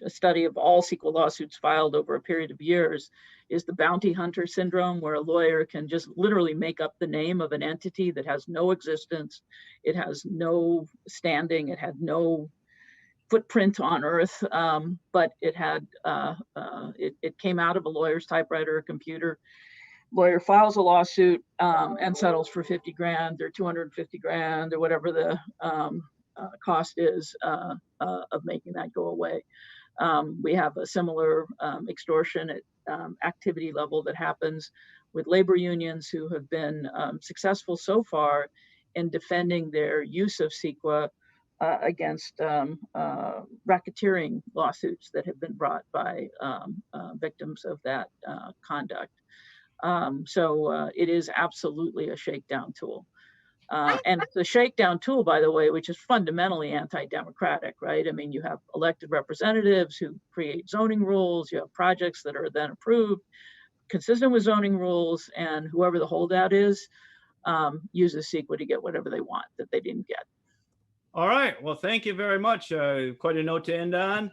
study of all Sequa lawsuits filed over a period of years is the bounty hunter syndrome, where a lawyer can just literally make up the name of an entity that has no existence, it has no standing, it had no footprint on earth, but it had it came out of a lawyer's typewriter or computer. Lawyer files a lawsuit and settles for 50 grand or 250 grand or whatever the cost is of making that go away. We have a similar extortion at activity level that happens with labor unions who have been successful so far in defending their use of Sequa against racketeering lawsuits that have been brought by victims of that conduct. So it is absolutely a shakedown tool. And it's a shakedown tool, by the way, which is fundamentally anti-democratic, right? I mean, you have elected representatives who create zoning rules, you have projects that are then approved consistent with zoning rules, and whoever the holdout is uses Sequa to get whatever they want that they didn't get. All right, well, thank you very much. Quite a note to end on.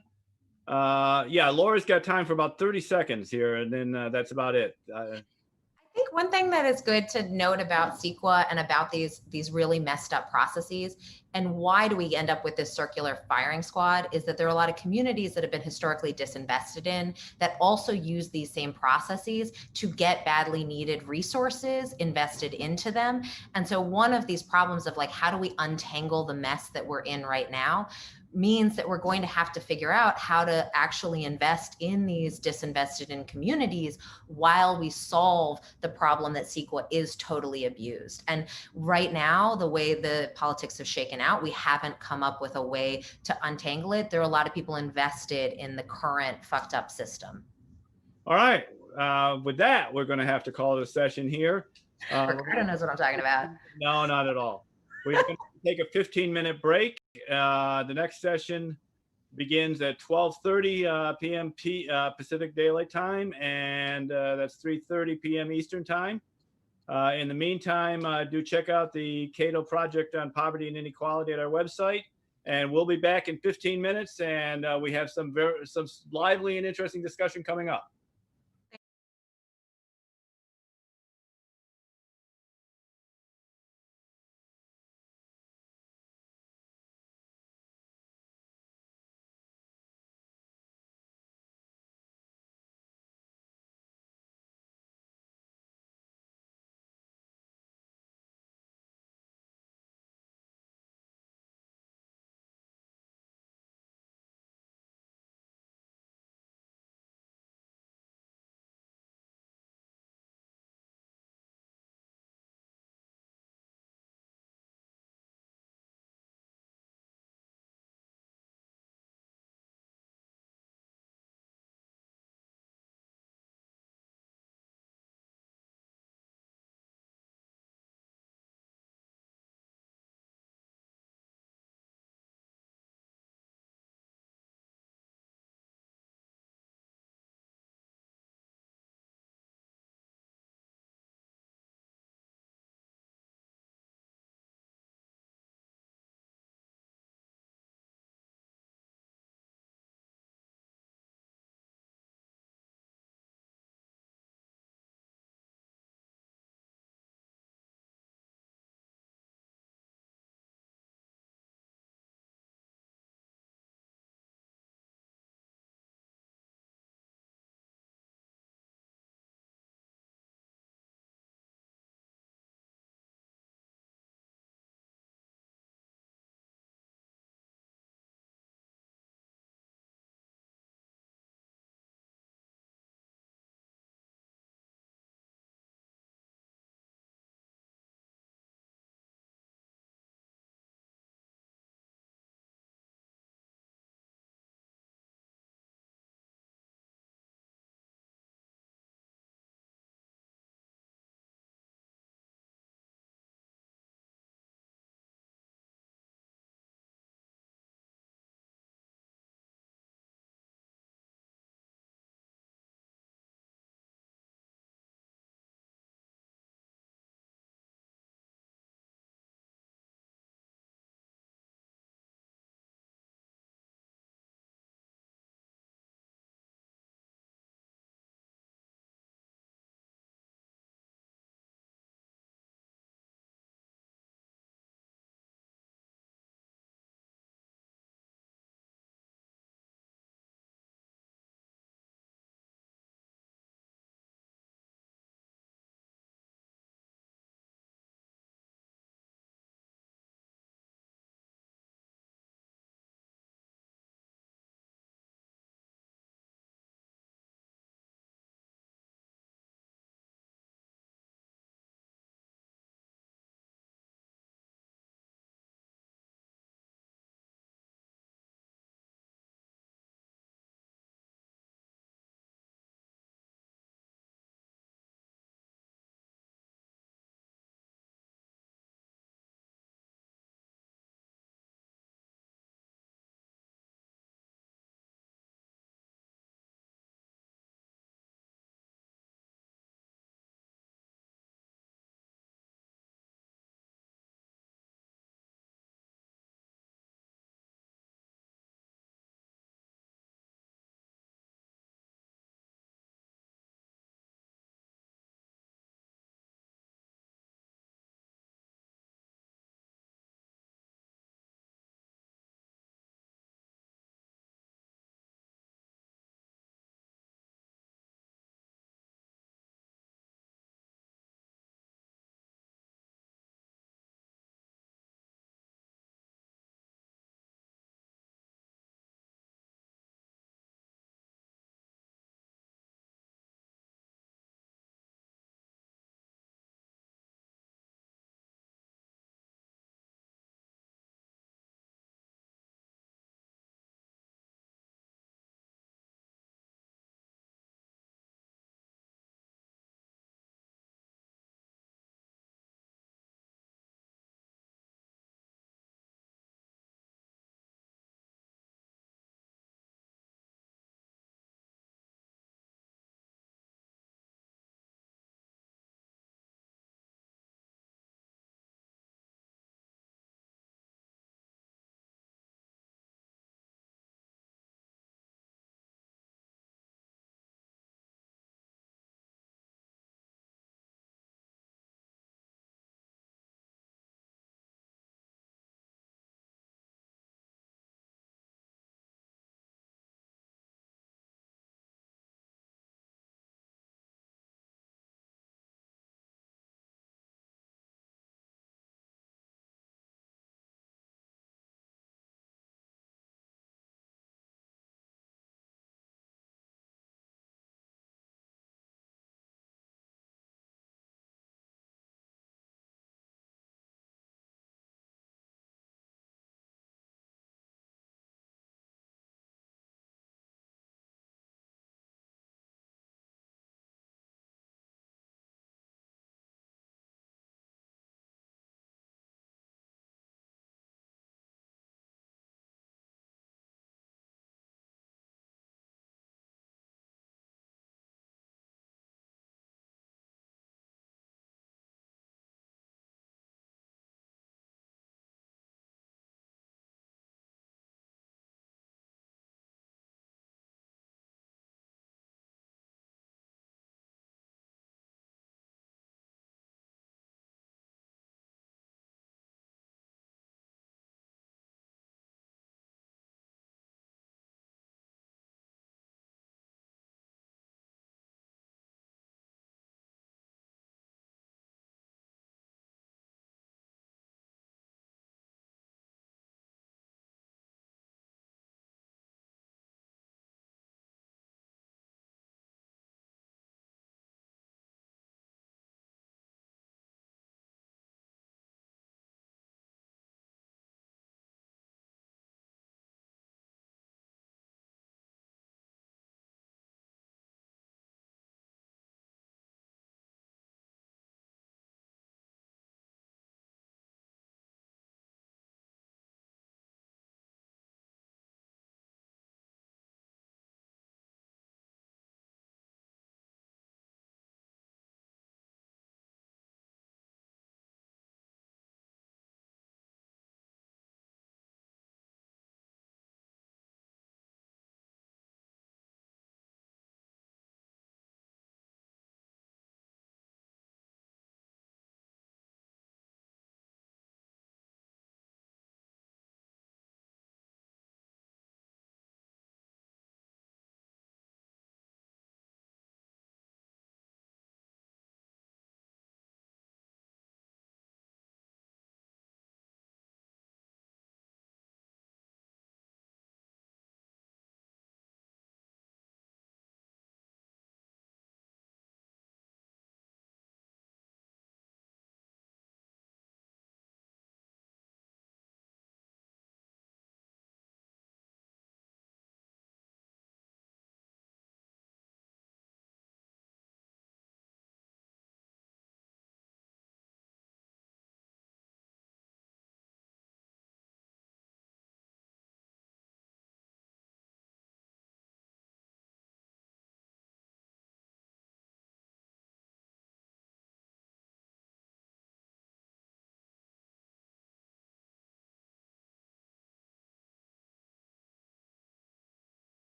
Yeah, Laura's got time for about 30 seconds here, and then that's about it. I think one thing that is good to note about Sequa and about these really messed up processes, and why do we end up with this circular firing squad, is that there are a lot of communities that have been historically disinvested in that also use these same processes to get badly needed resources invested into them. And so one of these problems of like, how do we untangle the mess that we're in right now, means that we're going to have to figure out how to actually invest in these disinvested in communities while we solve the problem that Sequa is totally abused. And right now, the way the politics have shaken out, we haven't come up with a way to untangle it. There are a lot of people invested in the current fucked up system. All right. With that, we're going to have to call it a session here. Ricardo knows what I'm talking about. No, not at all. We're going to take a 15-minute break. The next session begins at 12:30 p.m. Pacific Daylight Time, and that's 3:30 p.m. Eastern Time. In the meantime, do check out the Cato Project on Poverty and Inequality at our website, and we'll be back in 15 minutes, and we have some lively and interesting discussion coming up.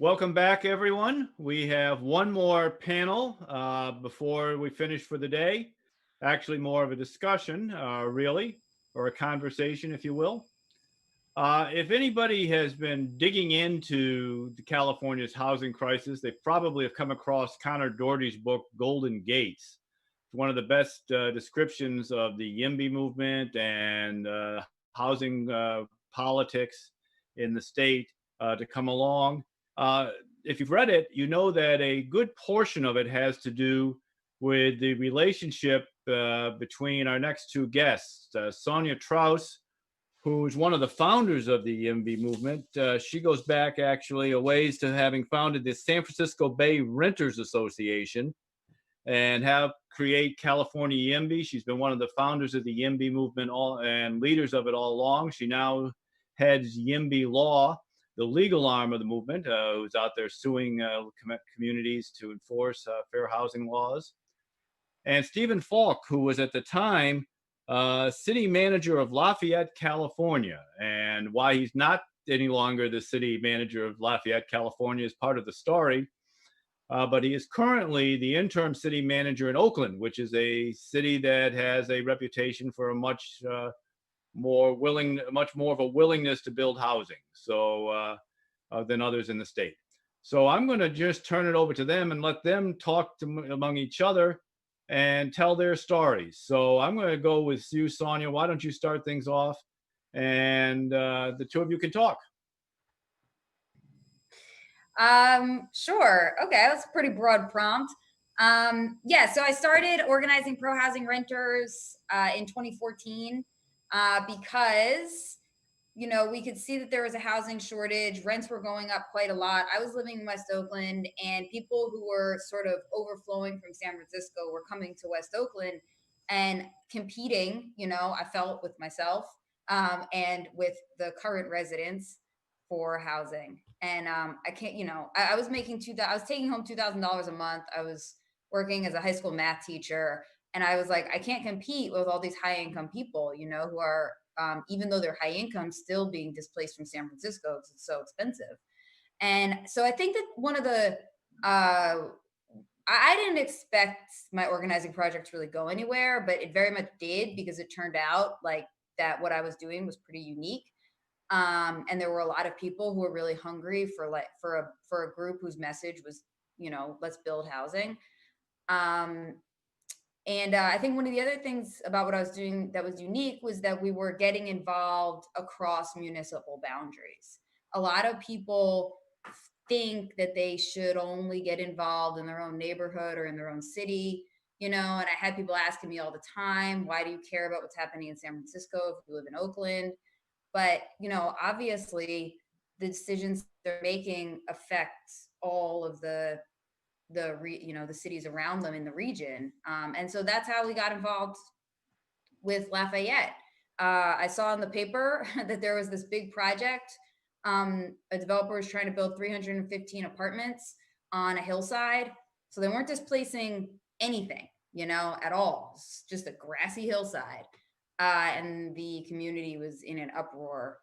Welcome back, everyone. We have one more panel before we finish for the day. Actually, more of a discussion, really, or a conversation, if you will. If anybody has been digging into California's housing crisis, they probably have come across Connor Doherty's book, Golden Gates. It's one of the best descriptions of the YIMBY movement and housing politics in the state to come along. If you've read it, you know that a good portion of it has to do with the relationship between our next two guests, Sonia Trauss, who's one of the founders of the YIMBY movement. She goes back actually a ways to having founded the San Francisco Bay Renters Association and have create California YIMBY. She's been one of the founders of the YIMBY movement and leaders of it all along. She now heads YIMBY Law, the legal arm of the movement, who's out there suing communities to enforce fair housing laws. And Stephen Falk, who was at the time city manager of Lafayette, California. And why he's not any longer the city manager of Lafayette, California is part of the story. But he is currently the interim city manager in Oakland, which is a city that has a reputation for a much more of a willingness to build housing than others in the state. So I'm going to just turn it over to them and let them talk among each other and tell their stories. So I'm going to go with you, Sonia. Why don't you start things off, and the two of you can talk. Sure. Okay, that's a pretty broad prompt. Yeah, so I started organizing pro-housing renters in 2014 because, you know, we could see that there was a housing shortage. Rents were going up quite a lot. I was living in West Oakland, and people who were sort of overflowing from San Francisco were coming to West Oakland and competing, you know, I felt, with myself and with the current residents for housing. And I can't, you know, I was making I was taking home $2,000 a month. I was working as a high school math teacher, and I was like, I can't compete with all these high income people, you know, who are, even though they're high income, still being displaced from San Francisco because it's so expensive. And so I think that one of the, I didn't expect my organizing project to really go anywhere, but it very much did, because it turned out like that what I was doing was pretty unique. And there were a lot of people who were really hungry for a group whose message was, you know, let's build housing. And I think one of the other things about what I was doing that was unique was that we were getting involved across municipal boundaries. A lot of people think that they should only get involved in their own neighborhood or in their own city, you know, and I had people asking me all the time, why do you care about what's happening in San Francisco if you live in Oakland? But, you know, obviously the decisions they're making affect all of the cities around them in the region. And so that's how we got involved with Lafayette. I saw in the paper that there was this big project. A developer was trying to build 315 apartments on a hillside. So they weren't displacing anything, you know, at all. It's just a grassy hillside. And the community was in an uproar.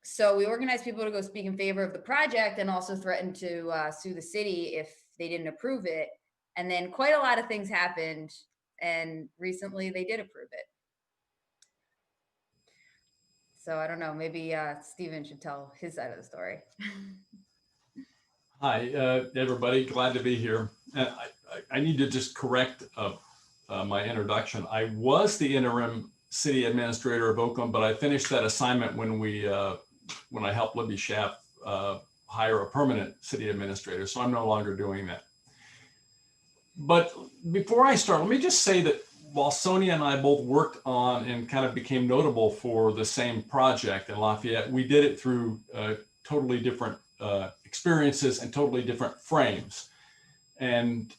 So we organized people to go speak in favor of the project, and also threatened to sue the city if they didn't approve it. And then quite a lot of things happened, and recently they did approve it. So I don't know, maybe Stephen should tell his side of the story. Hi, everybody, glad to be here. I need to just correct my introduction. I was the interim city administrator of Oakland, but I finished that assignment when I helped Libby Schaff hire a permanent city administrator, so I'm no longer doing that. But before I start, let me just say that while Sonia and I both worked on and kind of became notable for the same project in Lafayette, we did it through totally different experiences and totally different frames. And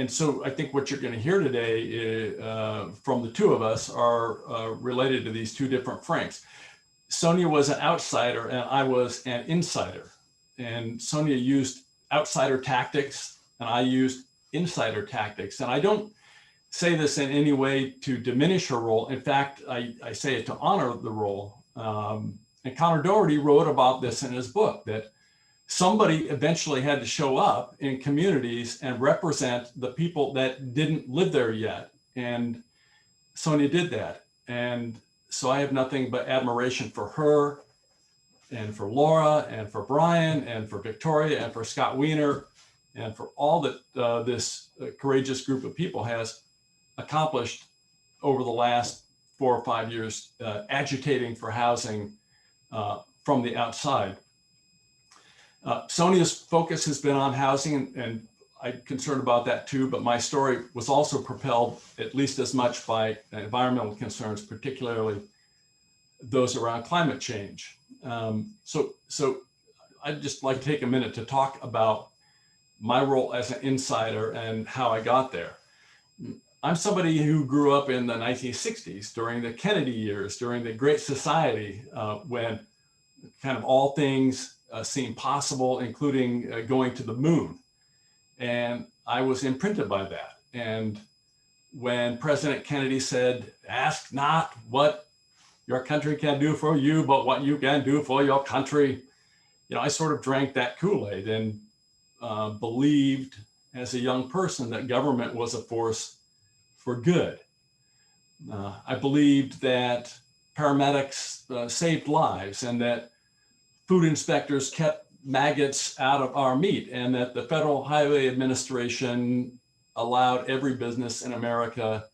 so I think what you're going to hear today from the two of us are related to these two different frames. Sonia was an outsider and I was an insider. And Sonia used outsider tactics and I used insider tactics. And I don't say this in any way to diminish her role. In fact, I say it to honor the role. And Connor Doherty wrote about this in his book, that somebody eventually had to show up in communities and represent the people that didn't live there yet. And Sonia did that. And so I have nothing but admiration for her and for Laura and for Brian and for Victoria and for Scott Wiener and for all that this courageous group of people has accomplished over the last 4 or 5 years, agitating for housing from the outside. Sonia's focus has been on housing, and I'm concerned about that too, but my story was also propelled at least as much by environmental concerns, particularly those around climate change. So I'd just like to take a minute to talk about my role as an insider and how I got there. I'm somebody who grew up in the 1960s, during the Kennedy years, during the Great Society, when kind of all things seemed possible, including going to the moon. And I was imprinted by that. And when President Kennedy said, "Ask not what your country can do for you, but what you can do for your country," you know, I sort of drank that Kool-Aid and believed as a young person that government was a force for good. I believed that paramedics saved lives, and that food inspectors kept maggots out of our meat, and that the Federal Highway Administration allowed every business in America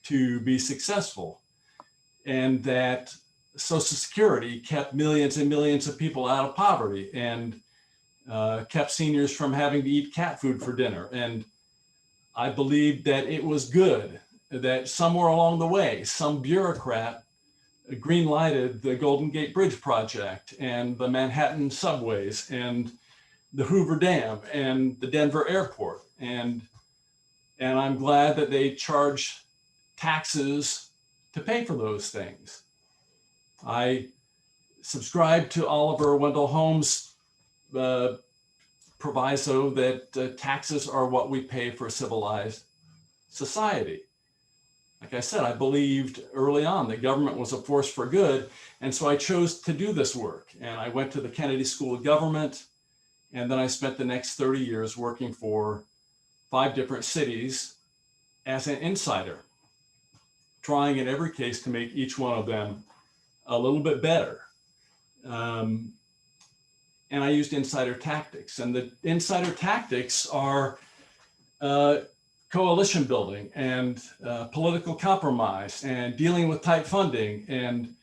to be successful, and that Social Security kept millions and millions of people out of poverty, and kept seniors from having to eat cat food for dinner. And I believed that it was good that somewhere along the way, some bureaucrat green-lighted the Golden Gate Bridge project and the Manhattan subways and the Hoover Dam and the Denver airport. And I'm glad that they charge taxes to pay for those things. I subscribe to Oliver Wendell Holmes' proviso that taxes are what we pay for civilized society. Like I said, I believed early on that government was a force for good. And so I chose to do this work. And I went to the Kennedy School of Government. And then I spent the next 30 years working for 5 different cities as an insider, trying in every case to make each one of them a little bit better. And I used insider tactics. And the insider tactics are coalition building and political compromise and dealing with tight funding and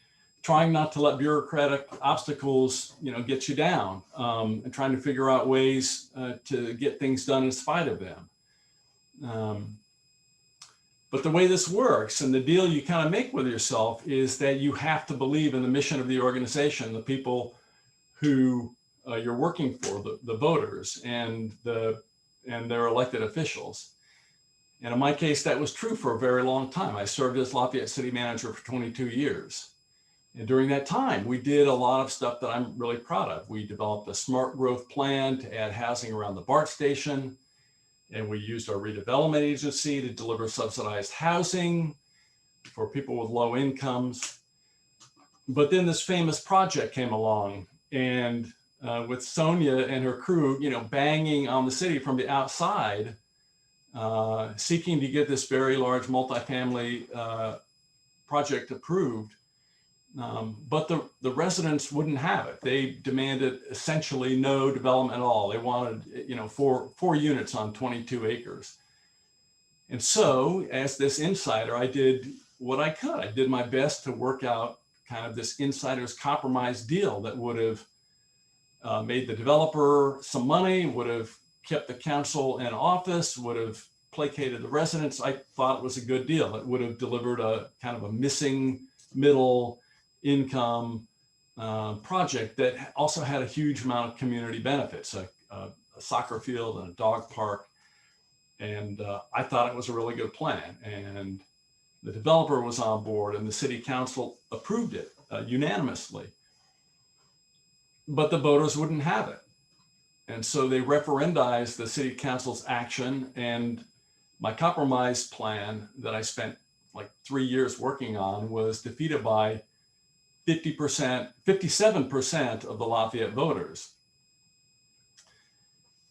trying not to let bureaucratic obstacles, you know, get you down, and trying to figure out ways to get things done in spite of them. But the way this works and the deal you kind of make with yourself is that you have to believe in the mission of the organization, the people who you're working for, the voters and their elected officials. And in my case, that was true for a very long time. I served as Lafayette City Manager for 22 years. And during that time, we did a lot of stuff that I'm really proud of. We developed a smart growth plan to add housing around the BART station. And we used our redevelopment agency to deliver subsidized housing for people with low incomes. But then this famous project came along, and with Sonia and her crew, you know, banging on the city from the outside, seeking to get this very large multifamily project approved. But the residents wouldn't have it. They demanded essentially no development at all. They wanted, you know, four units on 22 acres. And so as this insider, I did what I could. I did my best to work out kind of this insider's compromise deal that would have made the developer some money, would have kept the council in office, would have placated the residents. I thought it was a good deal. It would have delivered a kind of a missing middle income project that also had a huge amount of community benefits, a soccer field and a dog park. And I thought it was a really good plan. And the developer was on board and the city council approved it unanimously. But the voters wouldn't have it. And so they referendized the city council's action, and my compromise plan that I spent like 3 years working on was defeated by 57% of the Lafayette voters.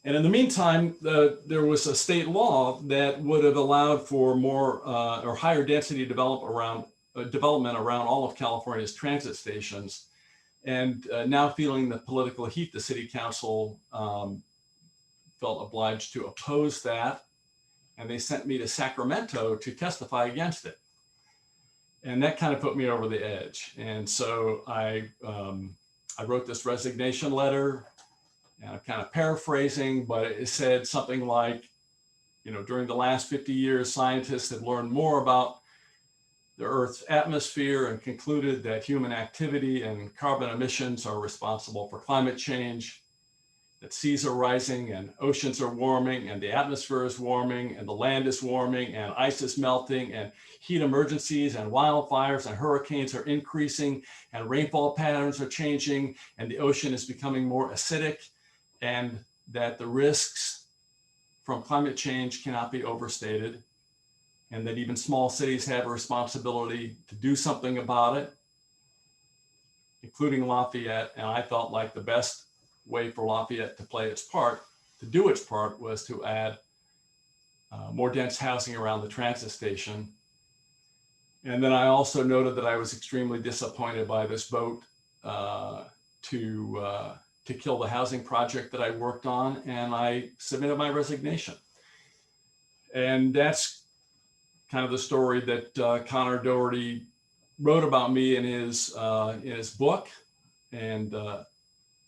And in the meantime, there was a state law that would have allowed for more or higher density development around all of California's transit stations. And now feeling the political heat, the city council felt obliged to oppose that. And they sent me to Sacramento to testify against it. And that kind of put me over the edge. And so I wrote this resignation letter, and I'm kind of paraphrasing, but it said something like, you know, during the last 50 years, scientists have learned more about the Earth's atmosphere and concluded that human activity and carbon emissions are responsible for climate change, that seas are rising and oceans are warming and the atmosphere is warming and the land is warming and ice is melting and heat emergencies and wildfires and hurricanes are increasing and rainfall patterns are changing and the ocean is becoming more acidic, and that the risks from climate change cannot be overstated, and that even small cities have a responsibility to do something about it, including Lafayette. And I felt like the best way for Lafayette to play its part, to do its part, was to add more dense housing around the transit station. And then I also noted that I was extremely disappointed by this vote to kill the housing project that I worked on, and I submitted my resignation. And that's kind of the story that Connor Doherty wrote about me in his book. And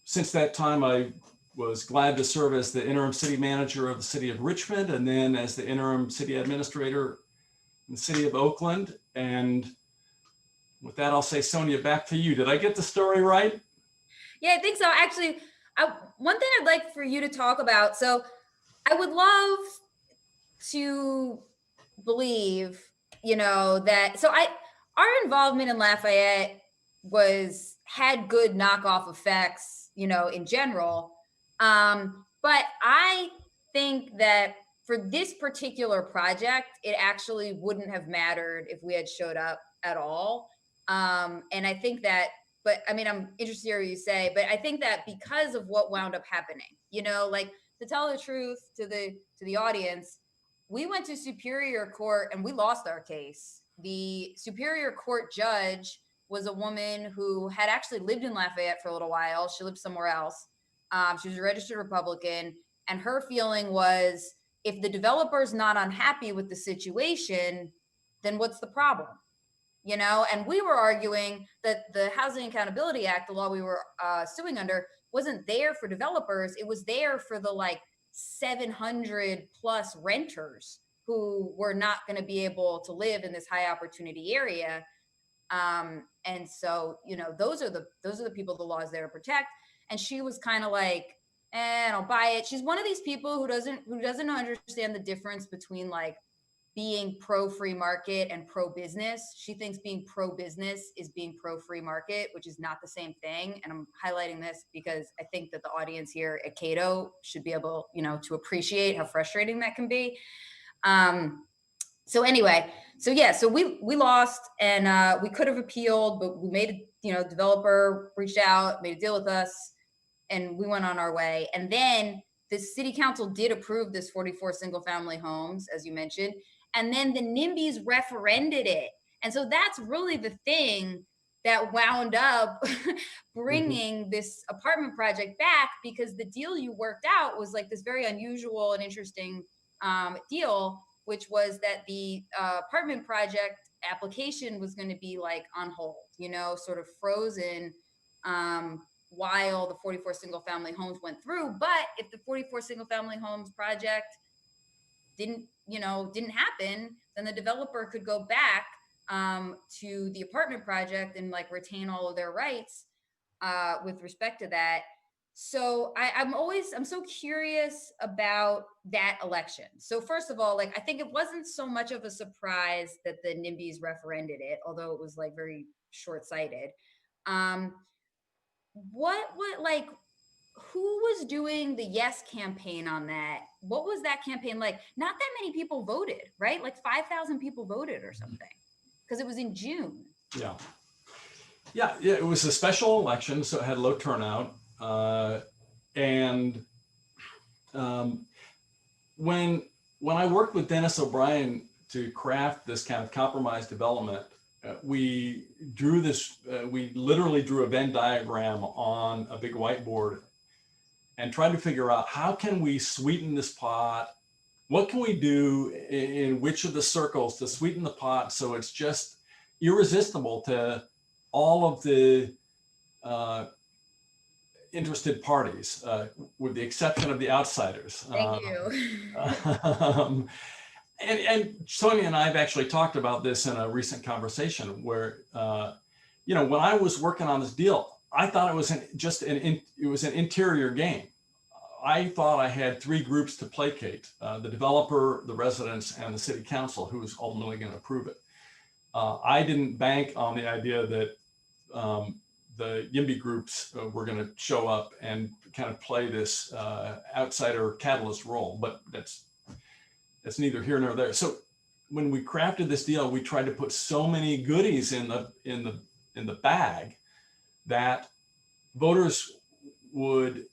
since that time, I was glad to serve as the interim city manager of the city of Richmond, and then as the interim city administrator in the city of Oakland. And with that, I'll say, Sonia, back to you. Did I get the story right? Yeah, I think so. Actually, one thing I'd like for you to talk about. So I would love to believe, you know, that, so our involvement in Lafayette had good knockoff effects, you know, in general. But I think that for this particular project, it actually wouldn't have mattered if we had showed up at all. And I think that, but I mean, I'm interested to hear what you say, but I think that because of what wound up happening, you know, like, to tell the truth to the audience, we went to Superior Court and we lost our case. The Superior Court judge was a woman who had actually lived in Lafayette for a little while. She lived somewhere else. She was a registered Republican, and her feeling was, if the developer's not unhappy with the situation, then what's the problem? You know, and we were arguing that the Housing Accountability Act, the law we were suing under, wasn't there for developers. It was there for the like 700 plus renters who were not going to be able to live in this high opportunity area. And so, you know, those are the people the law is there to protect. And she was kind of like, I don't buy it. She's one of these people who doesn't understand the difference between like being pro free market and pro business. She thinks being pro business is being pro free market, which is not the same thing. And I'm highlighting this because I think that the audience here at Cato should be able, you know, to appreciate how frustrating that can be. So anyway, so yeah, so we lost, and we could have appealed, but we made, you know, developer reached out, made a deal with us, and we went on our way. And then the city council did approve this 44 single family homes, as you mentioned. And then the NIMBYs referended it. And so that's really the thing that wound up bringing this apartment project back, because the deal you worked out was like this very unusual and interesting deal, which was that the apartment project application was going to be like on hold, you know, sort of frozen while the 44 single family homes went through. But if the 44 single family homes project didn't happen, then the developer could go back to the apartment project and like retain all of their rights with respect to that. So I'm so curious about that election. So first of all, like, I think it wasn't so much of a surprise that the NIMBYs referended it, although it was like very short-sighted. Who was doing the yes campaign on that? What was that campaign like? Not that many people voted, right? Like 5,000 people voted or something, because it was in June. Yeah. Yeah, it was a special election, so it had low turnout. And when I worked with Dennis O'Brien to craft this kind of compromise development, we literally drew a Venn diagram on a big whiteboard and tried to figure out how can we sweeten this pot? What can we do in which of the circles to sweeten the pot so it's just irresistible to all of the interested parties, with the exception of the outsiders. Thank you. And Sonia and I have actually talked about this in a recent conversation where, when I was working on this deal, I thought it was an interior game. I thought I had three groups to placate: the developer, the residents, and the city council, who was ultimately going to approve it. I didn't bank on the idea that the YIMBY groups were going to show up and kind of play this outsider catalyst role, but that's neither here nor there. So when we crafted this deal, we tried to put so many goodies in the bag that voters would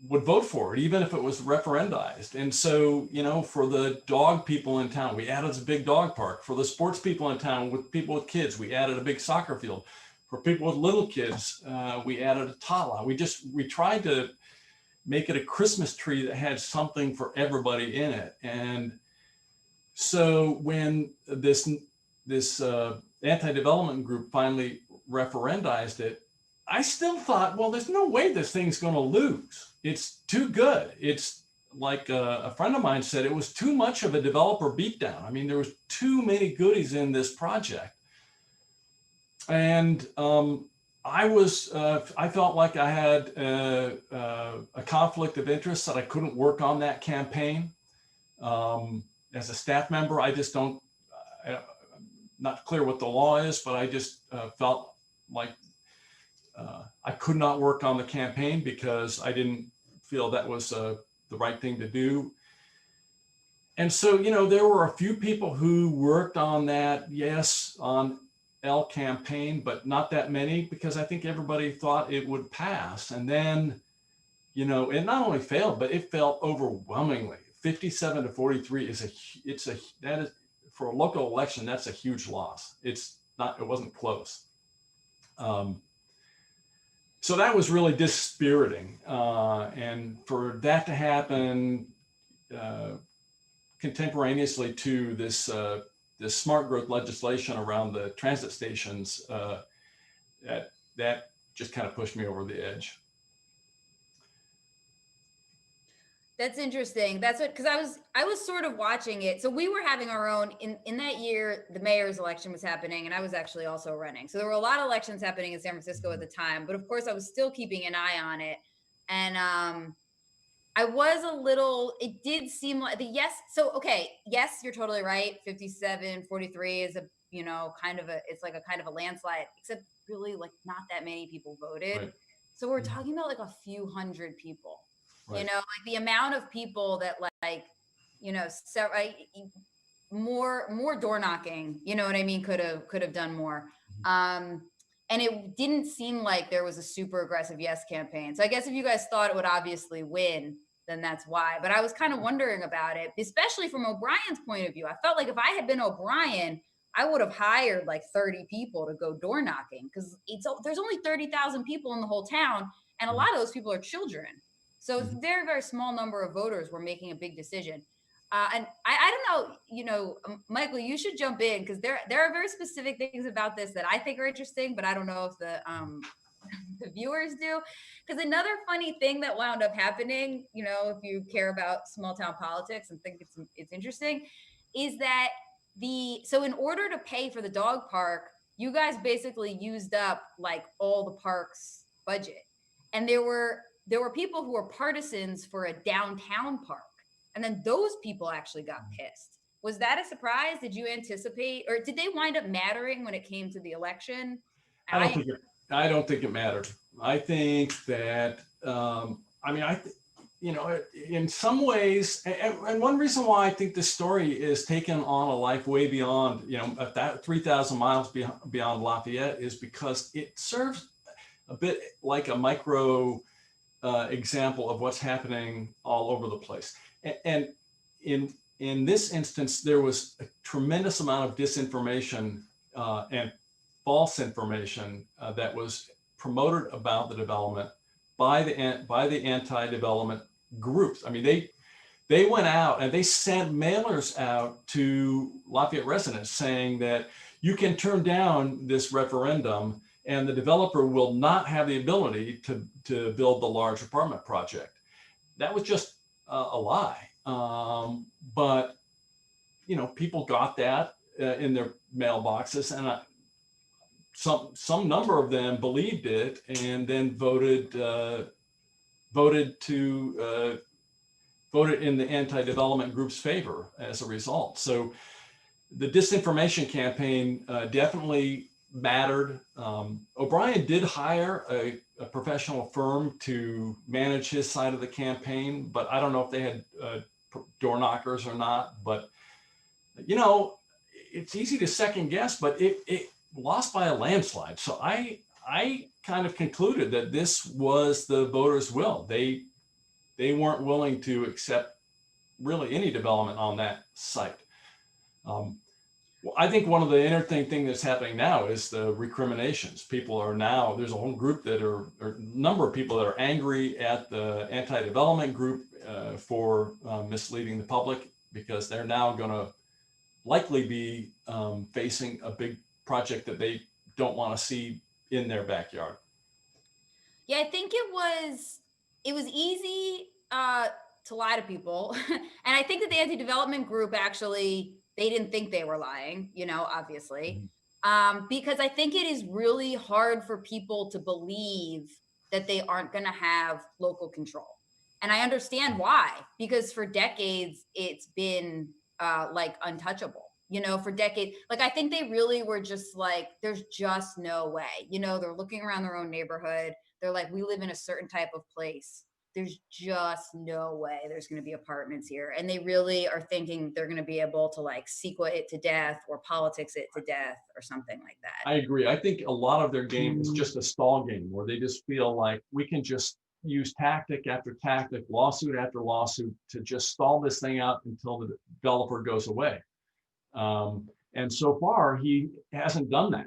vote for it, even if it was referendized. And so, for the dog people in town, we added a big dog park. For the sports people in town, with people with kids, we added a big soccer field. For people with little kids, we added a tala. We tried to make it a Christmas tree that had something for everybody in it. And so when this anti-development group finally referendized it, I still thought, well, there's no way this thing's going to lose. It's too good. It's like a friend of mine said, it was too much of a developer beatdown. I mean, there was too many goodies in this project. And I felt like I had a conflict of interest, that I couldn't work on that campaign. As a staff member, I'm not clear what the law is, but I just felt like I could not work on the campaign because I didn't feel that was the right thing to do. And so, there were a few people who worked on that, yes, on L campaign, but not that many, because I think everybody thought it would pass. And then, it not only failed, but it failed overwhelmingly. 57 to 43 that is for a local election, that's a huge loss. It wasn't close. So that was really dispiriting. And for that to happen contemporaneously to this smart growth legislation around the transit stations, that just kind of pushed me over the edge. That's interesting. That's what, because I was sort of watching it. So we were having our own in that year. The mayor's election was happening, and I was actually also running. So there were a lot of elections happening in San Francisco at the time. But of course, I was still keeping an eye on it, and I was a little. It did seem like So okay, yes, you're totally right. 57-43 is it's like a kind of a landslide. Except really, like, not that many people voted. Right. So we're talking about like a few hundred people. Right. Like the amount of people that more door knocking, you know what I mean, could have done more. And it didn't seem like there was a super aggressive yes campaign. So I guess if you guys thought it would obviously win, then that's why. But I was kind of wondering about it, especially from O'Brien's point of view. I felt like if I had been O'Brien, I would have hired like 30 people to go door knocking, because there's only 30,000 people in the whole town, and a lot of those people are children. So it's a very, very small number of voters were making a big decision. And I don't know, Michael, you should jump in, because there are very specific things about this that I think are interesting, but I don't know if the viewers do. Because another funny thing that wound up happening, if you care about small town politics and think it's interesting, is that so in order to pay for the dog park, you guys basically used up like all the park's budget. And there were people who were partisans for a downtown park. And then those people actually got pissed. Was that a surprise? Did you anticipate, or did they wind up mattering when it came to the election? I don't think it mattered. I think that, in some ways, and one reason why I think this story is taken on a life way beyond, at that 3,000 miles beyond Lafayette, is because it serves a bit like a micro example of what's happening all over the place. And in this instance, there was a tremendous amount of disinformation and false information that was promoted about the development by the anti-development groups. I mean, they went out and they sent mailers out to Lafayette residents saying that you can turn down this referendum and the developer will not have the ability to build the large apartment project. That was just a lie. But, people got that in their mailboxes, and some number of them believed it and then voted in the anti-development group's favor as a result. So the disinformation campaign definitely mattered. O'Brien did hire a professional firm to manage his side of the campaign, but I don't know if they had door knockers or not. But it's easy to second guess, but it lost by a landslide. So I kind of concluded that this was the voters' will. They weren't willing to accept really any development on that site. I think one of the interesting thing that's happening now is the recriminations. People are now, there's a whole group or a number of people that are angry at the anti-development group for misleading the public, because they're now going to likely be facing a big project that they don't want to see in their backyard. Yeah, I think it was easy to lie to people. And I think that the anti-development group, actually, they didn't think they were lying, obviously. Because I think it is really hard for people to believe that they aren't going to have local control. And I understand why, because for decades, it's been untouchable. For decades, I think they really were just like, there's just no way. They're looking around their own neighborhood. They're like, we live in a certain type of place. There's just no way there's going to be apartments here. And they really are thinking they're going to be able to Sequa it to death or politics it to death or something like that. I agree. I think a lot of their game is just a stall game where they just feel like we can just use tactic after tactic, lawsuit after lawsuit to just stall this thing out until the developer goes away. And so far, he hasn't done that.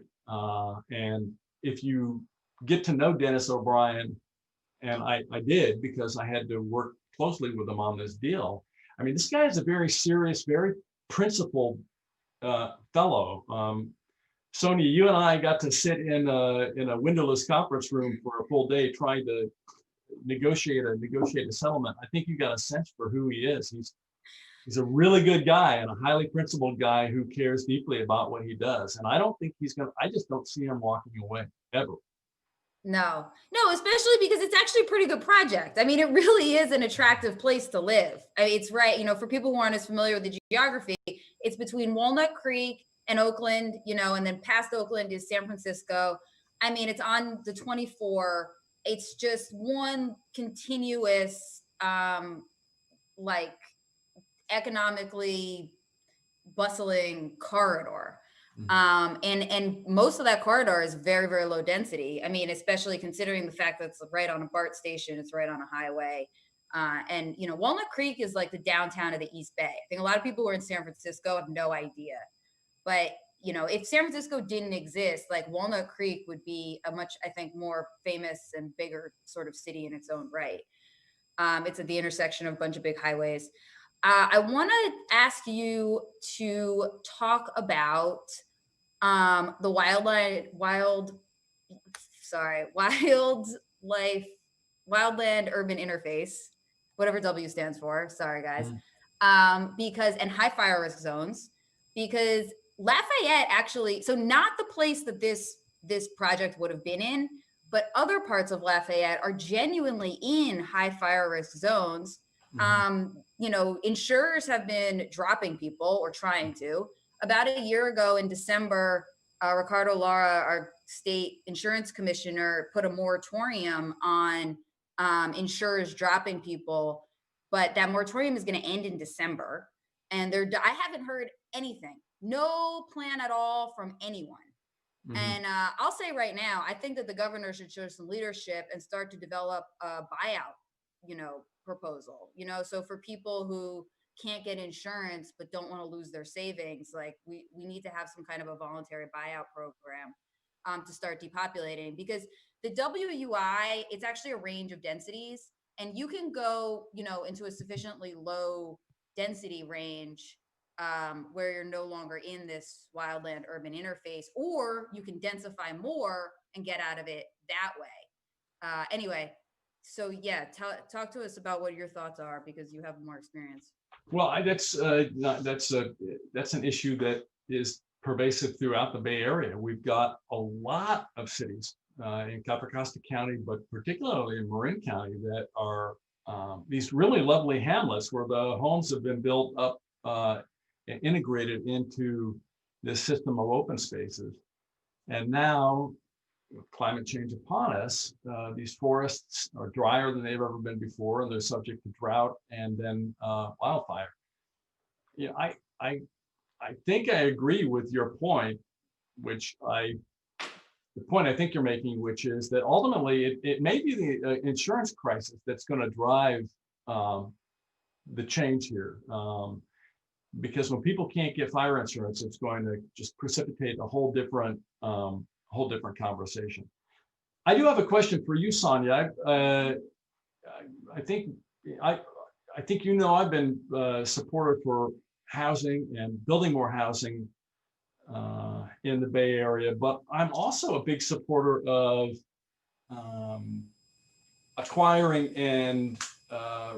And if you get to know Dennis O'Brien, and I did, because I had to work closely with him on this deal. I mean, this guy is a very serious, very principled fellow. Sonia, you and I got to sit in a windowless conference room for a full day trying to negotiate a settlement. I think you got a sense for who he is. He's a really good guy and a highly principled guy who cares deeply about what he does. And I don't think I just don't see him walking away ever. No, especially because it's actually a pretty good project. I mean, it really is an attractive place to live. I mean, it's right, for people who aren't as familiar with the geography, it's between Walnut Creek and Oakland, and then past Oakland is San Francisco. I mean, it's on the 24. It's just one continuous, economically bustling corridor. And most of that corridor is very, very low density. I mean, especially considering the fact that it's right on a BART station, it's right on a highway. And Walnut Creek is like the downtown of the East Bay. I think a lot of people who are in San Francisco have no idea. But, if San Francisco didn't exist, Walnut Creek would be a much, I think, more famous and bigger sort of city in its own right. It's at the intersection of a bunch of big highways. I want to ask you to talk about the wildland urban interface, whatever W stands for. Sorry, guys. And high fire risk zones, because Lafayette actually, so not the place that this project would have been in, but other parts of Lafayette are genuinely in high fire risk zones. Insurers have been dropping people or trying to. About a year ago in December, Ricardo Lara, our state insurance commissioner, put a moratorium on insurers dropping people but that moratorium is going to end in December. And I haven't heard anything, no plan at all from anyone. Mm-hmm. And I'll say right now, I think that the governor should show some leadership and start to develop a buyout, proposal, so for people who can't get insurance but don't want to lose their savings, like we need to have some kind of a voluntary buyout program to start depopulating, because the WUI, it's actually a range of densities, and you can go, into a sufficiently low density range where you're no longer in this wildland urban interface, or you can densify more and get out of it that way. Anyway, so yeah, talk to us about what your thoughts are, because you have more experience. Well, that's an issue that is pervasive throughout the Bay Area. We've got a lot of cities in Contra Costa County, but particularly in Marin County, that are these really lovely hamlets where the homes have been built up and integrated into this system of open spaces. And now, with climate change upon us, these forests are drier than they've ever been before, and they're subject to drought and then wildfire. Yeah, I think I agree with your point, the point I think you're making, which is that ultimately it may be the insurance crisis that's going to drive the change here. Because when people can't get fire insurance, it's going to just precipitate a whole different conversation. I do have a question for you, Sonia. I think I've been supportive for housing and building more housing in the Bay Area, but I'm also a big supporter of acquiring and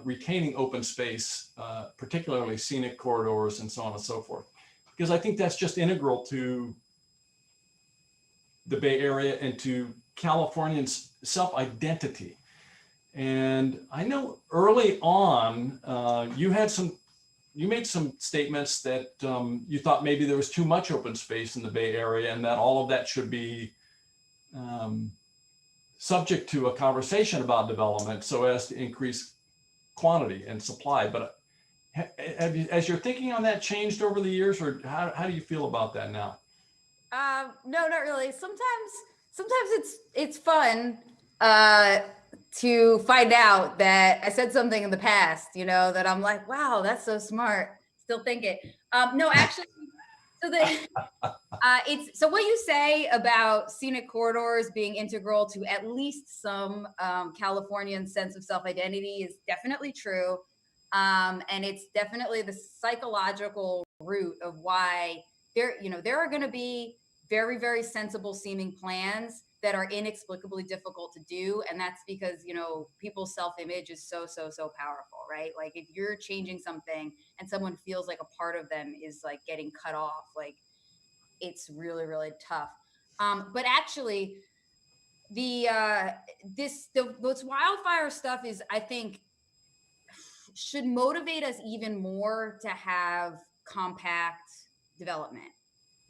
retaining open space, particularly scenic corridors and so on and so forth, because I think that's just integral to the Bay Area and to Californians' self-identity. And I know early on, you made some statements that you thought maybe there was too much open space in the Bay Area, and that all of that should be subject to a conversation about development so as to increase quantity and supply. But has your thinking on that changed over the years, or how do you feel about that now? No, not really. Sometimes it's fun to find out that I said something in the past, that I'm like, wow, that's so smart. Still think it. No, actually, so what you say about scenic corridors being integral to at least some Californian sense of self-identity is definitely true. And it's definitely the psychological root of why there are going to be very, very sensible seeming plans that are inexplicably difficult to do. And that's because, people's self-image is so powerful, right? Like if you're changing something and someone feels like a part of them is like getting cut off, like it's really, really tough. But actually this wildfire stuff is, I think, should motivate us even more to have compact development.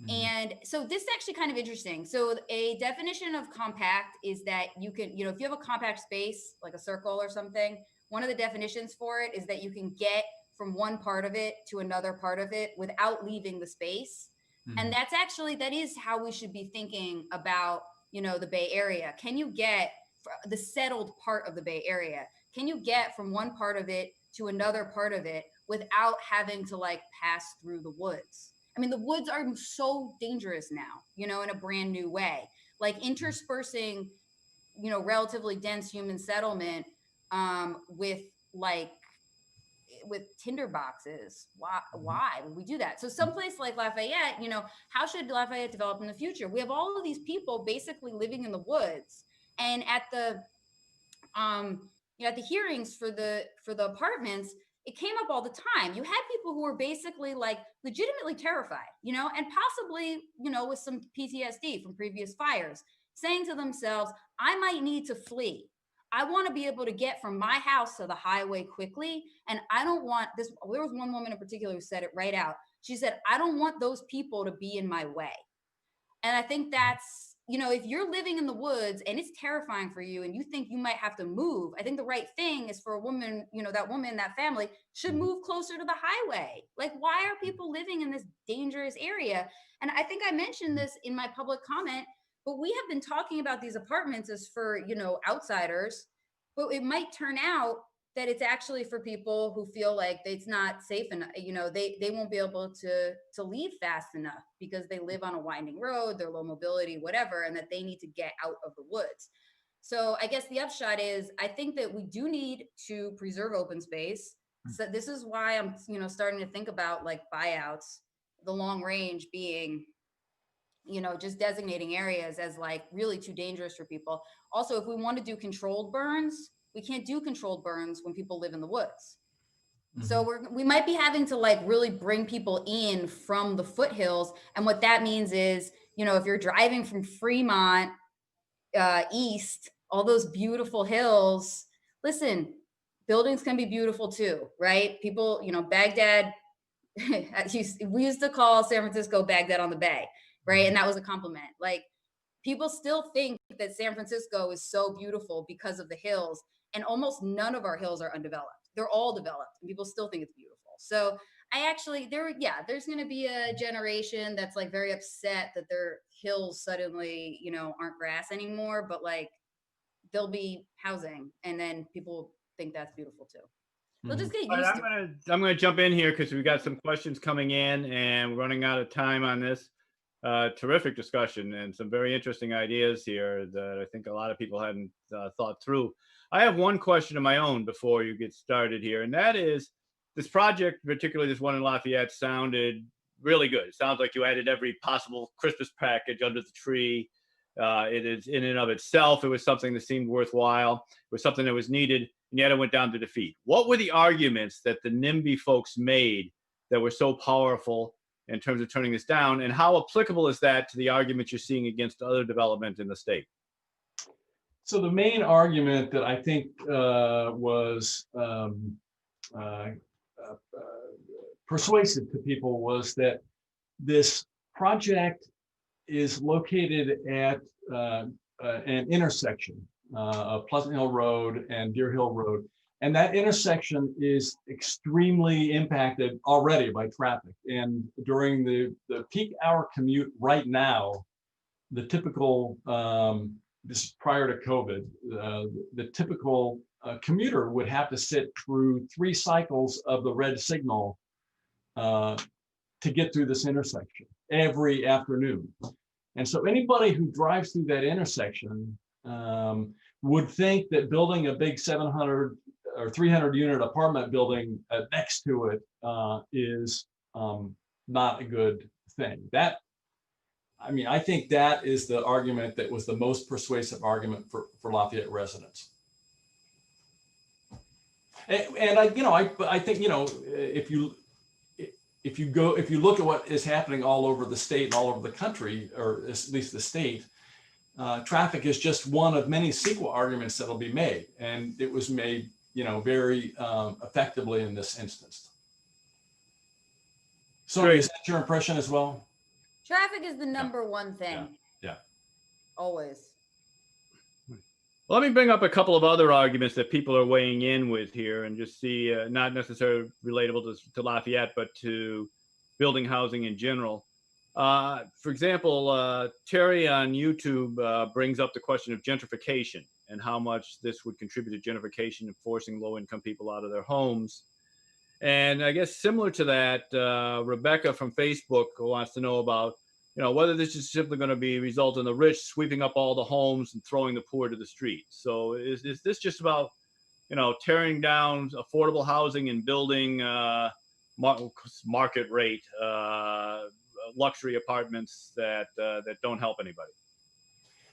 Mm-hmm. And so this is actually kind of interesting. So a definition of compact is that you can, if you have a compact space, like a circle or something, one of the definitions for it is that you can get from one part of it to another part of it without leaving the space. Mm-hmm. And that is how we should be thinking about, the Bay Area. Can you get the settled part of the Bay Area? Can you get from one part of it to another part of it without having to pass through the woods? I mean, the woods are so dangerous now, in a brand new way, interspersing, relatively dense human settlement with tinder boxes. Why would we do that? So someplace like Lafayette, how should Lafayette develop in the future? We have all of these people basically living in the woods, and at the hearings for the apartments, it came up all the time. You had people who were basically legitimately terrified, and possibly, with some PTSD from previous fires, saying to themselves, I might need to flee. I want to be able to get from my house to the highway quickly. And I don't want this. There was one woman in particular who said it right out. She said, I don't want those people to be in my way. And I think that's if you're living in the woods and it's terrifying for you and you think you might have to move, I think the right thing is for a woman, that family should move closer to the highway. Like, why are people living in this dangerous area? And I think I mentioned this in my public comment, but we have been talking about these apartments as for, outsiders, but it might turn out that it's actually for people who feel like it's not safe enough. They won't be able to leave fast enough because they live on a winding road, they're low mobility, whatever, and that they need to get out of the woods. So I guess the upshot is, I think that we do need to preserve open space. So this is why I'm, starting to think about like buyouts, the long range being, just designating areas as like really too dangerous for people. Also, if we want to do controlled burns, we can't do controlled burns when people live in the woods. So we might be having to like really bring people in from the foothills. And what that means is, if you're driving from Fremont east, all those beautiful hills, listen, buildings can be beautiful too, right? People, Baghdad, we used to call San Francisco Baghdad on the Bay, right? And that was a compliment. Like, people still think that San Francisco is so beautiful because of the hills, and almost none of our hills are undeveloped. They're all developed, and people still think it's beautiful. So there's going to be a generation that's like very upset that their hills suddenly, aren't grass anymore, but like there'll be housing, and then people think that's beautiful too. They'll just get used to it. I'm going to jump in here because we've got some questions coming in and we're running out of time on this. Terrific discussion and some very interesting ideas here that I think a lot of people hadn't thought through. I have one question of my own before you get started here, and that is, this project, particularly this one in Lafayette, sounded really good. It sounds like you added every possible Christmas package under the tree. It is in and of itself, it was something that seemed worthwhile. It was something that was needed, and yet it went down to defeat. What were the arguments that the NIMBY folks made that were so powerful in terms of turning this down, and how applicable is that to the arguments you're seeing against other development in the state? So the main argument that I think was persuasive to people was that this project is located at an intersection of Pleasant Hill Road and Deer Hill Road. And that intersection is extremely impacted already by traffic. And during the peak hour commute right now, the typical, this is prior to COVID, the typical commuter would have to sit through 3 cycles of the red signal to get through this intersection every afternoon. And so anybody who drives through that intersection would think that building a big 700 or 300 unit apartment building next to it is not a good thing. I think that is the argument that was the most persuasive argument for Lafayette residents. And I think, if you look at what is happening all over the state and all over the country, or at least the state, traffic is just one of many Sequa arguments that'll be made, and it was made, very effectively in this instance. So is that your impression as well? Traffic is the number one thing. Yeah. Always. Well, let me bring up a couple of other arguments that people are weighing in with here and just see, not necessarily relatable to Lafayette, but to building housing in general. For example, Terry on YouTube brings up the question of gentrification and how much this would contribute to gentrification and forcing low-income people out of their homes. And I guess similar to that, Rebecca from Facebook wants to know about, whether this is simply going to result in the rich sweeping up all the homes and throwing the poor to the streets. So is this just about, tearing down affordable housing and building market rate luxury apartments that don't help anybody?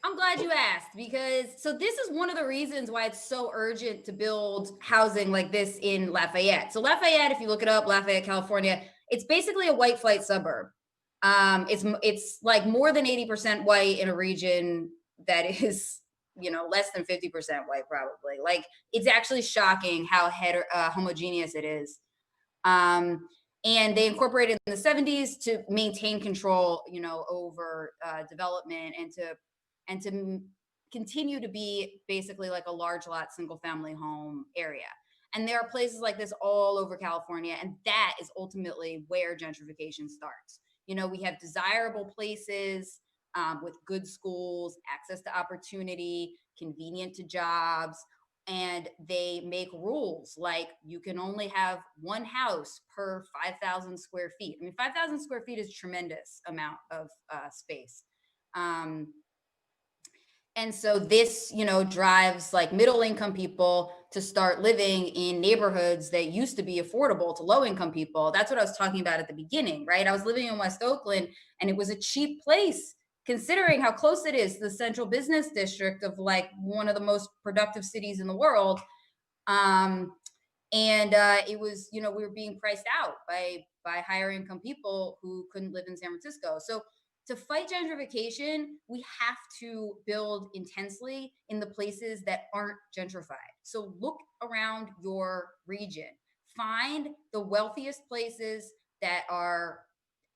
I'm glad you asked, because this is one of the reasons why it's so urgent to build housing like this in Lafayette. So Lafayette, if you look it up, Lafayette, California, it's basically a white flight suburb. It's like more than 80% white in a region that is, less than 50% white, probably. Like, it's actually shocking how homogeneous it is. And they incorporated in the 70s to maintain control, over development and to and to continue to be basically like a large lot, single family home area. And there are places like this all over California, and that is ultimately where gentrification starts. You know, we have desirable places with good schools, access to opportunity, convenient to jobs, and they make rules like you can only have one house per 5,000 square feet. I mean, 5,000 square feet is a tremendous amount of space. And so this, you know, drives like middle income people to start living in neighborhoods that used to be affordable to low income people. That's what I was talking about at the beginning, right? I was living in West Oakland and it was a cheap place considering how close it is to the central business district of like one of the most productive cities in the world. It was, you know, we were being priced out by higher income people who couldn't live in San Francisco. So to fight gentrification, we have to build intensely in the places that aren't gentrified. So look around your region, find the wealthiest places that are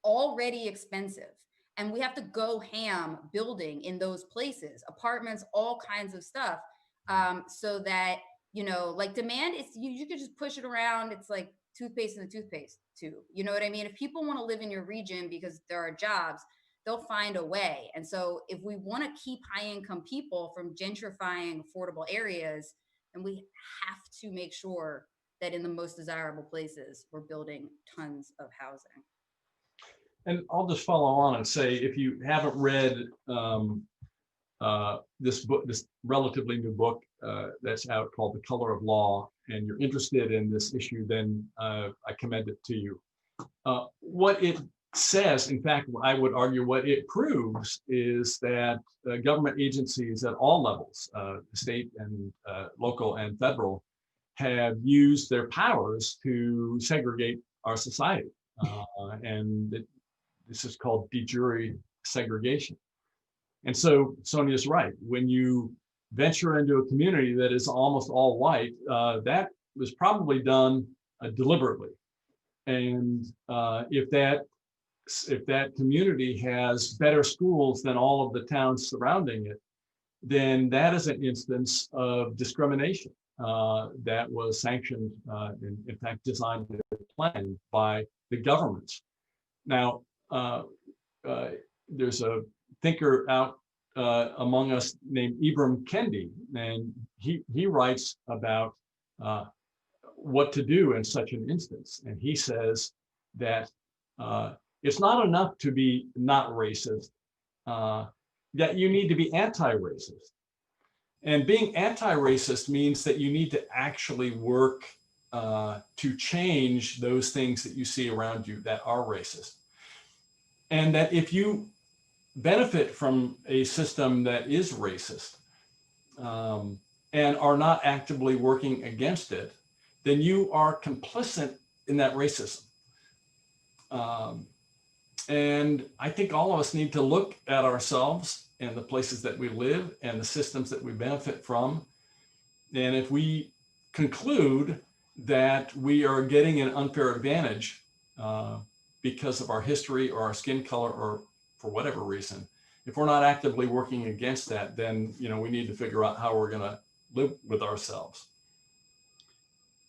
already expensive. And we have to go ham building in those places, apartments, all kinds of stuff, so that, you know, like demand is, you could just push it around. It's like toothpaste in the toothpaste tube. You know what I mean? If people want to live in your region because there are jobs, they'll find a way. And so if we want to keep high income people from gentrifying affordable areas, then we have to make sure that in the most desirable places, we're building tons of housing. And I'll just follow on and say, if you haven't read this book, this relatively new book that's out called The Color of Law, and you're interested in this issue, then I commend it to you. What it says, in fact, I would argue what it proves is that government agencies at all levels, state and local and federal, have used their powers to segregate our society. This is called de jure segregation. And so Sonia's right. When you venture into a community that is almost all white, that was probably done deliberately. And if that community has better schools than all of the towns surrounding it, then that is an instance of discrimination that was sanctioned, in fact, designed and planned by the governments. Now, there's a thinker out among us named Ibram Kendi, and he writes about what to do in such an instance. And he says that it's not enough to be not racist, that you need to be anti-racist. And being anti-racist means that you need to actually work to change those things that you see around you that are racist. And that if you benefit from a system that is racist and are not actively working against it, then you are complicit in that racism. And I think all of us need to look at ourselves and the places that we live and the systems that we benefit from. And if we conclude that we are getting an unfair advantage because of our history or our skin color or for whatever reason, if we're not actively working against that, then we need to figure out how we're going to live with ourselves.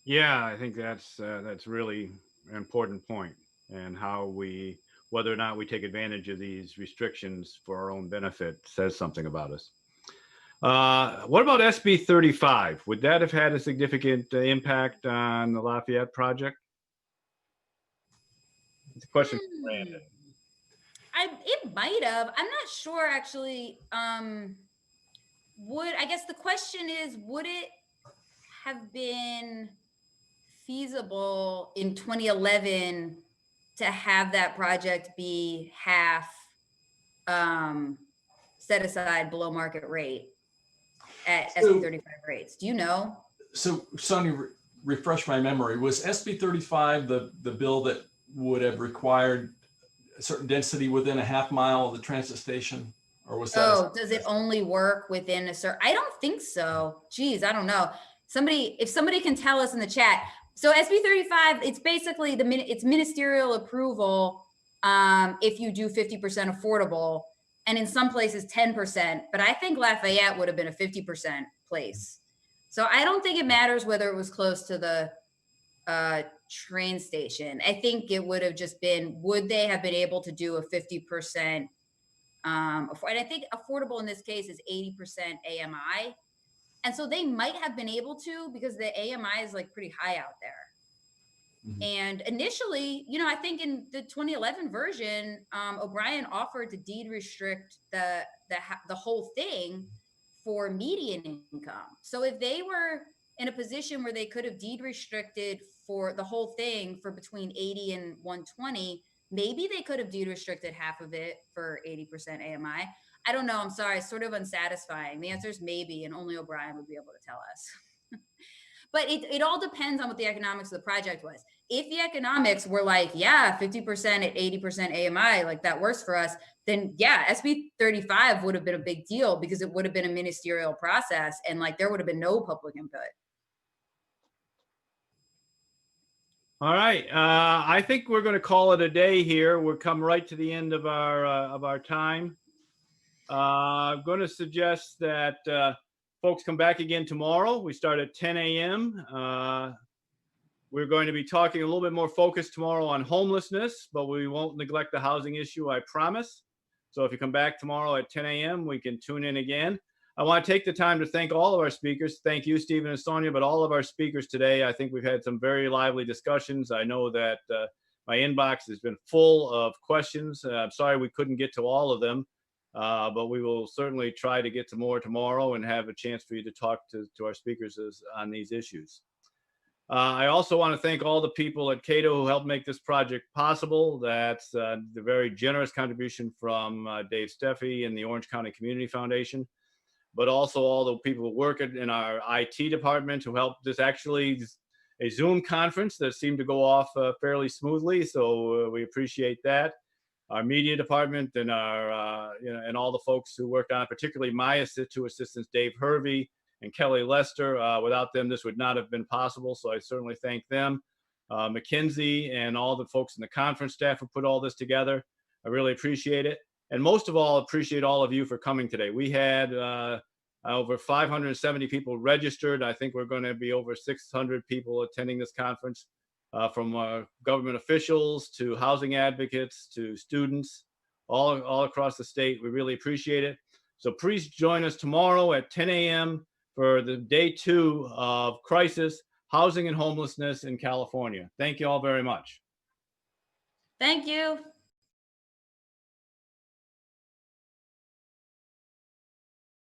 Yeah, I think that's really an important point, and how whether or not we take advantage of these restrictions for our own benefit says something about us. What about SB 35? Would that have had a significant impact on the Lafayette project? It's a question for Brandon. It might have. I'm not sure actually. I guess the question is, would it have been feasible in 2011 to have that project be half set aside below market rate at SB 35 rates? Do you know? So Sonny, refresh my memory. Was SB 35 the bill that would have required a certain density within a half mile of the transit station? Or was that? Oh, does it only work within a certain? I don't think so. Geez, I don't know. If somebody can tell us in the chat. So SB 35, it's basically it's ministerial approval if you do 50% affordable. and in some places 10%, but I think Lafayette would have been a 50% place. So I don't think it matters whether it was close to the train station. I think it would have just been, would they have been able to do a 50%, and I think affordable in this case is 80% AMI. And so they might have been able to, because the AMI is like pretty high out there. Mm-hmm. And initially, you know, I think in the 2011 version, O'Brien offered to deed restrict the whole thing for median income. So if they were in a position where they could have deed restricted for the whole thing for between 80 and 120, maybe they could have deed restricted half of it for 80% AMI. I don't know. I'm sorry. It's sort of unsatisfying. The answer is maybe, and only O'Brien would be able to tell us. But it all depends on what the economics of the project was. If the economics were like, yeah, 50% at 80% AMI, like that works for us, then yeah, SB 35 would have been a big deal because it would have been a ministerial process and like there would have been no public input. All right, I think we're going to call it a day here. We're come right to the end of our time. I'm going to suggest that folks come back again tomorrow. We start at 10 a.m. We're going to be talking a little bit more focused tomorrow on homelessness, but we won't neglect the housing issue, I promise. So if you come back tomorrow at 10 a.m., we can tune in again. I want to take the time to thank all of our speakers. Thank you, Stephen and Sonia, but all of our speakers today. I think we've had some very lively discussions. I know that my inbox has been full of questions. I'm sorry we couldn't get to all of them, but we will certainly try to get to more tomorrow and have a chance for you to talk to our speakers on these issues. I also want to thank all the people at Cato who helped make this project possible. That's the very generous contribution from Dave Steffi and the Orange County Community Foundation, but also all the people who work in our IT department who helped this actually a Zoom conference that seemed to go off fairly smoothly. So we appreciate that. Our media department and our, and all the folks who worked on it, particularly my two assistants, Dave Hervey and Kelly Lester. Without them, this would not have been possible. So I certainly thank them. McKinsey and all the folks in the conference staff who put all this together. I really appreciate it. And most of all, appreciate all of you for coming today. We had over 570 people registered. I think we're going to be over 600 people attending this conference, from government officials to housing advocates to students, all across the state. We really appreciate it. So please join us tomorrow at 10 a.m. for the day 2 of Crisis, Housing and Homelessness in California. Thank you all very much. Thank you.